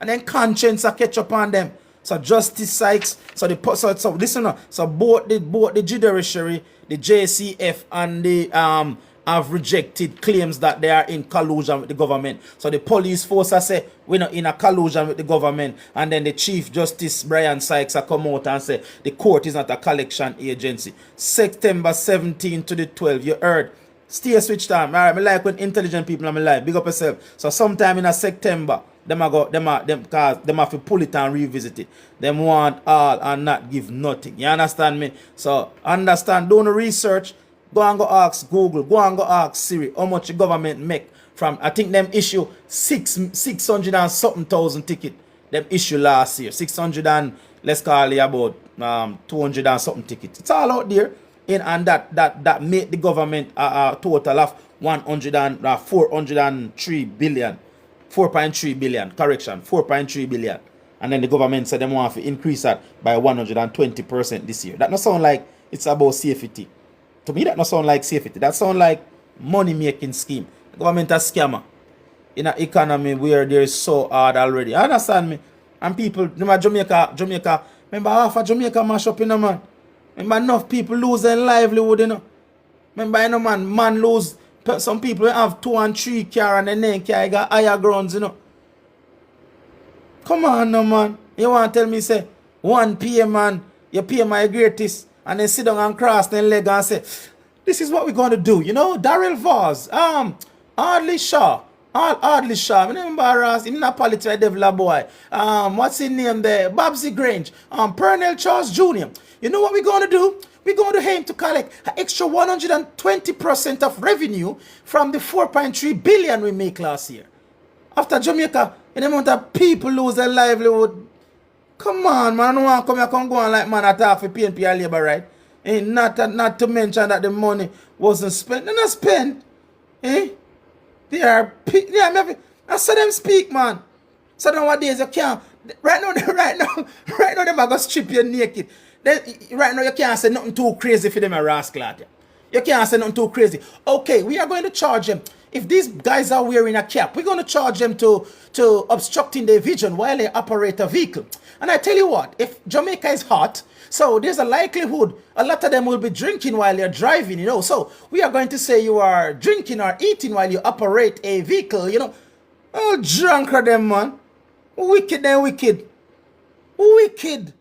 S1: And then conscience a catch up on them. So Justice Sykes, so listen, so both the judiciary, the JCF and the have rejected claims that they are in collusion with the government. So the police force say we're not in a collusion with the government, and then the Chief Justice Brian Sykes come out and say the court is not a collection agency. September 17 to the 12th, you heard. Stay switched on. Alright, I like when intelligent people are alive. Big up yourself. So sometime in a September, cause them have to pull it and revisit it. Them want all and not give nothing. You understand me? So understand, do the research, go and go ask Google, go and go ask Siri how much the government make from, I think them issue 600 and something thousand ticket. Them issue last year. 600 and let's call it about 200 and something tickets. It's all out there. And that made the government a total of 403 billion. 4.3 billion. Correction. 4.3 billion. And then the government said they want to increase that by 120% this year. That not sound like it's about safety. To me, that not sound like safety. That sound like money making scheme. The government is a scammer in an economy where there is so hard already. You understand me? And people, remember Jamaica, remember half of Jamaica mash up in a man. Remember enough people lose their livelihood, you know. Remember, you know, man lose, some people have 2 and 3 car and then car got higher grounds, you know. Come on no man. You want to tell me, say, 1 p.m. man, you pay my greatest, and then sit down and cross their leg and say, this is what we're going to do, you know. Daryl Vaz, Hardly Shaw. I remember in Napoli to a devil boy. What's his name there? Babsy Grange. Pernell Charles Jr. You know what we're going to do? We're going to aim to collect an extra 120% of revenue from the 4.3 billion we make last year. After Jamaica, in the amount of people lose their livelihood. Come on, man. I don't want to come here and go on like man at half for PNP labor, right? And not to mention that the money wasn't spent. They're not spent. Eh? I saw them speak, man. So nowadays you can't. Right now, them are gonna strip you naked. Right now you can't say nothing too crazy for them a rascal out there. You can't say nothing too crazy. Okay, we are going to charge them. If these guys are wearing a cap, we're going to charge them to obstructing their vision while they operate a vehicle. And I tell you what, if Jamaica is hot, so there's a likelihood a lot of them will be drinking while you're driving, you know. So we are going to say you are drinking or eating while you operate a vehicle, you know. Oh, drunk are them, man. Wicked and wicked. Wicked.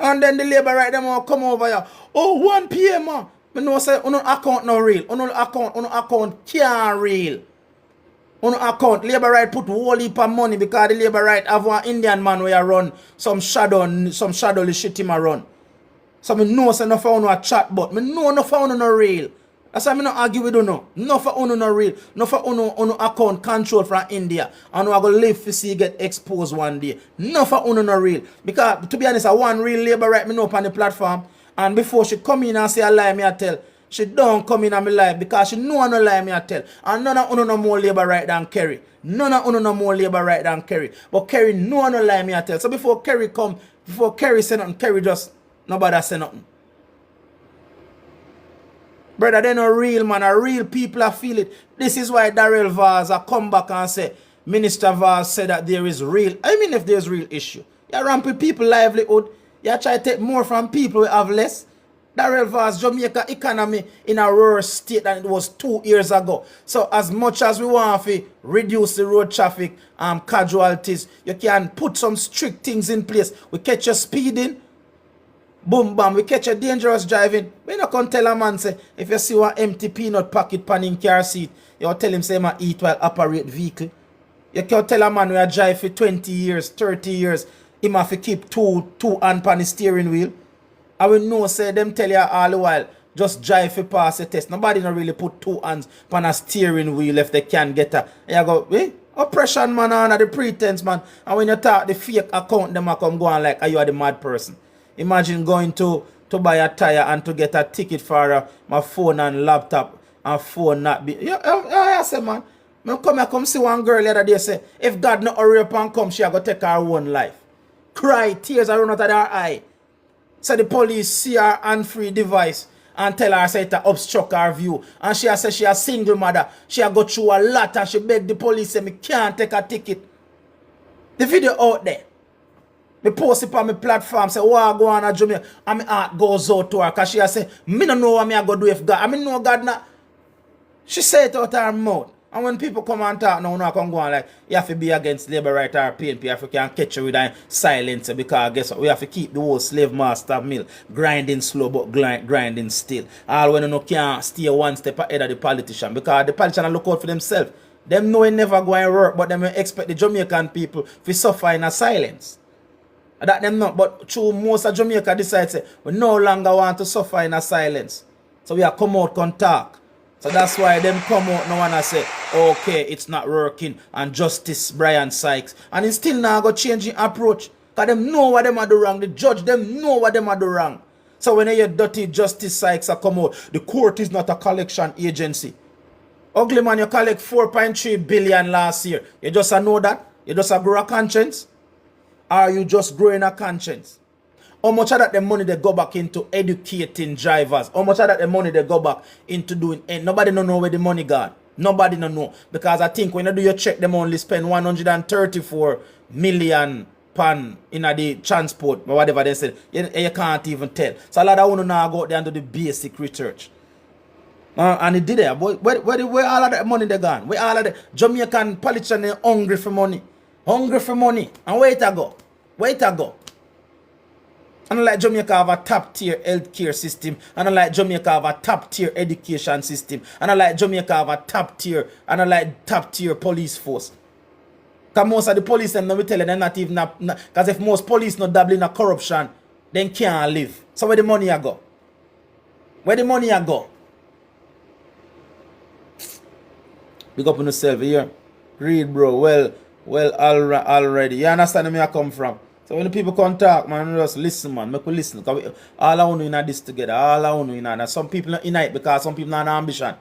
S1: And then the labor right them will come over here. Oh, 1 p.m. man. I know say uno account no real. Uno account can't real. Uno account labor right put whole heap of money because the labor right have one Indian man where run some shadowly shit him a run. So me know say no for uno a chat but me know no for uno no real. That's why I not argue with uno. No for uno no real. No for uno account control from India. And we are going to live to see get exposed one day. No for uno no real. Because to be honest, I one real labor right me know up on the platform. And before she come in and say a lie me I tell. She don't come in and me lie because she know no lie me I tell. And none of uno no more labor right than Kerry. None of uno no more labor right than Kerry. But Kerry no lie me I tell. So before Kerry say nothing, Kerry just nobody say nothing. Brother, they're not real, man. A real people are feel it. This is why Daryl Vaz come back and say, Minister Vaz said that there is real. I mean, if there's real issue. You ramp with people livelihood. You try to take more from people who have less. Daryl Vaz, Jamaica economy in a worse state than it was 2 years ago. So as much as we want to reduce the road traffic casualties, you can put some strict things in place. We catch you speeding. Boom, bam, we catch a dangerous driving. We not can tell a man, say, if you see one empty peanut packet pan in car seat, you tell him, say, man, eat while operate vehicle. You can tell a man we drive for 20 years, 30 years, him have to keep two hand pan the steering wheel. I will know, say, them tell you all the while, just drive for pass the test. Nobody not really put 2 hands pan a steering wheel if they can get a. You go, eh? Oppression, man, under the pretense, man. And when you talk the fake account, them a come go on like, are you are the mad person? Imagine going to buy a tire and to get a ticket for my phone and laptop and phone not be. I say, man. I come see one girl the other day say, if God not hurry up and come, she go take her own life. Cry, tears are run out of her eye. So the police see her hand-free device and tell her say it obstruct her view. And she say she a single mother. She a go through a lot and she beg the police say me can't take a ticket. The video out there. Me post it on my platform, say, oh, I go on a Jamaica, and my heart goes out to her, because she say, me don't know what me I go do if God, I mean, no God not. She say it out her mouth. And when people come and talk now, come go on like, you have to be against labor right or PNP if you can catch you with a silence, because guess what? We have to keep the whole slave master mill grinding slow but grinding still. All when you know can't stay one step ahead of the politician, because the politician look out for themselves. Them know it never going to work, but them expect the Jamaican people to suffer in a silence. That them not, but true, most of Jamaica decide say we no longer want to suffer in a silence. So we are come out and talk. So that's why them come out now and say, okay, it's not working, and Justice Brian Sykes. And it's still now go changing approach. Because them know what them are do wrong. The judge, them know what them are do wrong. So when you hear dirty Justice Sykes come out, the court is not a collection agency. Ugly man, you collect 4.3 billion last year. You just know that? You just grow a conscience? Or you just growing a conscience? How much of that the money they go back into educating drivers? How much of that the money they go back into doing? And nobody don't know where the money gone. Nobody don't know. Because I think when you do your check, them only spend 134 million pound in the transport or whatever they said. You can't even tell. So a lot of people now go out there and do the basic research. And it did it. Where all of that money they gone? Where all of the Jamaican politicians hungry for money? Hungry for money. And where it go? Where it go? And like Jamaica have a top tier healthcare system. And like Jamaica have a top tier education system. And like Jamaica have a top tier police force. Because most of the police them we tell them not even because if most police not dabbling in corruption, then can't live. So where the money a go? Where the money a go? Big up on yourself here. Read, bro. Well already. You understand where I come from? So when the people come talk, man, just listen, man. Make we listen. Because all I want to in this together. All I want to in that. Some people not in it because some people not ambition.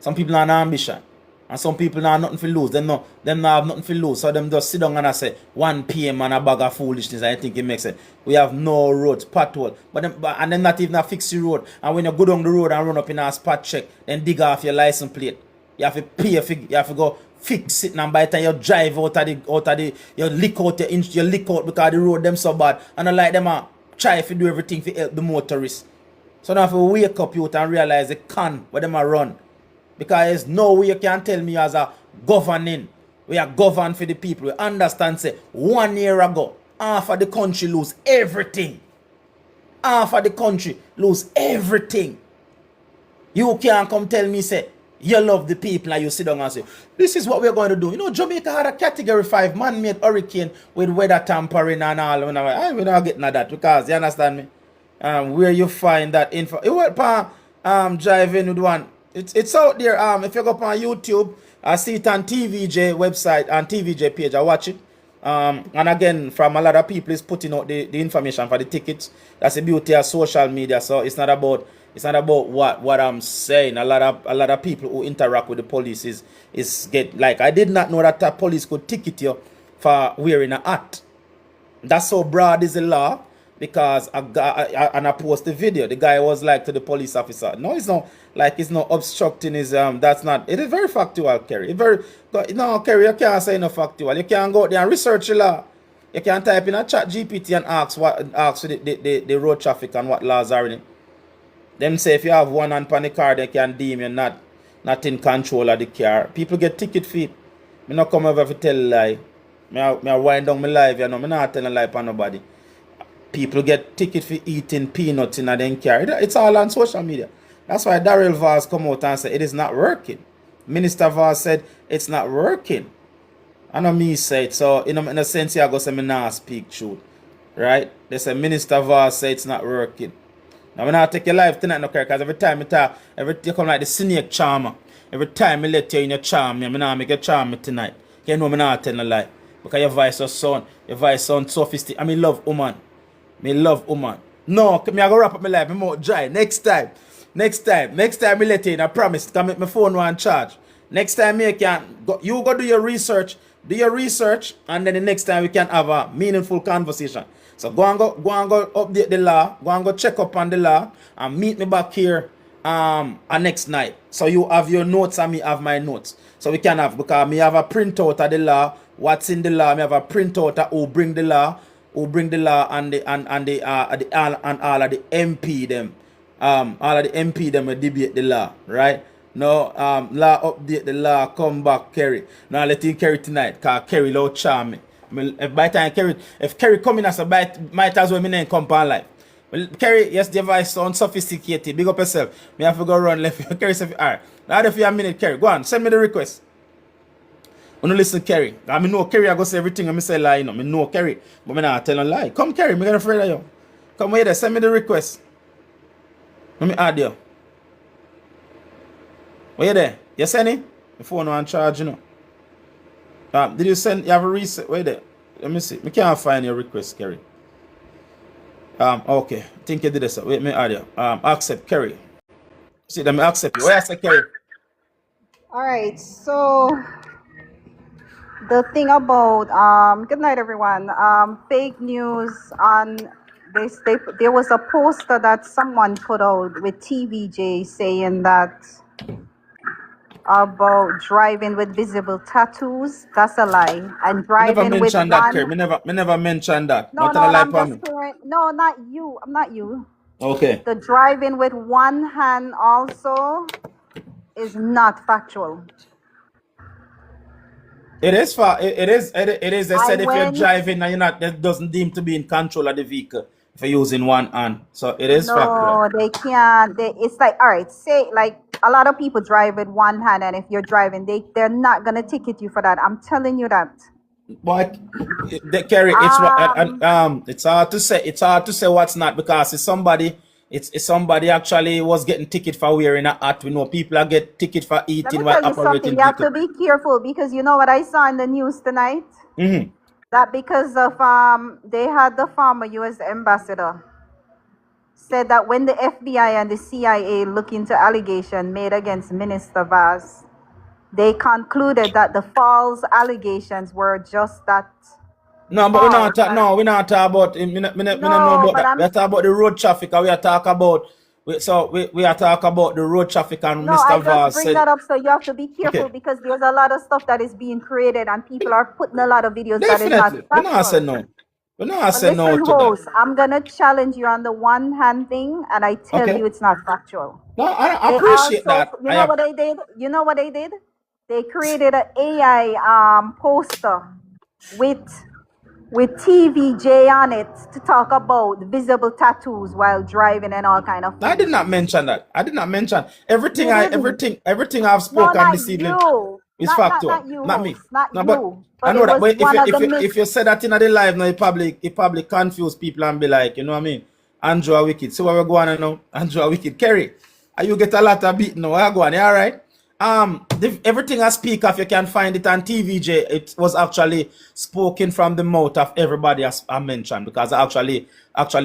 S1: Some people not ambition. And some people not nothing to lose. Them not have nothing to lose. So them just sit down and I say 1 p.m. and a bag of foolishness. I think it makes sense. We have no roads, pothole. And then not even a fix the road. And when you go down the road and run up in a spot check, then dig off your license plate. You have to pay, you have to go fix it, and by the time you drive out of the you lick out you lick out because the road them so bad. And I like them try to do everything to help the motorists. So now if you wake up you and realize the can where them run. Because there's no way you can tell me as a governing. We are governed for the people. We understand say 1 year ago, half of the country lose everything. Half of the country lose everything. You can't come tell me say you love the people and you sit down and say, this is what we're going to do. You know, Jamaica had a category 5 man-made hurricane with weather tampering and all. We're not getting at that because, you understand me? Where you find that info. You went driving with one. It's out there. If you go up on YouTube, I see it on TVJ website and TVJ page. I watch it. And again, from a lot of people is putting out the information for the tickets. That's the beauty of social media. So it's not about what I'm saying. A lot of people who interact with the police is get like, I did not know that the police could ticket you for wearing a hat. That's so broad is the law, because I post the video. The guy was like to the police officer, no, it's not like it's not obstructing his that's not, it is very factual, Kerry. No, Kerry, you can't say no factual. You can't go there and research the law. You can type in a chat GPT and ask for the road traffic and what laws are in it. Them say if you have one hand on the car, they can deem you not in control of the car. People get ticket fee. Me not come over to tell a lie. Me wind down my life, you know. Me not tell a lie for nobody. People get ticket for eating peanuts in their car. It's all on social media. That's why Daryl Vaz come out and say it is not working. Minister Vaz said it's not working. I know me say it. So in a sense, I go say me not speak truth. Right? They say Minister Vaz say it's not working. Now, I'm not take your life tonight, no care, because every time you come like the snake charmer. Every time I let you in your charm, I'm not make you charm me tonight. You know I'm not telling a lie. Because your voice sound sophisticated. I mean, love woman. Me love woman. No, me I go wrap up my life, I'm out dry. Next time, I let you in, I promise. Can make my phone one charge. Next time you go do your research, and then the next time we can have a meaningful conversation. So go and go update the law, go and go check up on the law, and meet me back here next night. So you have your notes and me have my notes. So we can have, because me have a printout of the law, what's in the law, me have a printout of who bring the law and all of the MP them. All of the MP them will debate the law, right? No, law update the law, come back, Kerry. Now let him Kerry tonight, cause Kerry low charm me. If by time Kerry, if Kerry coming as a bite, might as well me name come on life. Well, Kerry, yes, the device sound sophisticated. Big up yourself. Me have to go run left. Kerry said, alright. Now if you a minute, Kerry, go on, send me the request. When you listen to Kerry, I mean know Kerry, I go say everything and me say lie, you know. Me know Kerry, but me not tell a lie. Come Kerry, me get afraid of you. Come here, send me the request. Let me add you. Where you there? You send it? The phone on charge, you know. Did you send? You have a reset? Where there? Let me see. Me can't find your request, Kerry. Okay. I think you did this. Wait, me add you. Accept, Kerry. See, let me accept you. Where I say, Kerry?
S2: All right. So the thing about good night, everyone. Fake news on this. There was a poster that someone put out with TVJ saying that about driving with visible tattoos. That's a lie. And
S1: Me never
S2: driving with
S1: mentioned that,
S2: one.
S1: Kerry. Me never mentioned that.
S2: No,
S1: Not
S2: no,
S1: tell a lie
S2: I'm
S1: for
S2: just
S1: me.
S2: clearing. No, not you. I'm not you.
S1: Okay.
S2: The driving with one hand also is not factual.
S1: It is far. It is. They
S2: I
S1: said if you're
S2: went.
S1: driving and you're not, that doesn't deem to be in control of the vehicle if you're using one hand. So it is factual.
S2: No, they can't. It's like, all right, say like a lot of people drive with one hand, and if you're driving, they're not gonna ticket you for that. I'm telling you that.
S1: But Kerry, it's hard to say. It's hard to say what's not because it's somebody actually was getting ticket for wearing a hat. We know people are get ticket for
S2: Let me
S1: eating while
S2: tell you something.
S1: operating
S2: You have
S1: vehicle.
S2: to be careful because you know what I saw in the news tonight?
S1: Mm-hmm.
S2: That because of they had the former U.S. ambassador said that when the FBI and the CIA look into allegation made against Minister Vaz, they concluded that the false allegations were just that
S1: No, but
S2: false.
S1: we're not talking about. Me not know
S2: No,
S1: about
S2: but
S1: that. We
S2: I'm
S1: are talking about the road traffic. And we are talking about. We are talking about the road traffic, and
S2: no, I
S1: Mr.
S2: just
S1: Vaz
S2: bring
S1: said,
S2: that up so you have to be careful
S1: okay,
S2: because there's a lot of stuff that is being created and people are putting a lot of videos that is not
S1: definitely. We not say
S2: factual.
S1: no. We not
S2: But
S1: say no
S2: listen,
S1: to that.
S2: host, I'm gonna challenge you on the one hand thing, and I tell
S1: Okay.
S2: you it's not factual.
S1: No, I
S2: They
S1: appreciate
S2: also,
S1: that.
S2: you know what they did? You know what they did? They created an AI poster with TVJ on it to talk about visible tattoos while driving and all kind of
S1: I did not
S2: foolishness.
S1: mention that. I did not mention everything.
S2: You didn't.
S1: Everything I've
S2: No,
S1: spoken
S2: not
S1: this evening
S2: you.
S1: is
S2: Not
S1: factual,
S2: you,
S1: not me.
S2: host. Not
S1: No, but
S2: you.
S1: I
S2: But
S1: know
S2: it
S1: that.
S2: was
S1: But
S2: one of the
S1: if you say that in the live now, you probably confuse people and be like, you know what I mean? Andrew are wicked. So what we're going on now? Andrew are wicked. Kerry, you get a lot of beat now. Where you going? You all right? Everything I speak of, you can find it on TVJ. It was actually spoken from the mouth of everybody as I mentioned because I actually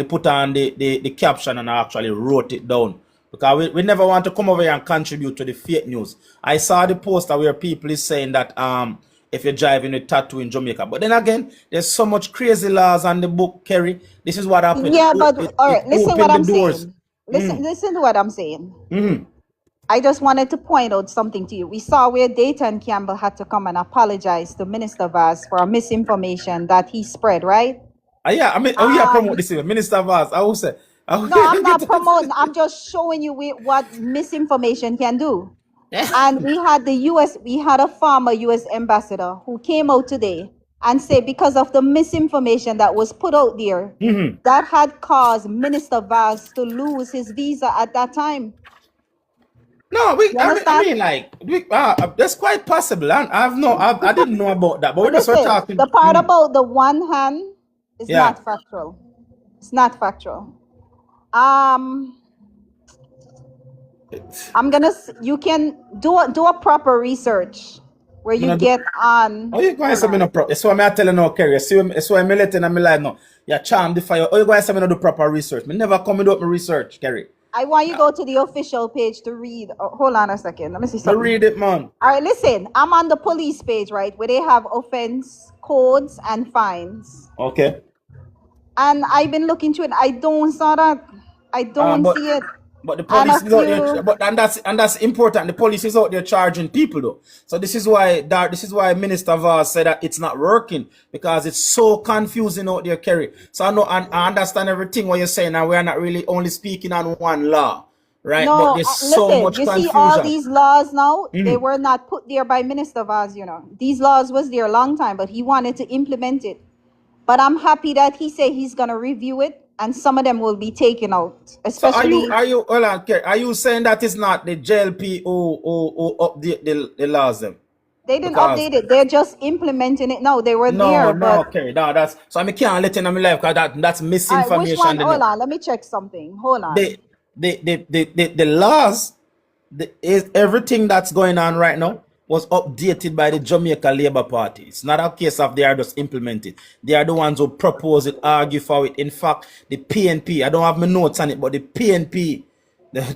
S1: put on the caption and I actually wrote it down. Because we never want to come over here and contribute to the fake news. I saw the poster where people is saying that if you're driving a tattoo in Jamaica. But then again, there's so much crazy laws on the book, Kerry. This is what happened.
S2: Yeah, but all
S1: It
S2: right, listen what
S1: opened the
S2: I'm
S1: doors.
S2: saying. Listen to what I'm saying.
S1: Mm-hmm.
S2: I just wanted to point out something to you. We saw where Dayton Campbell had to come and apologize to Minister Vaz for a misinformation that he spread, right?
S1: Yeah, I mean, oh yeah, promote this even. Minister Vaz, I will say.
S2: No, I'm not promoting. I'm just showing you what misinformation can do. And we had a former US ambassador who came out today and said because of the misinformation that was put out there, that had caused Minister Vaz to lose his visa at that time.
S1: No,
S2: You understand?
S1: that's quite possible. I didn't know about that, but we
S2: But
S1: just were
S2: listen,
S1: talking.
S2: the part about the one hand is
S1: Yeah.
S2: not factual. It's not factual. I'm gonna. You can do a proper research where you get on.
S1: Oh, you going to say me no pro? That's why I tell you no, Kerry. That's why I let in my life no. You charm the fire. Oh, you going to say me no do proper research? Me never come and do my research, Kerry.
S2: I want you to go to the official page to read. Hold on a second. Let me see
S1: I
S2: something.
S1: read it, man.
S2: All right, listen. I'm on the police page, right, where they have offense codes and fines.
S1: Okay.
S2: And I've been looking to it. I don't saw that. I don't see it.
S1: But the
S2: And
S1: police
S2: a
S1: is out there,
S2: few.
S1: and that's important. The police is out there charging people though. So this is why Minister Vaz said that it's not working because it's so confusing out there, Kerry. So I know and I understand everything what you're saying, and we are not really only speaking on one law, right? But
S2: No,
S1: there's so
S2: listen,
S1: much
S2: you see all
S1: confusion.
S2: these laws now, they
S1: Mhm.
S2: were not put there by Minister Vaz, you know. These laws was there a long time, but he wanted to implement it. But I'm happy that he said he's gonna review it and some of them will be taken out,
S1: So
S2: especially
S1: hold on, Kerry, are you saying that it's not the JLP who update the laws then?
S2: they didn't
S1: Because
S2: update it. They're just implementing it now. They were
S1: no,
S2: there, but
S1: no, Kerry, no, that's so I can't let in my life because that's
S2: all right, which one?
S1: misinformation.
S2: Hold on, let me check something. Hold on.
S1: The the laws, is everything that's going on right now was updated by the Jamaica Labour Party. It's not a case of they are just implementing. They are the ones who propose it, argue for it. In fact, the PNP, I don't have my notes on it, but the PNP, the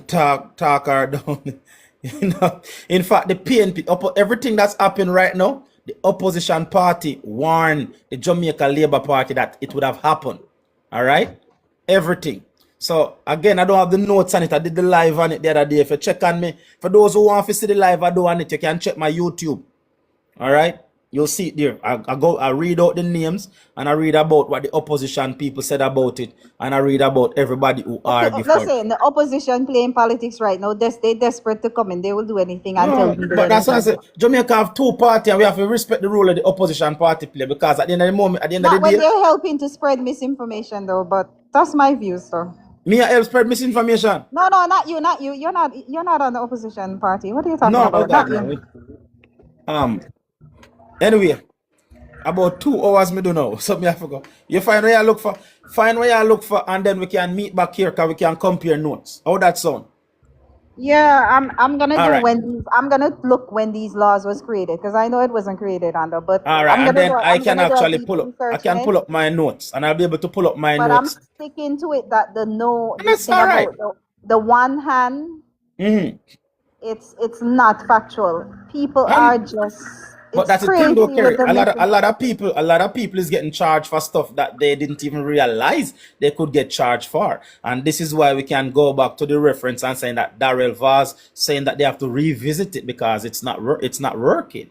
S1: talker down. You know, in fact, the PNP, everything that's happening right now, the opposition party warned the Jamaica Labour Party that it would have happened. All right, everything. So again, I don't have the notes on it. I did the live on it the other day. If you check on me, for those who want to see the live I do on it, you can check my YouTube. All right, you'll see it there. I read out the names and I read about what the opposition people said about it, and I read about everybody who
S2: Okay,
S1: argue for it.
S2: listen, the opposition playing politics right now, they desperate to come in. They will do anything until
S1: No,
S2: we do
S1: but that's why I
S2: anything.
S1: say Jamaica have two parties and we have to respect the role of the opposition party play, because at the end of the moment, at the end of the
S2: Not when
S1: day,
S2: they're helping to spread misinformation though, but that's my views though.
S1: me I help spread misinformation.
S2: No, no, not you, not you. You're not on the opposition party. What are you talking
S1: No, oh
S2: about?
S1: God,
S2: Not
S1: no.
S2: you.
S1: Anyway, about 2 hours me do now. So me I forgot. You find where you look for, and then we can meet back here because we can compare notes. How that sound?
S2: Yeah, I'm gonna
S1: All
S2: do
S1: right.
S2: I'm gonna look when these laws was created because I know it wasn't created under, but
S1: All right. And then I
S2: I'm
S1: can
S2: gonna do a
S1: actually
S2: deep
S1: pull up, I
S2: research in
S1: can
S2: it.
S1: pull up my notes, and I'll be able to pull up my
S2: But I'm
S1: notes.
S2: sticking to it that the no
S1: And
S2: this
S1: that's
S2: thing
S1: all right.
S2: about the one hand,
S1: Mm-hmm.
S2: it's not factual. People
S1: And
S2: are just
S1: but
S2: it's
S1: that's the thing though,
S2: crazy with
S1: Kerry.
S2: the
S1: A lot of people is getting charged for stuff that they didn't even realize they could get charged for. And this is why we can go back to the reference and saying that Darrell Vaz saying that they have to revisit it because it's not working.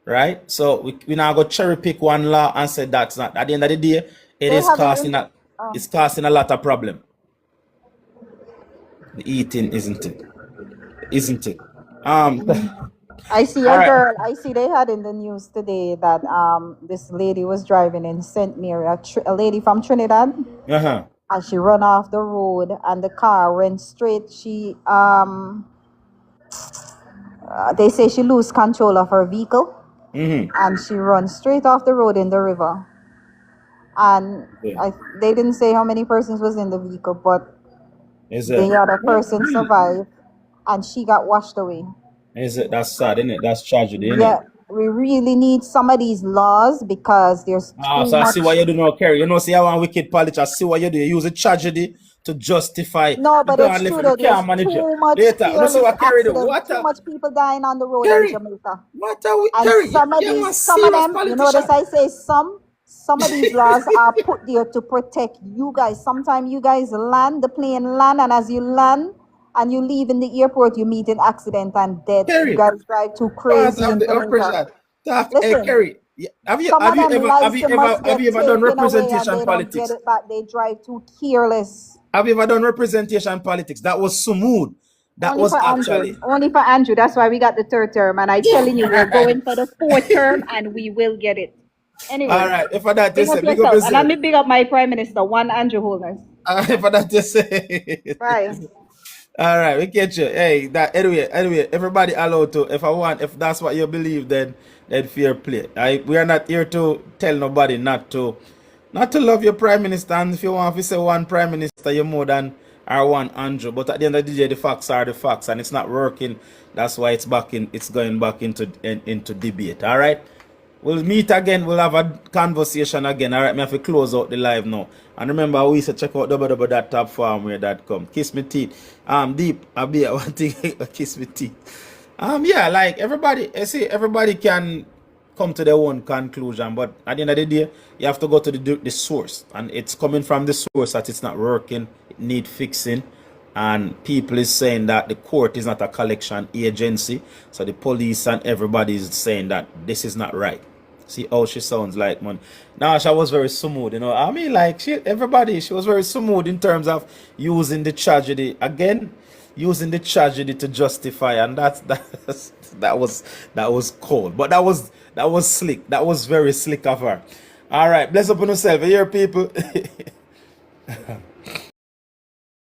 S1: Right? So we now go cherry pick one law and say that's not, at the end of the day, it
S2: they
S1: is
S2: haven't
S1: causing a
S2: um,
S1: it's causing a lot of problem. The eating, isn't it? Isn't it?
S2: I see
S1: All
S2: a
S1: right.
S2: girl. I see they had in the news today that this lady was driving in St. Mary, a lady from Trinidad,
S1: Uh-huh.
S2: and she run off the road, and the car went straight. They say she lose control of her vehicle,
S1: Mm-hmm.
S2: and she runs straight off the road in the river. And
S1: Yeah.
S2: they didn't say how many persons was in the vehicle, but
S1: Is it?
S2: the other person survived, and she got washed away.
S1: Is it? That's sad, isn't it? That's tragedy, isn't
S2: Yeah,
S1: it?
S2: we really need some of these laws because there's
S1: Ah,
S2: too
S1: so I
S2: much.
S1: see what you do now, Kerry. You know, see how one wicked politics. I see what you do. You use a tragedy to justify.
S2: No,
S1: You
S2: but
S1: go
S2: it's
S1: and live
S2: true
S1: it. You
S2: though. There's
S1: can't manage it.
S2: too much
S1: Later, you know, see
S2: careless
S1: what Kerry do.
S2: accident,
S1: What
S2: too
S1: a
S2: much people dying on the road in
S1: Kerry.
S2: Jamaica.
S1: What are we,
S2: And
S1: Kerry?
S2: some of
S1: You're
S2: these,
S1: a
S2: some of
S1: serious
S2: them, you notice
S1: politician.
S2: I say some of these laws are put there to protect you guys. Sometimes you guys land, the plane land, and as you land and you leave in the airport, you meet an accident and death. You
S1: Kerry,
S2: guys drive too
S1: part
S2: crazy
S1: of
S2: in
S1: the
S2: Jamaica.
S1: operation. Talk, hey,
S2: Listen,
S1: Kerry.
S2: some of them license
S1: Have
S2: get
S1: you ever done
S2: taken away and
S1: representation
S2: they don't get
S1: politics?
S2: it back. They drive too careless.
S1: Have you ever done representation politics? That was smooth. That
S2: Only
S1: was
S2: for Andrew.
S1: actually.
S2: Only for Andrew. That's why we got the third term. And I telling you, we're going for the fourth term and we will get it.
S1: All
S2: Anyway,
S1: right. If I that you
S2: big
S1: say,
S2: up
S1: big up
S2: yourself. And let
S1: yourself.
S2: me big up my Prime Minister, one Andrew Holness.
S1: If I that you say.
S2: Bye.
S1: All right, we get you. Hey, that anyway, everybody allowed to. If I want, if that's what you believe, then fair play. We are not here to tell nobody not to love your prime minister. And if you want to say one prime minister, you're more than or one Andrew. But at the end of the day, the facts are the facts, and it's not working. That's why it's going back into debate. All right. We'll meet again. We'll have a conversation again. All right, me have to close out the live now. And remember, we used to check out www.topfarmware.com. Kiss me teeth. Deep. I'll be one thing. Kiss me teeth. Yeah, like everybody. I see everybody can come to their own conclusion, but at the end of the day, you have to go to the source, and it's coming from the source that it's not working. It need fixing. And people is saying that the court is not a collection agency, so the police and everybody is saying that this is not right. See how she sounds like, man. Now she was very smooth, you know. I mean, like she was very smooth in terms of using the tragedy again. using the tragedy to justify, and that was cold. But that was slick. That was very slick of her. All right, bless up on yourself, here, people.